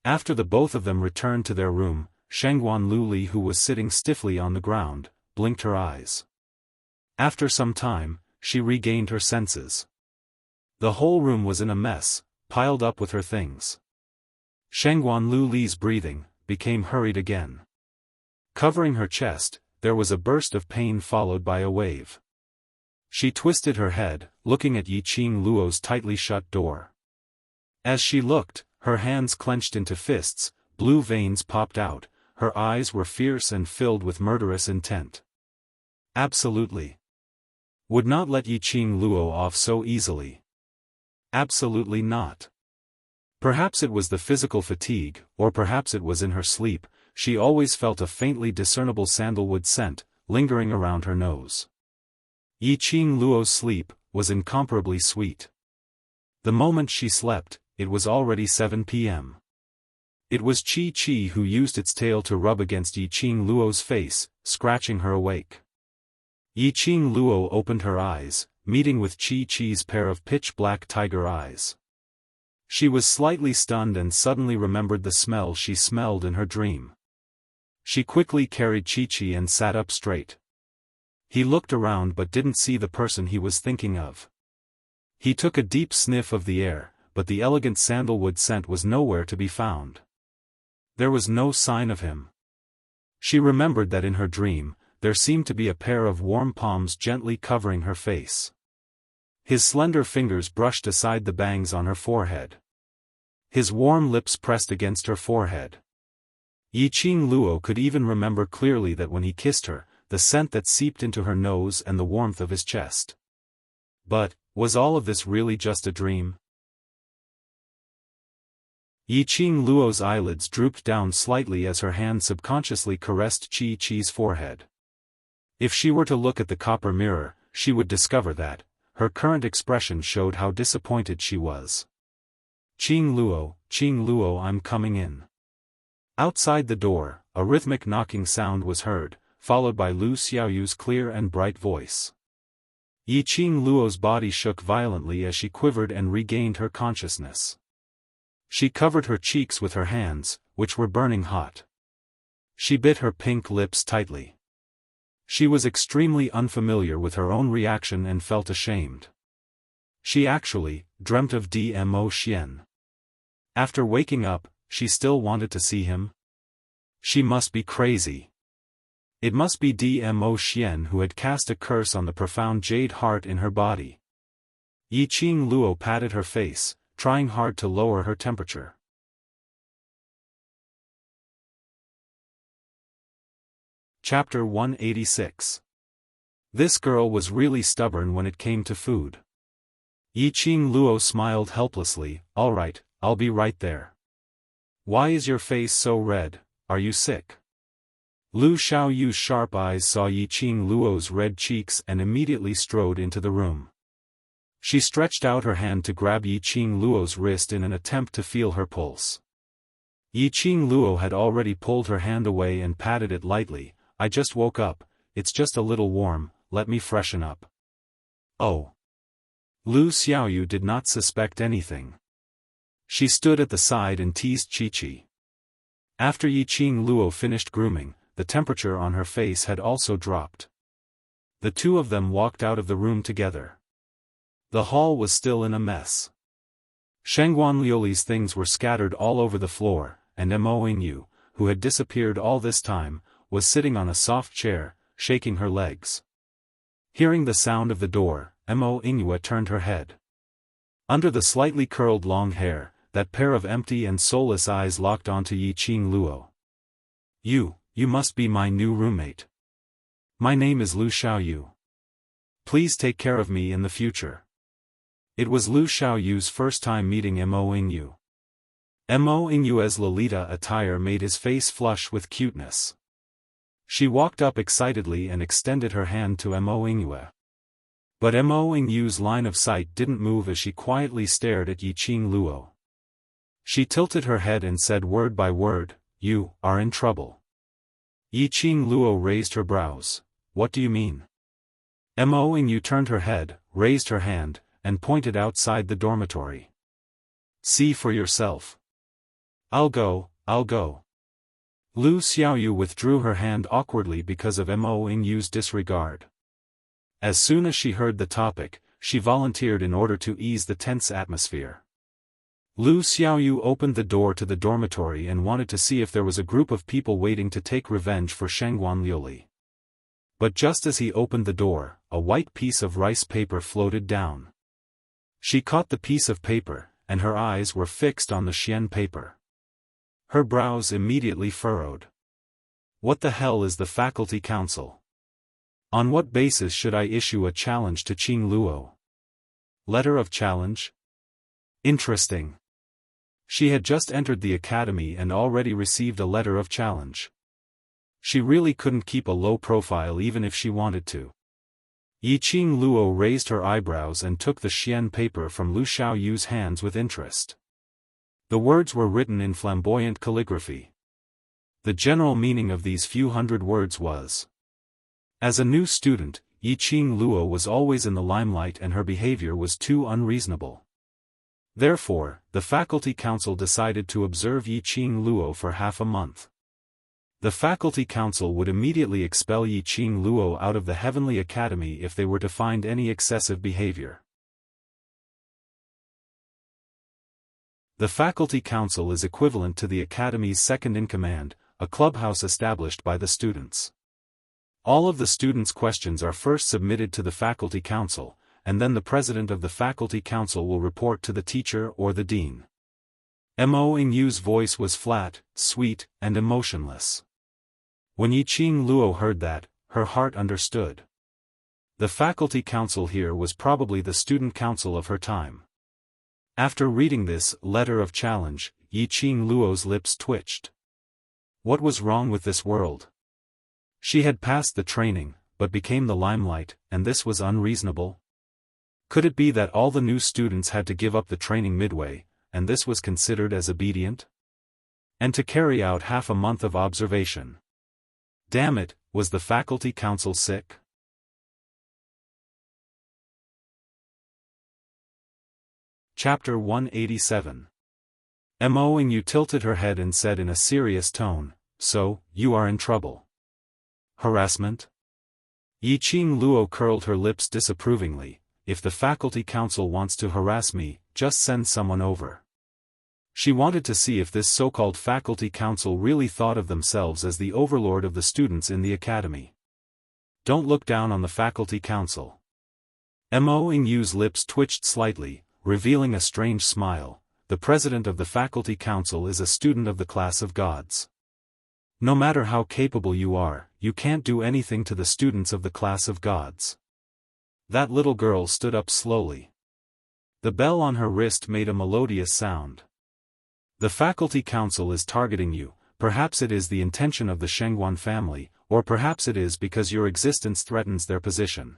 After the both of them returned to their room, Shengguan Luli, who was sitting stiffly on the ground, blinked her eyes. After some time, she regained her senses. The whole room was in a mess, piled up with her things. Shengguan Luli's breathing became hurried again. Covering her chest, there was a burst of pain followed by a wave. She twisted her head, looking at Yiqing Luo's tightly shut door. As she looked, her hands clenched into fists, blue veins popped out, her eyes were fierce and filled with murderous intent. Absolutely. Would not let Yiqing Luo off so easily. Absolutely not. Perhaps it was the physical fatigue, or perhaps it was in her sleep. She always felt a faintly discernible sandalwood scent, lingering around her nose. Yiqing Luo's sleep was incomparably sweet. The moment she slept, it was already 7 p.m. It was Chi-Chi who used its tail to rub against Yiqing Luo's face, scratching her awake. Yiqing Luo opened her eyes, meeting with Chi-Chi's pair of pitch-black tiger eyes. She was slightly stunned and suddenly remembered the smell she smelled in her dream. She quickly carried Chi-Chi and sat up straight. He looked around but didn't see the person he was thinking of. He took a deep sniff of the air, but the elegant sandalwood scent was nowhere to be found. There was no sign of him. She remembered that in her dream, there seemed to be a pair of warm palms gently covering her face. His slender fingers brushed aside the bangs on her forehead. His warm lips pressed against her forehead. Yiqing Luo could even remember clearly that when he kissed her, the scent that seeped into her nose and the warmth of his chest. But, was all of this really just a dream? Yiqing Luo's eyelids drooped down slightly as her hand subconsciously caressed Chi-Chi's forehead. If she were to look at the copper mirror, she would discover that her current expression showed how disappointed she was. Qing Luo, I'm coming in. Outside the door, a rhythmic knocking sound was heard, followed by Lu Xiaoyu's clear and bright voice. Yiqing Luo's body shook violently as she quivered and regained her consciousness. She covered her cheeks with her hands, which were burning hot. She bit her pink lips tightly. She was extremely unfamiliar with her own reaction and felt ashamed. She actually dreamt of Dmo Xian. After waking up, she still wanted to see him? She must be crazy. It must be Dmo Xian who had cast a curse on the profound jade heart in her body. Yiqing Luo patted her face, trying hard to lower her temperature. Chapter 186. This girl was really stubborn when it came to food. Yiqing Luo smiled helplessly. All right, I'll be right there. Why is your face so red? Are you sick? Lu Xiaoyu's sharp eyes saw Yiqing Luo's red cheeks and immediately strode into the room. She stretched out her hand to grab Yiqing Luo's wrist in an attempt to feel her pulse. Yiqing Luo had already pulled her hand away and patted it lightly. I just woke up, it's just a little warm, let me freshen up. Oh. Lu Xiaoyu did not suspect anything. She stood at the side and teased Chi-Chi. After Yiqing Luo finished grooming, the temperature on her face had also dropped. The two of them walked out of the room together. The hall was still in a mess. Shengguan Liuli's things were scattered all over the floor, and Mo Yingyu, who had disappeared all this time, was sitting on a soft chair, shaking her legs. Hearing the sound of the door, Mo Yingyu turned her head. Under the slightly curled long hair, that pair of empty and soulless eyes locked onto Yiqing Luo. You must be my new roommate. My name is Lu Xiaoyu. Please take care of me in the future. It was Lu Xiaoyu's first time meeting Mo Yingyu. Mo Yingyu's Lolita attire made his face flush with cuteness. She walked up excitedly and extended her hand to Mo Yingyu. But Mo Yingyu's line of sight didn't move as she quietly stared at Yiqing Luo. She tilted her head and said word by word, "You are in trouble." Yiqing Luo raised her brows. What do you mean? Mo Yingyu turned her head, raised her hand, and pointed outside the dormitory. See for yourself. I'll go. Lu Xiaoyu withdrew her hand awkwardly because of Mo Yingyu's disregard. As soon as she heard the topic, she volunteered in order to ease the tense atmosphere. Lu Xiaoyu opened the door to the dormitory and wanted to see if there was a group of people waiting to take revenge for Shengguan Liuli. But just as he opened the door, a white piece of rice paper floated down. She caught the piece of paper, and her eyes were fixed on the Xian paper. Her brows immediately furrowed. What the hell is the faculty council? On what basis should I issue a challenge to Qing Luo? Letter of challenge? Interesting. She had just entered the academy and already received a letter of challenge. She really couldn't keep a low profile even if she wanted to. Yiqing Luo raised her eyebrows and took the Xian paper from Lu Xiaoyu's hands with interest. The words were written in flamboyant calligraphy. The general meaning of these few hundred words was: as a new student, Yiqing Luo was always in the limelight and her behavior was too unreasonable. Therefore, the faculty council decided to observe Yiqing Luo for half a month. The faculty council would immediately expel Yiqing Luo out of the Heavenly Academy if they were to find any excessive behavior. The faculty council is equivalent to the Academy's second-in-command, a clubhouse established by the students. All of the students' questions are first submitted to the faculty council, and then the president of the faculty council will report to the teacher or the dean. Mo Yingyu's voice was flat, sweet, and emotionless. When Yiqing Luo heard that, her heart understood. The faculty council here was probably the student council of her time. After reading this letter of challenge, Yiqing Luo's lips twitched. What was wrong with this world? She had passed the training, but became the limelight, and this was unreasonable? Could it be that all the new students had to give up the training midway, and this was considered as obedient? And to carry out half a month of observation. Damn it, was the faculty council sick? Chapter 187. Mo Yingyu tilted her head and said in a serious tone, so, you are in trouble. Harassment? Yiqing Luo curled her lips disapprovingly. If the faculty council wants to harass me, just send someone over. She wanted to see if this so-called faculty council really thought of themselves as the overlord of the students in the academy. Don't look down on the faculty council. Mo Yu's lips twitched slightly, revealing a strange smile. The president of the faculty council is a student of the class of gods. No matter how capable you are, you can't do anything to the students of the class of gods. That little girl stood up slowly. The bell on her wrist made a melodious sound. The faculty council is targeting you. Perhaps it is the intention of the Shengguan family, or perhaps it is because your existence threatens their position.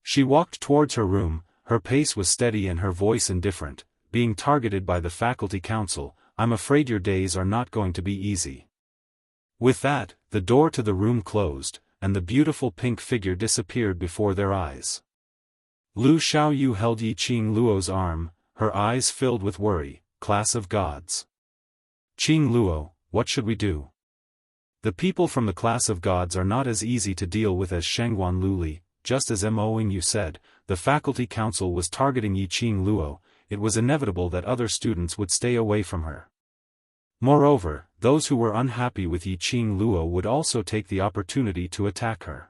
She walked towards her room, her pace was steady and her voice indifferent. Being targeted by the faculty council, I'm afraid your days are not going to be easy. With that, the door to the room closed, and the beautiful pink figure disappeared before their eyes. Lu Xiaoyu held Yiqing Luo's arm, her eyes filled with worry. Class of gods. Qing Luo, what should we do? The people from the class of gods are not as easy to deal with as Shengguan Luli. Just as Mo Yu said, the faculty council was targeting Yiqing Luo. It was inevitable that other students would stay away from her. Moreover, those who were unhappy with Yiqing Luo would also take the opportunity to attack her.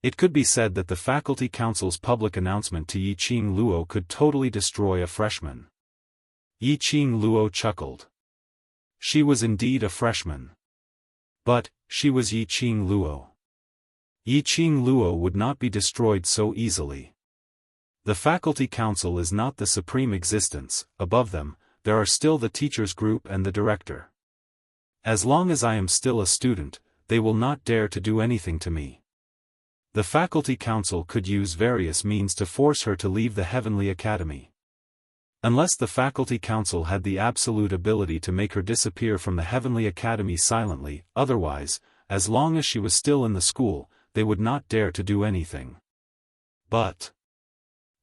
It could be said that the faculty council's public announcement to Yiqing Luo could totally destroy a freshman. Yiqing Luo chuckled. She was indeed a freshman. But, she was Yiqing Luo. Yiqing Luo would not be destroyed so easily. The faculty council is not the supreme existence. Above them, there are still the teachers group and the director. As long as I am still a student, they will not dare to do anything to me. The faculty council could use various means to force her to leave the Heavenly Academy. Unless the faculty council had the absolute ability to make her disappear from the Heavenly Academy silently, otherwise, as long as she was still in the school, they would not dare to do anything. But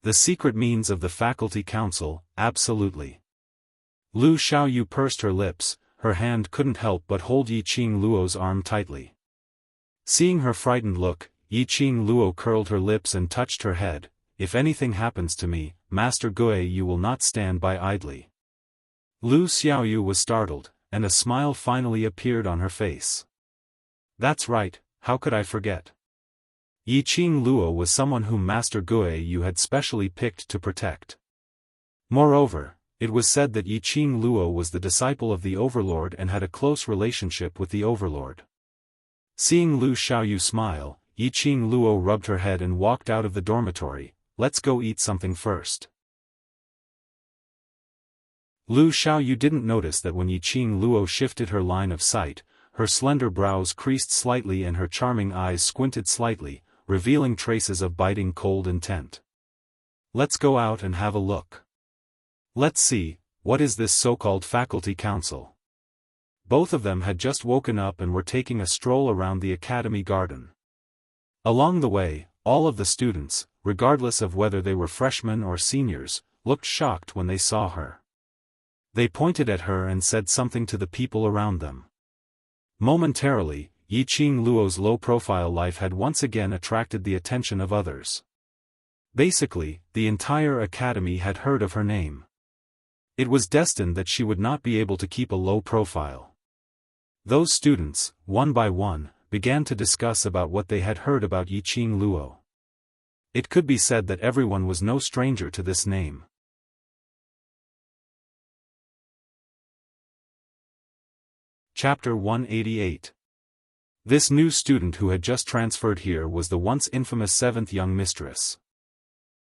the secret means of the faculty council, absolutely. Lu Xiaoyu pursed her lips, her hand couldn't help but hold Yiqing Luo's arm tightly. Seeing her frightened look, Yiqing Luo curled her lips and touched her head. If anything happens to me, Master Gui, you will not stand by idly. Lu Xiaoyu was startled, and a smile finally appeared on her face. That's right, how could I forget? Yiqing Luo was someone whom Master Gui had specially picked to protect. Moreover, it was said that Yiqing Luo was the disciple of the Overlord and had a close relationship with the Overlord. Seeing Lu Xiaoyu smile, Yiqing Luo rubbed her head and walked out of the dormitory. Let's go eat something first. Lu Xiaoyu didn't notice that when Yiqing Luo shifted her line of sight, her slender brows creased slightly and her charming eyes squinted slightly, revealing traces of biting cold intent. Let's go out and have a look. Let's see, what is this so-called faculty council? Both of them had just woken up and were taking a stroll around the academy garden. Along the way, all of the students, regardless of whether they were freshmen or seniors, looked shocked when they saw her. They pointed at her and said something to the people around them. Momentarily, Yiqing Luo's low-profile life had once again attracted the attention of others. Basically, the entire academy had heard of her name. It was destined that she would not be able to keep a low profile. Those students, one by one, began to discuss about what they had heard about Yiqing Luo. It could be said that everyone was no stranger to this name. Chapter 188. This new student who had just transferred here was the once infamous 7th young mistress.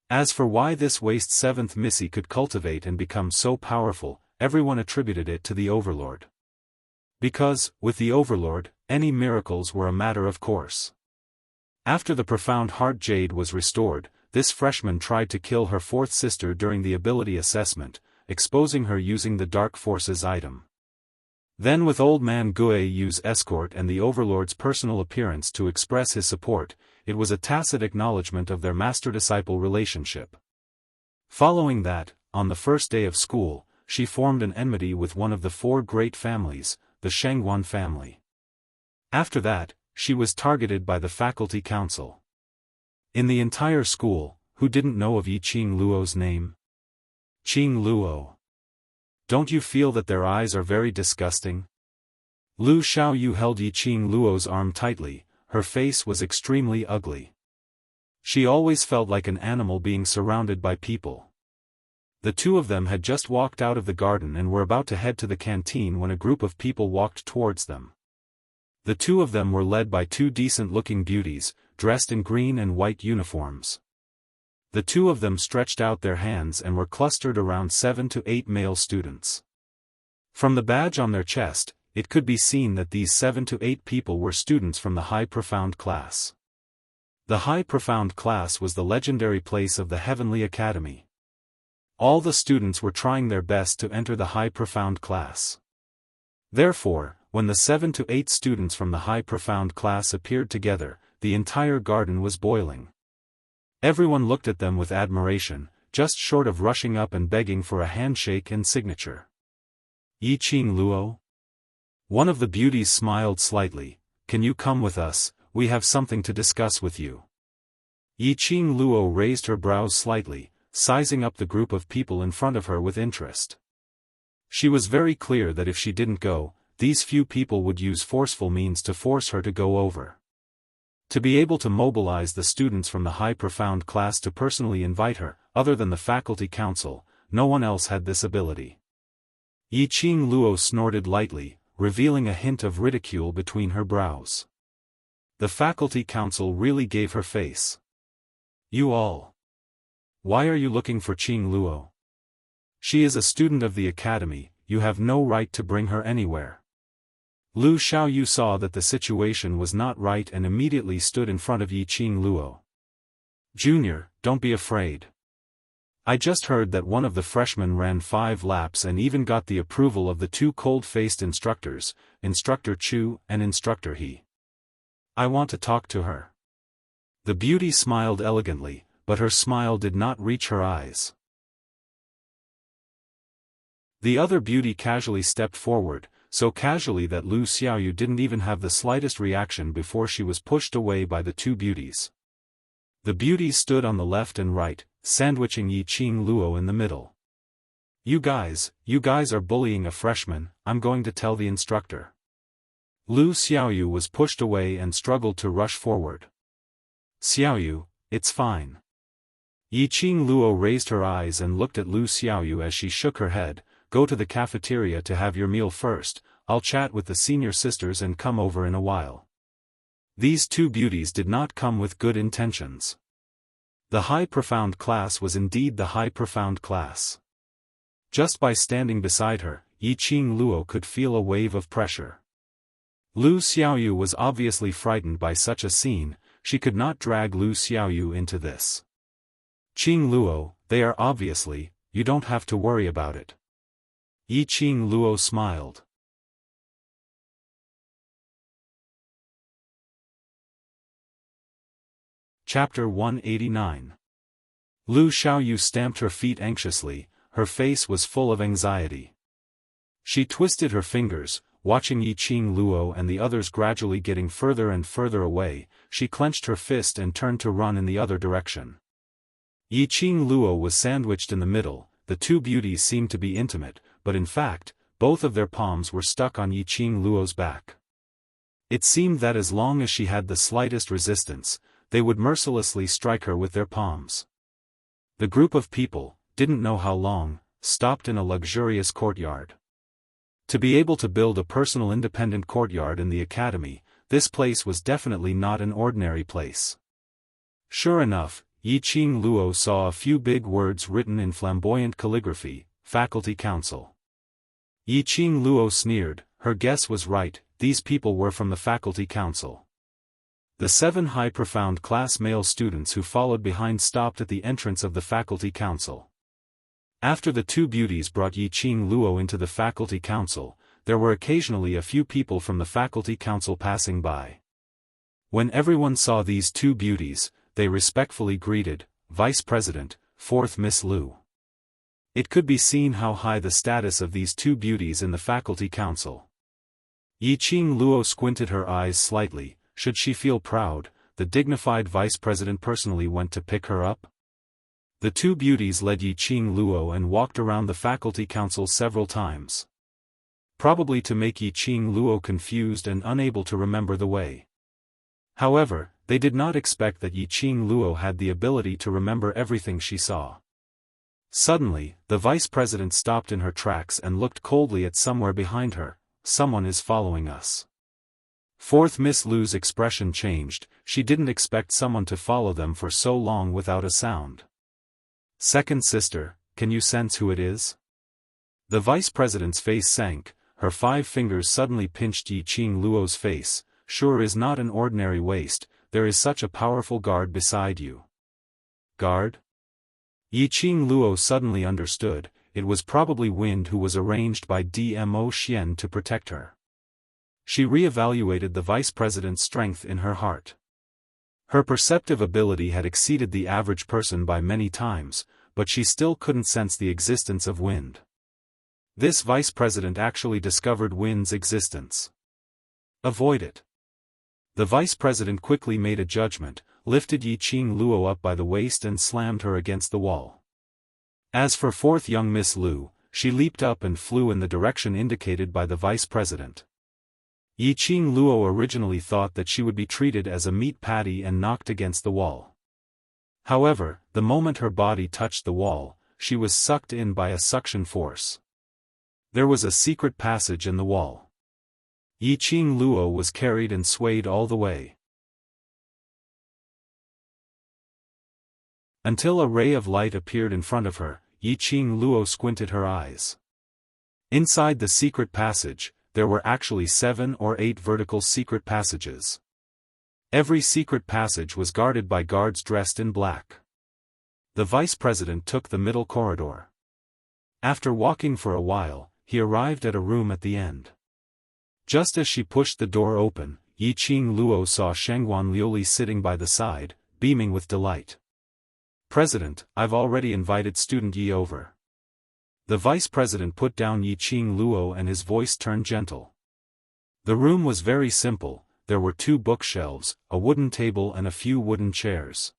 As for why this waste 7th Missy could cultivate and become so powerful, everyone attributed it to the Overlord. Because, with the Overlord, any miracles were a matter of course. After the profound heart jade was restored, this freshman tried to kill her 4th sister during the ability assessment, exposing her using the Dark Forces item. Then with Old Man Guiyu's escort and the Overlord's personal appearance to express his support, it was a tacit acknowledgement of their master-disciple relationship. Following that, on the first day of school, she formed an enmity with one of the 4 great families, the Shengguan family. After that, she was targeted by the faculty council. In the entire school, who didn't know of Yiqing Luo's name? Qing Luo. Don't you feel that their eyes are very disgusting? Lu Xiaoyu held Yiqing Luo's arm tightly. Her face was extremely ugly. She always felt like an animal being surrounded by people. The two of them had just walked out of the garden and were about to head to the canteen when a group of people walked towards them. The two of them were led by two decent-looking beauties, dressed in green and white uniforms. The two of them stretched out their hands and were clustered around 7 to 8 male students. From the badge on their chest, it could be seen that these 7 to 8 people were students from the High Profound class. The High Profound class was the legendary place of the Heavenly Academy. All the students were trying their best to enter the High Profound class. Therefore, when the 7 to 8 students from the High Profound class appeared together, the entire garden was boiling. Everyone looked at them with admiration, just short of rushing up and begging for a handshake and signature. Yiqing Luo? One of the beauties smiled slightly. Can you come with us? We have something to discuss with you. Yiqing Luo raised her brows slightly, sizing up the group of people in front of her with interest. She was very clear that if she didn't go, these few people would use forceful means to force her to go over. To be able to mobilize the students from the High Profound class to personally invite her, other than the faculty council, no one else had this ability. Yiqing Luo snorted lightly, revealing a hint of ridicule between her brows. The faculty council really gave her face. You all. Why are you looking for Qing Luo? She is a student of the academy, you have no right to bring her anywhere. Lu Xiaoyu saw that the situation was not right and immediately stood in front of Yiqing Luo. Junior, don't be afraid. I just heard that one of the freshmen ran 5 laps and even got the approval of the 2 cold-faced instructors, Instructor Chu and Instructor He. I want to talk to her. The beauty smiled elegantly, but her smile did not reach her eyes. The other beauty casually stepped forward, so casually that Lu Xiaoyu didn't even have the slightest reaction before she was pushed away by the 2 beauties. The beauties stood on the left and right, sandwiching Yiqing Luo in the middle. You guys are bullying a freshman, I'm going to tell the instructor. Lu Xiaoyu was pushed away and struggled to rush forward. Xiaoyu, it's fine. Yiqing Luo raised her eyes and looked at Lu Xiaoyu as she shook her head. Go to the cafeteria to have your meal first, I'll chat with the senior sisters and come over in a while. These 2 beauties did not come with good intentions. The High Profound class was indeed the High Profound class. Just by standing beside her, Yiqing Luo could feel a wave of pressure. Lu Xiaoyu was obviously frightened by such a scene, she could not drag Lu Xiaoyu into this. Qing Luo, they are obviously, you don't have to worry about it. Yiqing Luo smiled. Chapter 189. Lu Xiaoyu stamped her feet anxiously, her face was full of anxiety. She twisted her fingers, watching Yiqing Luo and the others gradually getting further and further away, she clenched her fist and turned to run in the other direction. Yiqing Luo was sandwiched in the middle, the 2 beauties seemed to be intimate, but in fact, both of their palms were stuck on Yiqing Luo's back. It seemed that as long as she had the slightest resistance, they would mercilessly strike her with their palms. The group of people, didn't know how long, stopped in a luxurious courtyard. To be able to build a personal independent courtyard in the academy, this place was definitely not an ordinary place. Sure enough, Yiqing Luo saw a few big words written in flamboyant calligraphy, Faculty Council. Yiqing Luo sneered, her guess was right, these people were from the Faculty Council. The 7 High Profound class male students who followed behind stopped at the entrance of the Faculty Council. After the 2 beauties brought Yiqing Luo into the Faculty Council, there were occasionally a few people from the Faculty Council passing by. When everyone saw these 2 beauties, they respectfully greeted, Vice President, 4th Miss Lu. It could be seen how high the status of these 2 beauties in the Faculty Council. Yiqing Luo squinted her eyes slightly. Should she feel proud, the dignified vice president personally went to pick her up? The two beauties led Yiqing Luo and walked around the faculty council several times. Probably to make Yiqing Luo confused and unable to remember the way. However, they did not expect that Yiqing Luo had the ability to remember everything she saw. Suddenly, the vice president stopped in her tracks and looked coldly at somewhere behind her. Someone is following us. Fourth Miss Lu's expression changed, she didn't expect someone to follow them for so long without a sound. Second sister, can you sense who it is? The vice president's face sank, her 5 fingers suddenly pinched Yiqing Luo's face. Sure is not an ordinary waist, there is such a powerful guard beside you. Guard? Yiqing Luo suddenly understood, it was probably Wind who was arranged by Dmo Xian to protect her. She re-evaluated the vice president's strength in her heart. Her perceptive ability had exceeded the average person by many times, but she still couldn't sense the existence of Wind. This vice president actually discovered Wind's existence. Avoid it. The vice president quickly made a judgment, lifted Yiqing Luo up by the waist and slammed her against the wall. As for fourth young Miss Lu, she leaped up and flew in the direction indicated by the vice president. Yiqing Luo originally thought that she would be treated as a meat patty and knocked against the wall. However, the moment her body touched the wall, she was sucked in by a suction force. There was a secret passage in the wall. Yiqing Luo was carried and swayed all the way. Until a ray of light appeared in front of her, Yiqing Luo squinted her eyes. Inside the secret passage, there were actually 7 or 8 vertical secret passages. Every secret passage was guarded by guards dressed in black. The vice president took the middle corridor. After walking for a while, he arrived at a room at the end. Just as she pushed the door open, Yiqing Luo saw Shengguan Liuli sitting by the side, beaming with delight. President, I've already invited student Yi over. The vice president put down Yiqing Luo and his voice turned gentle. The room was very simple, there were 2 bookshelves, a wooden table and a few wooden chairs.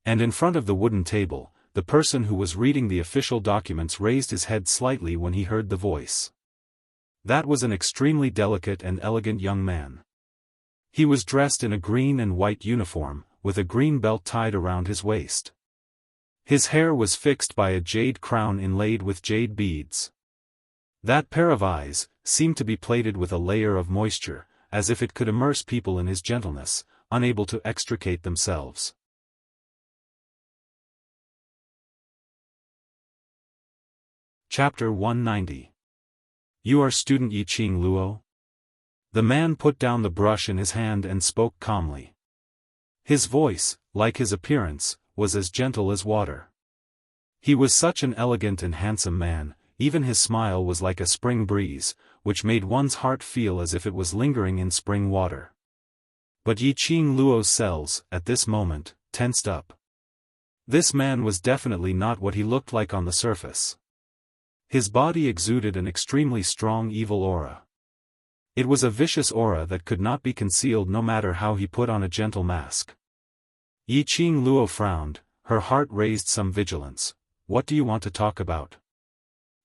And in front of the wooden table, the person who was reading the official documents raised his head slightly when he heard the voice. That was an extremely delicate and elegant young man. He was dressed in a green and white uniform, with a green belt tied around his waist. His hair was fixed by a jade crown inlaid with jade beads. That pair of eyes seemed to be plated with a layer of moisture, as if it could immerse people in his gentleness, unable to extricate themselves. Chapter 190. You are student Yiqing Luo? The man put down the brush in his hand and spoke calmly. His voice, like his appearance, was as gentle as water. He was such an elegant and handsome man, even his smile was like a spring breeze, which made one's heart feel as if it was lingering in spring water. But Yiqing Luo's cells, at this moment, tensed up. This man was definitely not what he looked like on the surface. His body exuded an extremely strong evil aura. It was a vicious aura that could not be concealed no matter how he put on a gentle mask. Yiqing Luo frowned, her heart raised some vigilance. What do you want to talk about?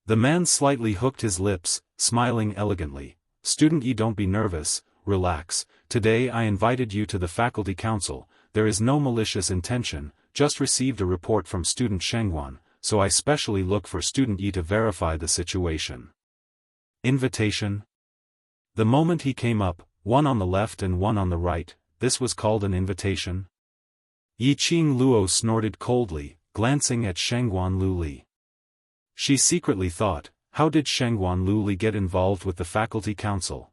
The man slightly hooked his lips, smiling elegantly. Student Yi, don't be nervous, relax. Today I invited you to the faculty council, there is no malicious intention, just received a report from student Shengguan, so I specially look for student Yi to verify the situation. Invitation? The moment he came up, one on the left and one on the right, this was called an invitation? Yiqing Luo snorted coldly, glancing at Shengguan Luli. She secretly thought, how did Shengguan Luli get involved with the faculty council?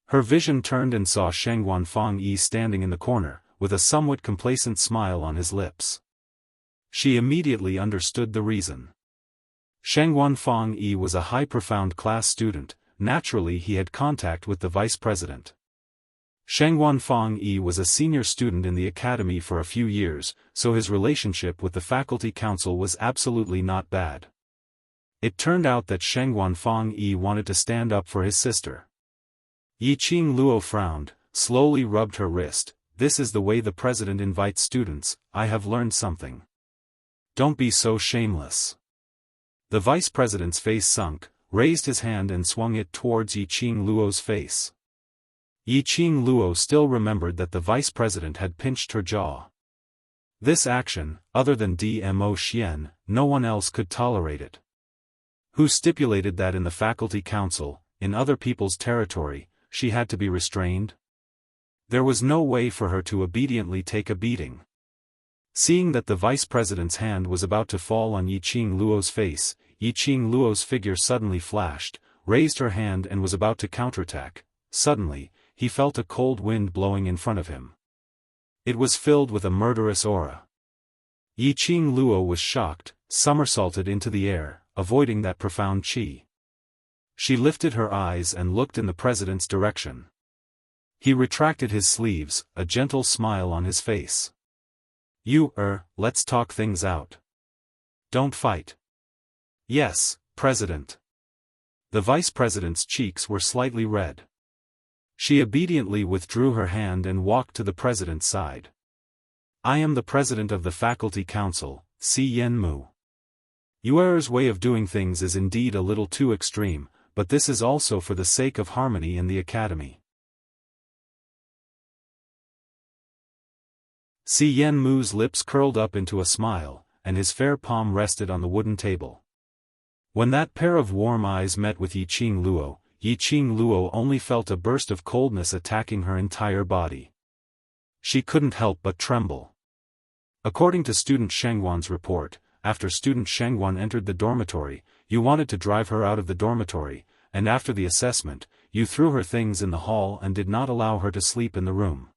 Her vision turned and saw Shengguan Fangyi standing in the corner, with a somewhat complacent smile on his lips. She immediately understood the reason. Shengguan Fangyi was a high profound class student, naturally he had contact with the vice president. Shengguan Fangyi was a senior student in the academy for a few years, so his relationship with the faculty council was absolutely not bad. It turned out that Shengguan Fangyi wanted to stand up for his sister. Yiqing Luo frowned, slowly rubbed her wrist. This is the way the president invites students, I have learned something. Don't be so shameless. The vice president's face sunk, raised his hand and swung it towards Yiqing Luo's face. Yiqing Luo still remembered that the vice president had pinched her jaw. This action, other than Dmo Xian, no one else could tolerate it. Who stipulated that in the faculty council, in other people's territory, she had to be restrained? There was no way for her to obediently take a beating. Seeing that the vice president's hand was about to fall on Yiqing Luo's face, Yiqing Luo's figure suddenly flashed, raised her hand and was about to counterattack. Suddenly, he felt a cold wind blowing in front of him. It was filled with a murderous aura. Yiqing Luo was shocked, somersaulted into the air, avoiding that profound qi. She lifted her eyes and looked in the president's direction. He retracted his sleeves, a gentle smile on his face. Let's talk things out. Don't fight. Yes, President. The vice president's cheeks were slightly red. She obediently withdrew her hand and walked to the president's side. I am the president of the faculty council, Si Yenmu. Yuer's way of doing things is indeed a little too extreme, but this is also for the sake of harmony in the academy. Si Yenmu's lips curled up into a smile, and his fair palm rested on the wooden table. When that pair of warm eyes met with Yiqing Luo only felt a burst of coldness attacking her entire body. She couldn't help but tremble. According to student Shengguan's report, after student Shengguan entered the dormitory, you wanted to drive her out of the dormitory, and after the assessment, you threw her things in the hall and did not allow her to sleep in the room.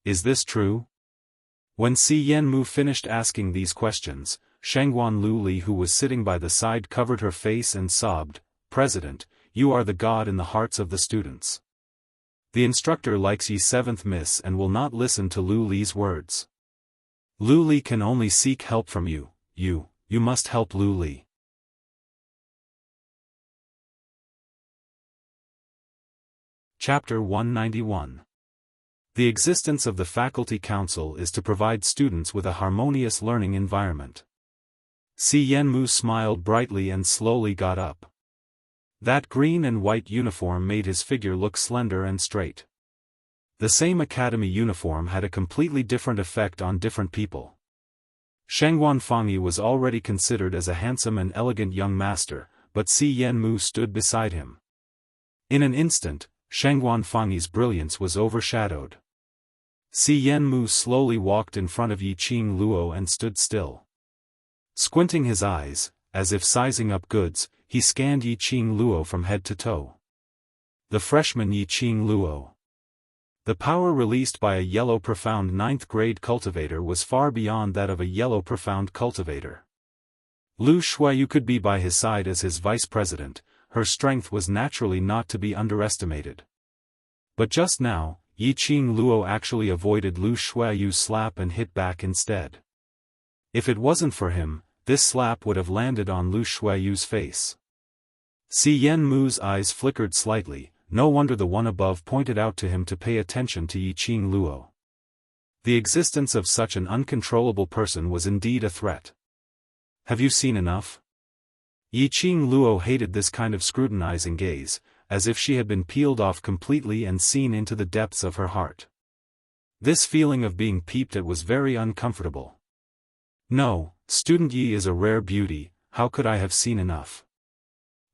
Is this true? When Si Yenmu finished asking these questions, Shengguan Luli, who was sitting by the side, covered her face and sobbed, President, you are the god in the hearts of the students. The instructor likes ye 7th Miss and will not listen to Lu Li's words. Lu Li can only seek help from you, you must help Lu Li. Chapter 191. The existence of the Faculty Council is to provide students with a harmonious learning environment. Si Yenmu smiled brightly and slowly got up. That green and white uniform made his figure look slender and straight. The same academy uniform had a completely different effect on different people. Shengguan Fangyi was already considered as a handsome and elegant young master, but Si Yenmu stood beside him. In an instant, Shengguan Fangyi's brilliance was overshadowed. Si Yenmu slowly walked in front of Yiqing Luo and stood still. Squinting his eyes, as if sizing up goods, he scanned Yiqing Luo from head to toe. The freshman Yiqing Luo. The power released by a yellow profound 9th grade cultivator was far beyond that of a yellow profound cultivator. Lu Shuayu could be by his side as his vice president, her strength was naturally not to be underestimated. But just now, Yiqing Luo actually avoided Lu Shuayu's slap and hit back instead. If it wasn't for him, this slap would have landed on Lu Shuayu's face. Si Yenmu's eyes flickered slightly, no wonder the one above pointed out to him to pay attention to Yiqing Luo. The existence of such an uncontrollable person was indeed a threat. Have you seen enough? Yiqing Luo hated this kind of scrutinizing gaze, as if she had been peeled off completely and seen into the depths of her heart. This feeling of being peeped at was very uncomfortable. No, student Yi is a rare beauty, how could I have seen enough?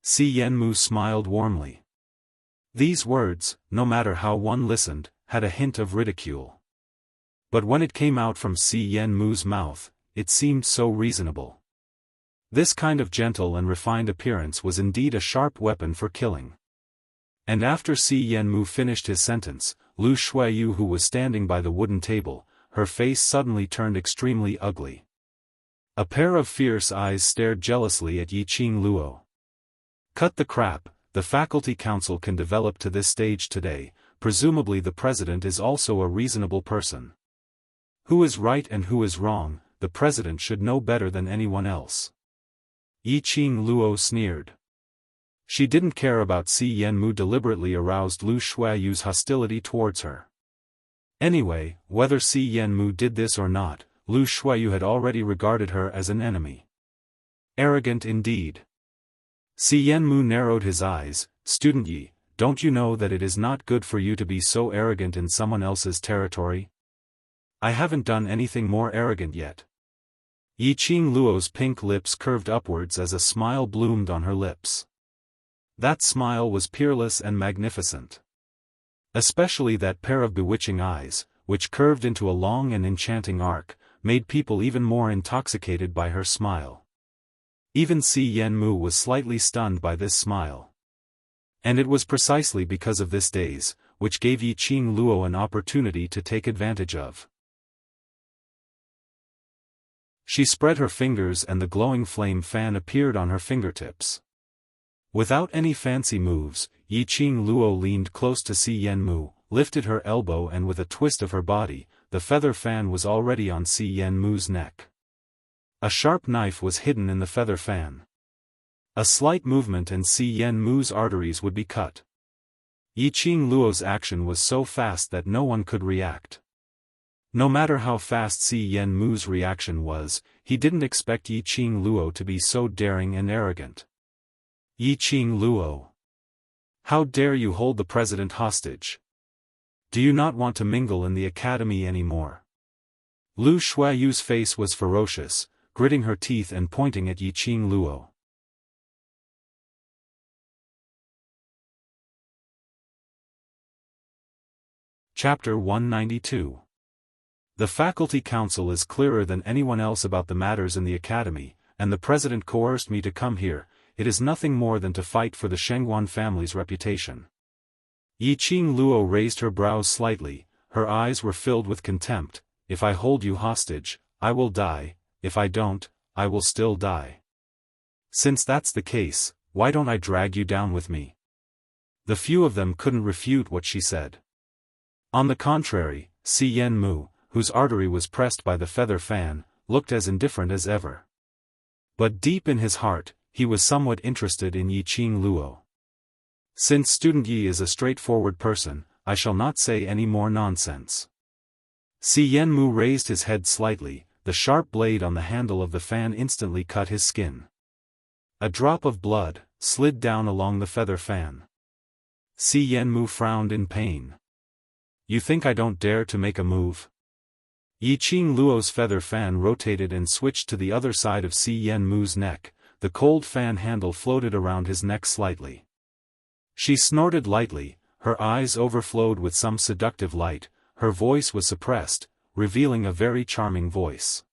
Si Yenmu smiled warmly. These words, no matter how one listened, had a hint of ridicule. But when it came out from Si Yenmu's mouth, it seemed so reasonable. This kind of gentle and refined appearance was indeed a sharp weapon for killing. And after Si Yenmu finished his sentence, Lu Shuayu, who was standing by the wooden table, her face suddenly turned extremely ugly. A pair of fierce eyes stared jealously at Yiqing Luo. Cut the crap, the faculty council can develop to this stage today, presumably the president is also a reasonable person. Who is right and who is wrong, the president should know better than anyone else. Yiqing Luo sneered. She didn't care about Si Yenmu deliberately aroused Lu Shuayu's hostility towards her. Anyway, whether Si Yenmu did this or not, Lu Shuiyu had already regarded her as an enemy. Arrogant indeed. Si Yanmu narrowed his eyes. Student Yi, don't you know that it is not good for you to be so arrogant in someone else's territory? I haven't done anything more arrogant yet. Yi Qing Luo's pink lips curved upwards as a smile bloomed on her lips. That smile was peerless and magnificent. Especially that pair of bewitching eyes, which curved into a long and enchanting arc, made people even more intoxicated by her smile. Even Si Yanmu was slightly stunned by this smile. And it was precisely because of this daze, which gave Yi Qing Luo an opportunity to take advantage of. She spread her fingers and the glowing flame fan appeared on her fingertips. Without any fancy moves, Yi Qing Luo leaned close to Si Yanmu, lifted her elbow and with a twist of her body, the feather fan was already on Si Yanmu's neck. A sharp knife was hidden in the feather fan. A slight movement and Si Yanmu's arteries would be cut. Yi Qing Luo's action was so fast that no one could react. No matter how fast Si Yanmu's reaction was, he didn't expect Yi Qing Luo to be so daring and arrogant. Yi Qing Luo. How dare you hold the president hostage? Do you not want to mingle in the academy anymore? Lu Shuiyu's face was ferocious, gritting her teeth and pointing at Yi Qing Luo. Chapter 192. The faculty council is clearer than anyone else about the matters in the academy, and the president coerced me to come here. It is nothing more than to fight for the Shengguan family's reputation. Yi Qing Luo raised her brows slightly, her eyes were filled with contempt. If I hold you hostage, I will die, if I don't, I will still die. Since that's the case, why don't I drag you down with me? The few of them couldn't refute what she said. On the contrary, Si Yanmu, whose artery was pressed by the feather fan, looked as indifferent as ever. But deep in his heart, he was somewhat interested in Yi Qing Luo. Since student Yi is a straightforward person, I shall not say any more nonsense. Si Yanmu raised his head slightly, the sharp blade on the handle of the fan instantly cut his skin. A drop of blood slid down along the feather fan. Si Yanmu frowned in pain. You think I don't dare to make a move? Yi Qing Luo's feather fan rotated and switched to the other side of Si Yanmu's neck. The cold fan handle floated around his neck slightly. She snorted lightly, her eyes overflowed with some seductive light, her voice was suppressed, revealing a very charming voice.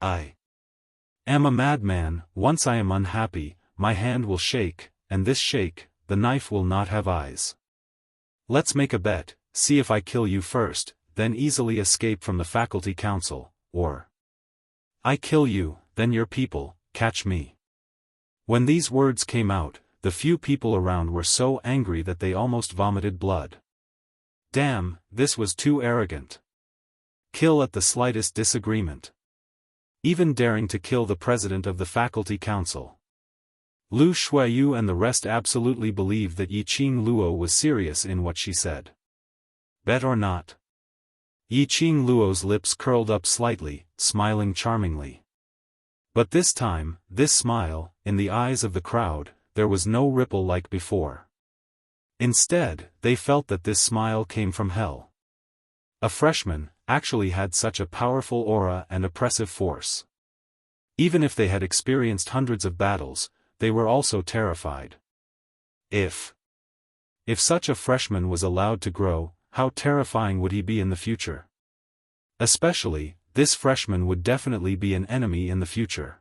I am a madman. Once I am unhappy, my hand will shake, and this shake, the knife will not have eyes. Let's make a bet, see if I kill you first, then easily escape from the faculty council, or I kill you, then your people catch me. When these words came out, the few people around were so angry that they almost vomited blood. Damn, this was too arrogant. Kill at the slightest disagreement. Even daring to kill the president of the faculty council. Lu Shuiyu and the rest absolutely believed that Yi Qing Luo was serious in what she said. Bet or not? Yi Qing Luo's lips curled up slightly, smiling charmingly. But this time, this smile, in the eyes of the crowd, there was no ripple like before. Instead, they felt that this smile came from hell. A freshman actually had such a powerful aura and oppressive force. Even if they had experienced hundreds of battles, they were also terrified. If such a freshman was allowed to grow, how terrifying would he be in the future? Especially, this freshman would definitely be an enemy in the future.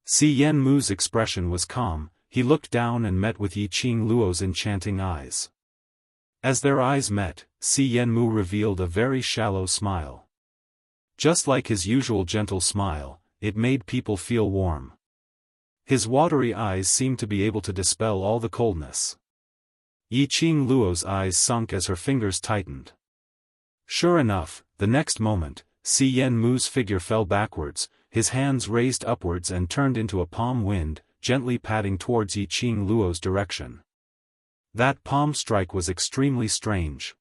Si Yanmu's expression was calm, he looked down and met with Yi Qing Luo's enchanting eyes. As their eyes met, Si Yanmu revealed a very shallow smile. Just like his usual gentle smile, it made people feel warm. His watery eyes seemed to be able to dispel all the coldness. Yi Qing Luo's eyes sunk as her fingers tightened. Sure enough, the next moment, Si Yanmu's figure fell backwards, his hands raised upwards and turned into a palm wind, gently patting towards Yi Qing Luo's direction. That palm strike was extremely strange.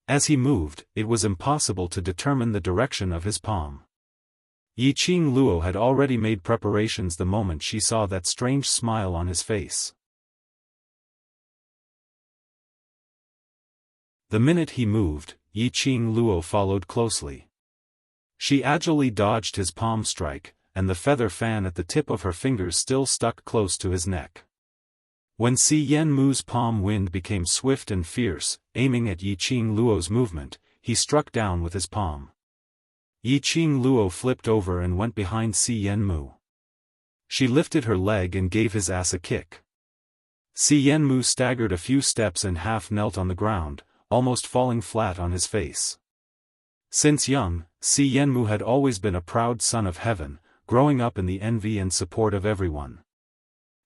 As he moved, it was impossible to determine the direction of his palm. Yiqing Luo had already made preparations the moment she saw that strange smile on his face. The minute he moved, Yiqing Luo followed closely. She agilely dodged his palm strike, and the feather fan at the tip of her fingers still stuck close to his neck. When Si Yenmu's palm wind became swift and fierce, aiming at Yiqing Luo's movement, he struck down with his palm. Yiqing Luo flipped over and went behind Si Yenmu. She lifted her leg and gave his ass a kick. Si Yenmu staggered a few steps and half knelt on the ground, almost falling flat on his face. Since young, Si Yenmu had always been a proud son of heaven, growing up in the envy and support of everyone.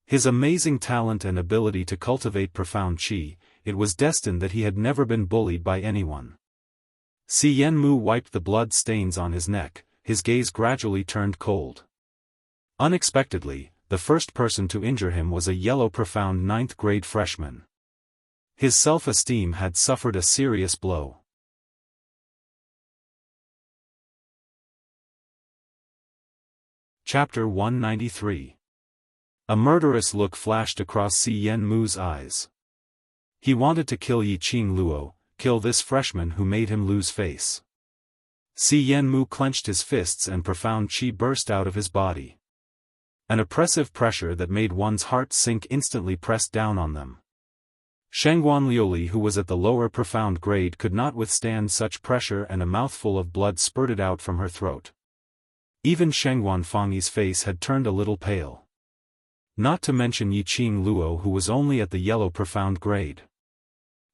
His amazing talent and ability to cultivate profound qi, it was destined that he had never been bullied by anyone. Si Yenmu wiped the blood stains on his neck, his gaze gradually turned cold. Unexpectedly, the first person to injure him was a yellow profound 9th grade freshman. His self-esteem had suffered a serious blow. Chapter 193. A murderous look flashed across Si Yenmu's eyes. He wanted to kill Yiqing Luo, kill this freshman who made him lose face. Si Yenmu clenched his fists and profound qi burst out of his body. An oppressive pressure that made one's heart sink instantly pressed down on them. Shengguan Liuli, who was at the lower profound grade, could not withstand such pressure, and a mouthful of blood spurted out from her throat. Even Shengguan Fangyi's face had turned a little pale. Not to mention Yiqing Luo, who was only at the yellow profound grade.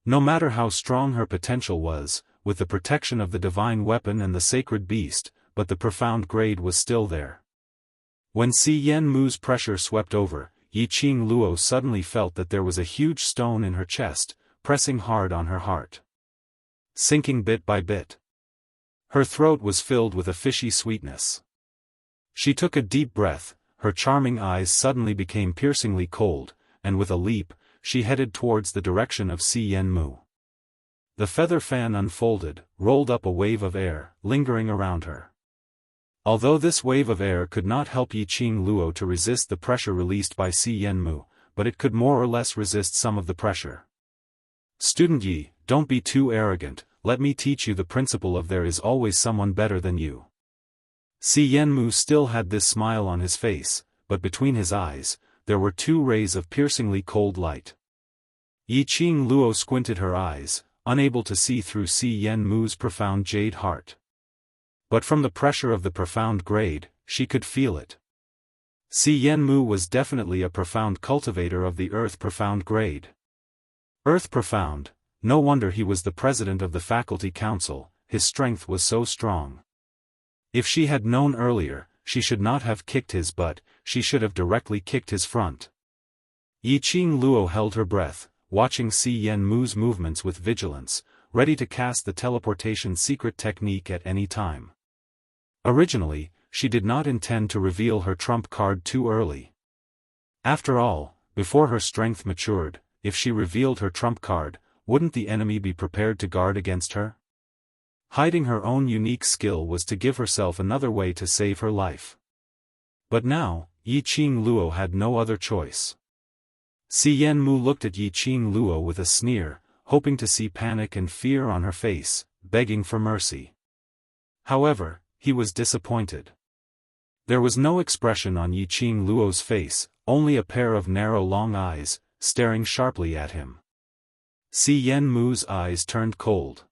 No matter how strong her potential was, with the protection of the divine weapon and the sacred beast, but the profound grade was still there. When Si Yenmu's pressure swept over, Yiqing Luo suddenly felt that there was a huge stone in her chest, pressing hard on her heart. Sinking bit by bit. Her throat was filled with a fishy sweetness. She took a deep breath, her charming eyes suddenly became piercingly cold, and with a leap, she headed towards the direction of Si Yenmu. The feather fan unfolded, rolled up a wave of air, lingering around her. Although this wave of air could not help Yiqing Luo to resist the pressure released by Si Yenmu, but it could more or less resist some of the pressure. Student Yi, don't be too arrogant, let me teach you the principle of there is always someone better than you. Si Yenmu still had this smile on his face, but between his eyes, there were two rays of piercingly cold light. Yiqing Luo squinted her eyes, unable to see through Si Yenmu's profound jade heart. But from the pressure of the profound grade, she could feel it. Si Yenmu was definitely a profound cultivator of the Earth profound grade. Earth profound, no wonder he was the president of the faculty council, his strength was so strong. If she had known earlier, she should not have kicked his butt, she should have directly kicked his front. Yiqing Luo held her breath, watching Si Yenmu's movements with vigilance, ready to cast the teleportation secret technique at any time. Originally, she did not intend to reveal her trump card too early. After all, before her strength matured, if she revealed her trump card, wouldn't the enemy be prepared to guard against her? Hiding her own unique skill was to give herself another way to save her life. But now, Yiqing Luo had no other choice. Si Yenmu looked at Yiqing Luo with a sneer, hoping to see panic and fear on her face, begging for mercy. However, he was disappointed. There was no expression on Yiqing Luo's face, only a pair of narrow long eyes, staring sharply at him. Si Yenmu's eyes turned cold.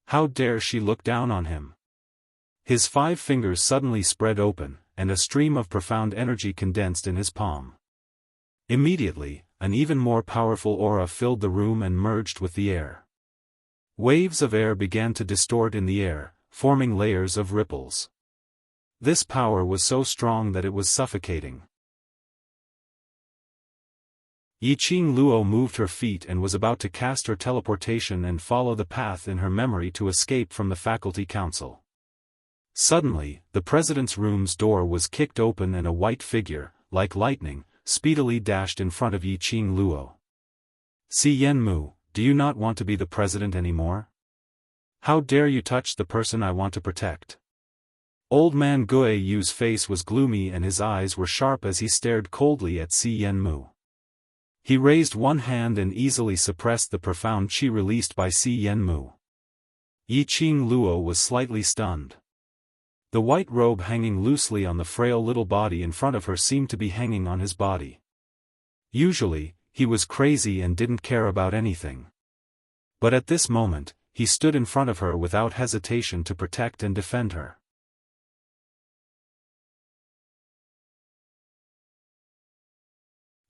How dare she look down on him? His 5 fingers suddenly spread open, and a stream of profound energy condensed in his palm. Immediately, an even more powerful aura filled the room and merged with the air. Waves of air began to distort in the air, forming layers of ripples. This power was so strong that it was suffocating. Yiqing Luo moved her feet and was about to cast her teleportation and follow the path in her memory to escape from the faculty council. Suddenly, the president's room's door was kicked open and a white figure, like lightning, speedily dashed in front of Yiqing Luo. Si Yenmu, do you not want to be the president anymore? How dare you touch the person I want to protect? Old man Guo Yu's face was gloomy and his eyes were sharp as he stared coldly at Si Yenmu. He raised one hand and easily suppressed the profound qi released by Si Yenmu. Yiqing Luo was slightly stunned. The white robe hanging loosely on the frail little body in front of her seemed to be hanging on his body. Usually, he was crazy and didn't care about anything. But at this moment, he stood in front of her without hesitation to protect and defend her.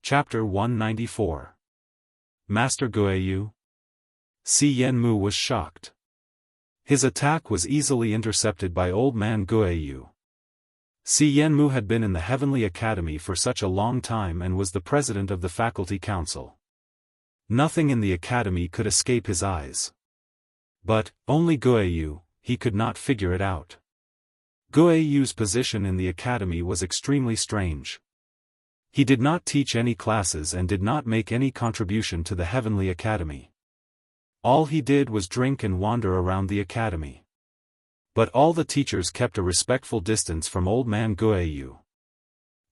Chapter 194. Master Guoyu? Si Yenmu was shocked. His attack was easily intercepted by old man Guoyu. Si Yenmu had been in the Heavenly Academy for such a long time and was the president of the faculty council. Nothing in the academy could escape his eyes. But, only Guoyu, he could not figure it out. Guoyu's position in the academy was extremely strange. He did not teach any classes and did not make any contribution to the Heavenly Academy. All he did was drink and wander around the academy. But all the teachers kept a respectful distance from old man Guoyu.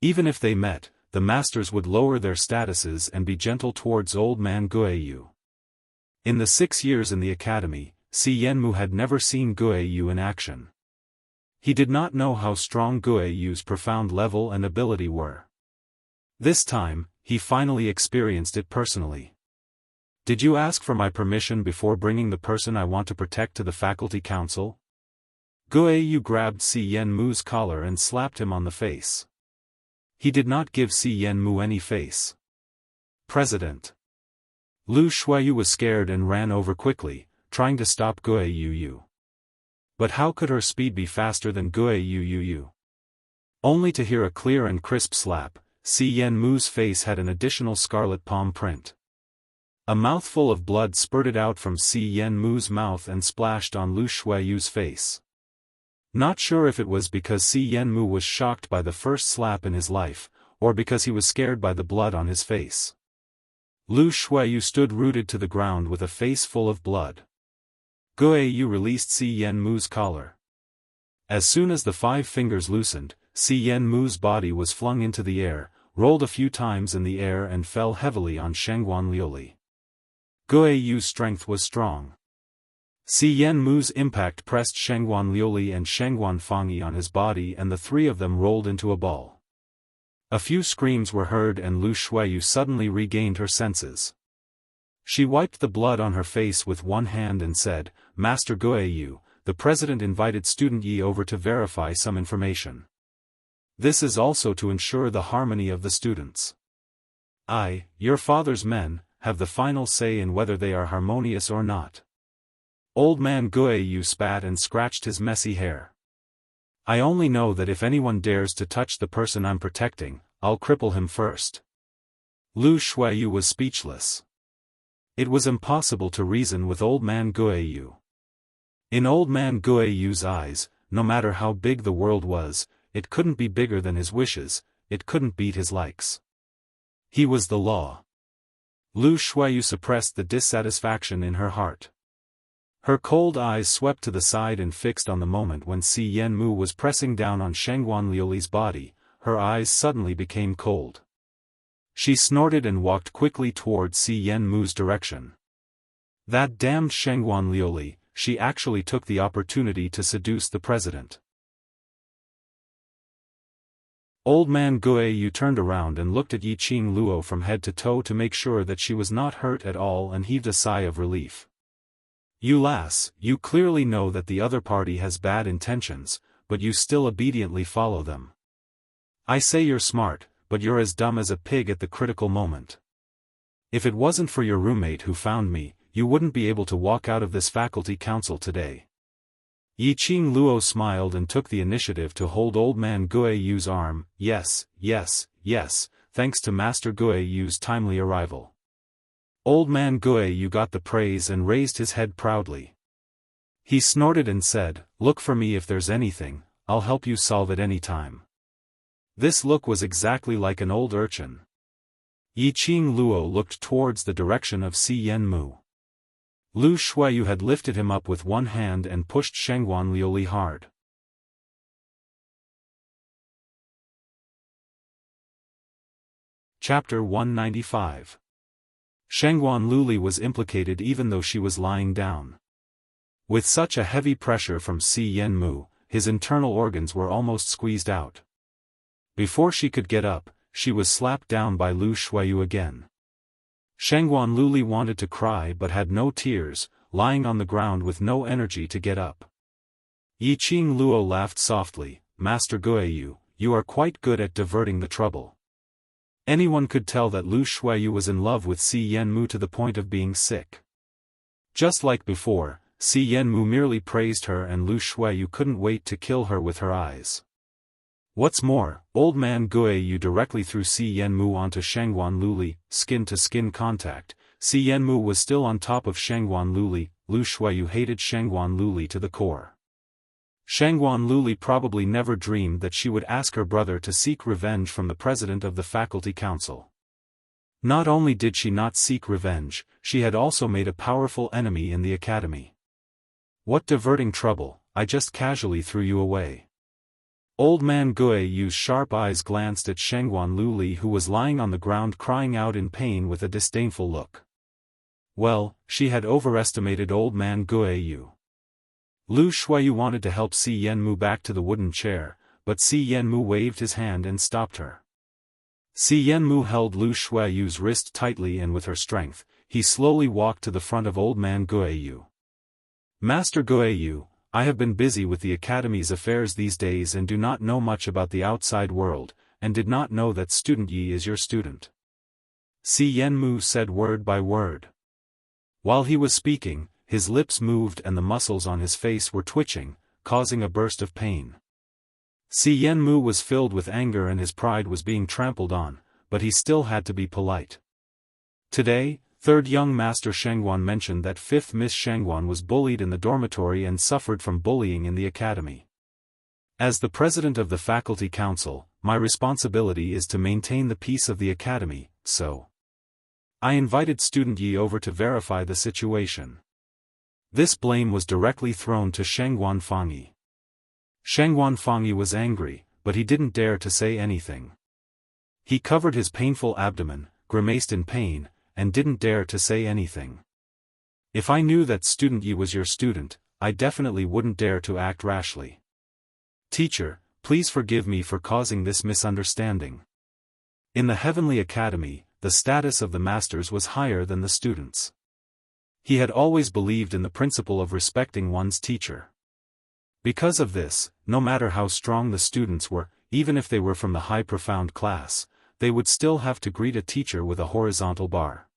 Even if they met, the masters would lower their statuses and be gentle towards old man Guoyu. In the 6 years in the academy, Si Yenmu had never seen Guoyu in action. He did not know how strong Guoyu's profound level and ability were. This time, he finally experienced it personally. Did you ask for my permission before bringing the person I want to protect to the faculty council? Guoyu grabbed Si Yenmu's collar and slapped him on the face. He did not give Si Yenmu any face. President. Lu Shuiyu was scared and ran over quickly, trying to stop Guoyu. But how could her speed be faster than Guoyu? Only to hear a clear and crisp slap, Si Yenmu's face had an additional scarlet palm print. A mouthful of blood spurted out from Si Yenmu's mouth and splashed on Lu Shuiyu's face. Not sure if it was because Si Yenmu was shocked by the first slap in his life, or because he was scared by the blood on his face. Lu Shuiyu stood rooted to the ground with a face full of blood. Guoyu released Si Yenmu's collar. As soon as the 5 fingers loosened, Si Yenmu's body was flung into the air, rolled a few times in the air and fell heavily on Shengguan Liuli. Guoyu's strength was strong. Si Yenmu's impact pressed Shengguan Liuli and Shengguan Fangyi on his body and the 3 of them rolled into a ball. A few screams were heard and Lu Shuiyu suddenly regained her senses. She wiped the blood on her face with one hand and said, "Master Guoyu, the president invited student Yi over to verify some information. This is also to ensure the harmony of the students. I, your father's men, have the final say in whether they are harmonious or not." Old man Guoyu spat and scratched his messy hair. "I only know that if anyone dares to touch the person I'm protecting, I'll cripple him first." Lu Shuiyu was speechless. It was impossible to reason with old man Guoyu. In old man Guoyu's eyes, no matter how big the world was, it couldn't be bigger than his wishes, it couldn't beat his likes. He was the law. Lu Shuiyu suppressed the dissatisfaction in her heart. Her cold eyes swept to the side and fixed on the moment when Si Yenmu was pressing down on Shengguan Liuli's body. Her eyes suddenly became cold. She snorted and walked quickly toward Si Yenmu's direction. That damned Shengguan Liuli, she actually took the opportunity to seduce the president. Old man Guoyu turned around and looked at Yiqing Luo from head to toe to make sure that she was not hurt at all and heaved a sigh of relief. "You lass, you clearly know that the other party has bad intentions, but you still obediently follow them. I say you're smart, but you're as dumb as a pig at the critical moment. If it wasn't for your roommate who found me, you wouldn't be able to walk out of this faculty council today." Yiqing Luo smiled and took the initiative to hold old man Guoyu's arm. Yes, thanks to Master Guoyu's timely arrival. Old man Guoyu got the praise and raised his head proudly. He snorted and said, "Look for me if there's anything, I'll help you solve it any time." This look was exactly like an old urchin. Yiqing Luo looked towards the direction of Si Yenmu. Lu Shuiyu had lifted him up with one hand and pushed Shangguan Liuli hard. Chapter 195. Shangguan Luli was implicated even though she was lying down. With such a heavy pressure from Si Yenmu, his internal organs were almost squeezed out. Before she could get up, she was slapped down by Lu Shuiyu again. Shangguan Luli wanted to cry but had no tears, lying on the ground with no energy to get up. Yiqing Luo laughed softly. "Master Guiyu, you are quite good at diverting the trouble." Anyone could tell that Lu Shuiyu was in love with Si Yenmu to the point of being sick. Just like before, Si Yenmu merely praised her and Lu Shuiyu couldn't wait to kill her with her eyes. What's more, old man Guiyu directly threw Si Yenmu onto Shangguan Luli, skin-to-skin contact. Si Yenmu was still on top of Shangguan Luli. Lu Shuiyu hated Shangguan Luli to the core. Shangguan Luli probably never dreamed that she would ask her brother to seek revenge from the president of the faculty council. Not only did she not seek revenge, she had also made a powerful enemy in the academy. "What diverting trouble, I just casually threw you away." Old man Guiyu's sharp eyes glanced at Shangguan Luli, who was lying on the ground crying out in pain with a disdainful look. Well, she had overestimated old man Guiyu. Lu Shuiyu wanted to help Si Yenmu back to the wooden chair, but Si Yenmu waved his hand and stopped her. Si Yenmu held Lu Shuiyu's wrist tightly and with her strength, he slowly walked to the front of old man Guiyu. "Master Guiyu, I have been busy with the academy's affairs these days and do not know much about the outside world, and did not know that student Yi is your student." Si Yenmu said word by word. While he was speaking, his lips moved and the muscles on his face were twitching, causing a burst of pain. Si Yenmu was filled with anger and his pride was being trampled on, but he still had to be polite. Today, third young master Shangguan mentioned that fifth Miss Shangguan was bullied in the dormitory and suffered from bullying in the academy. As the president of the faculty council, my responsibility is to maintain the peace of the academy, so I invited student Yi over to verify the situation. This blame was directly thrown to Shangguan Fangyi. Shangguan Fangyi was angry, but he didn't dare to say anything. He covered his painful abdomen, grimaced in pain, and didn't dare to say anything. "If I knew that student Yi was your student, I definitely wouldn't dare to act rashly. Teacher, please forgive me for causing this misunderstanding." In the Heavenly Academy, the status of the masters was higher than the students. He had always believed in the principle of respecting one's teacher. Because of this, no matter how strong the students were, even if they were from the high profound class, they would still have to greet a teacher with a horizontal bar.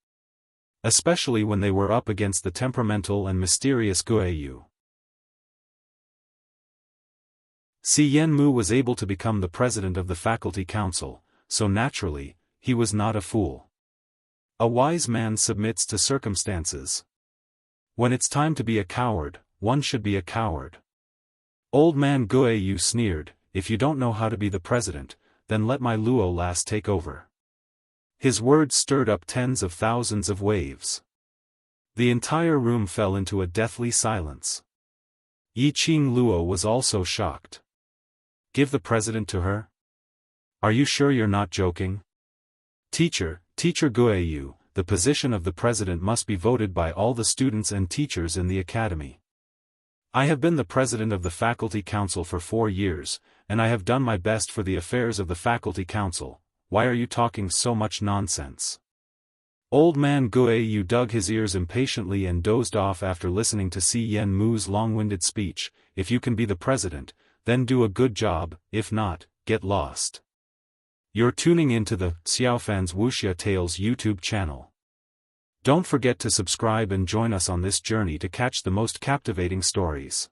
Especially when they were up against the temperamental and mysterious Guiyu. Si Yenmu was able to become the president of the faculty council, so naturally, he was not a fool. A wise man submits to circumstances. When it's time to be a coward, one should be a coward. Old man Guiyu sneered, "If you don't know how to be the president, then let my Luo lass take over." His words stirred up tens of thousands of waves. The entire room fell into a deathly silence. Yiqing Luo was also shocked. "Give the president to her? Are you sure you're not joking?" Teacher Guiyu, the position of the president must be voted by all the students and teachers in the academy. I have been the president of the faculty council for 4 years, and I have done my best for the affairs of the faculty council. Why are you talking so much nonsense? Old man Guiyu dug his ears impatiently and dozed off after listening to Si Yenmu's long-winded speech. "If you can be the president, then do a good job, if not, get lost." You're tuning into the Xiaofan's Wuxia Tales YouTube channel. Don't forget to subscribe and join us on this journey to catch the most captivating stories.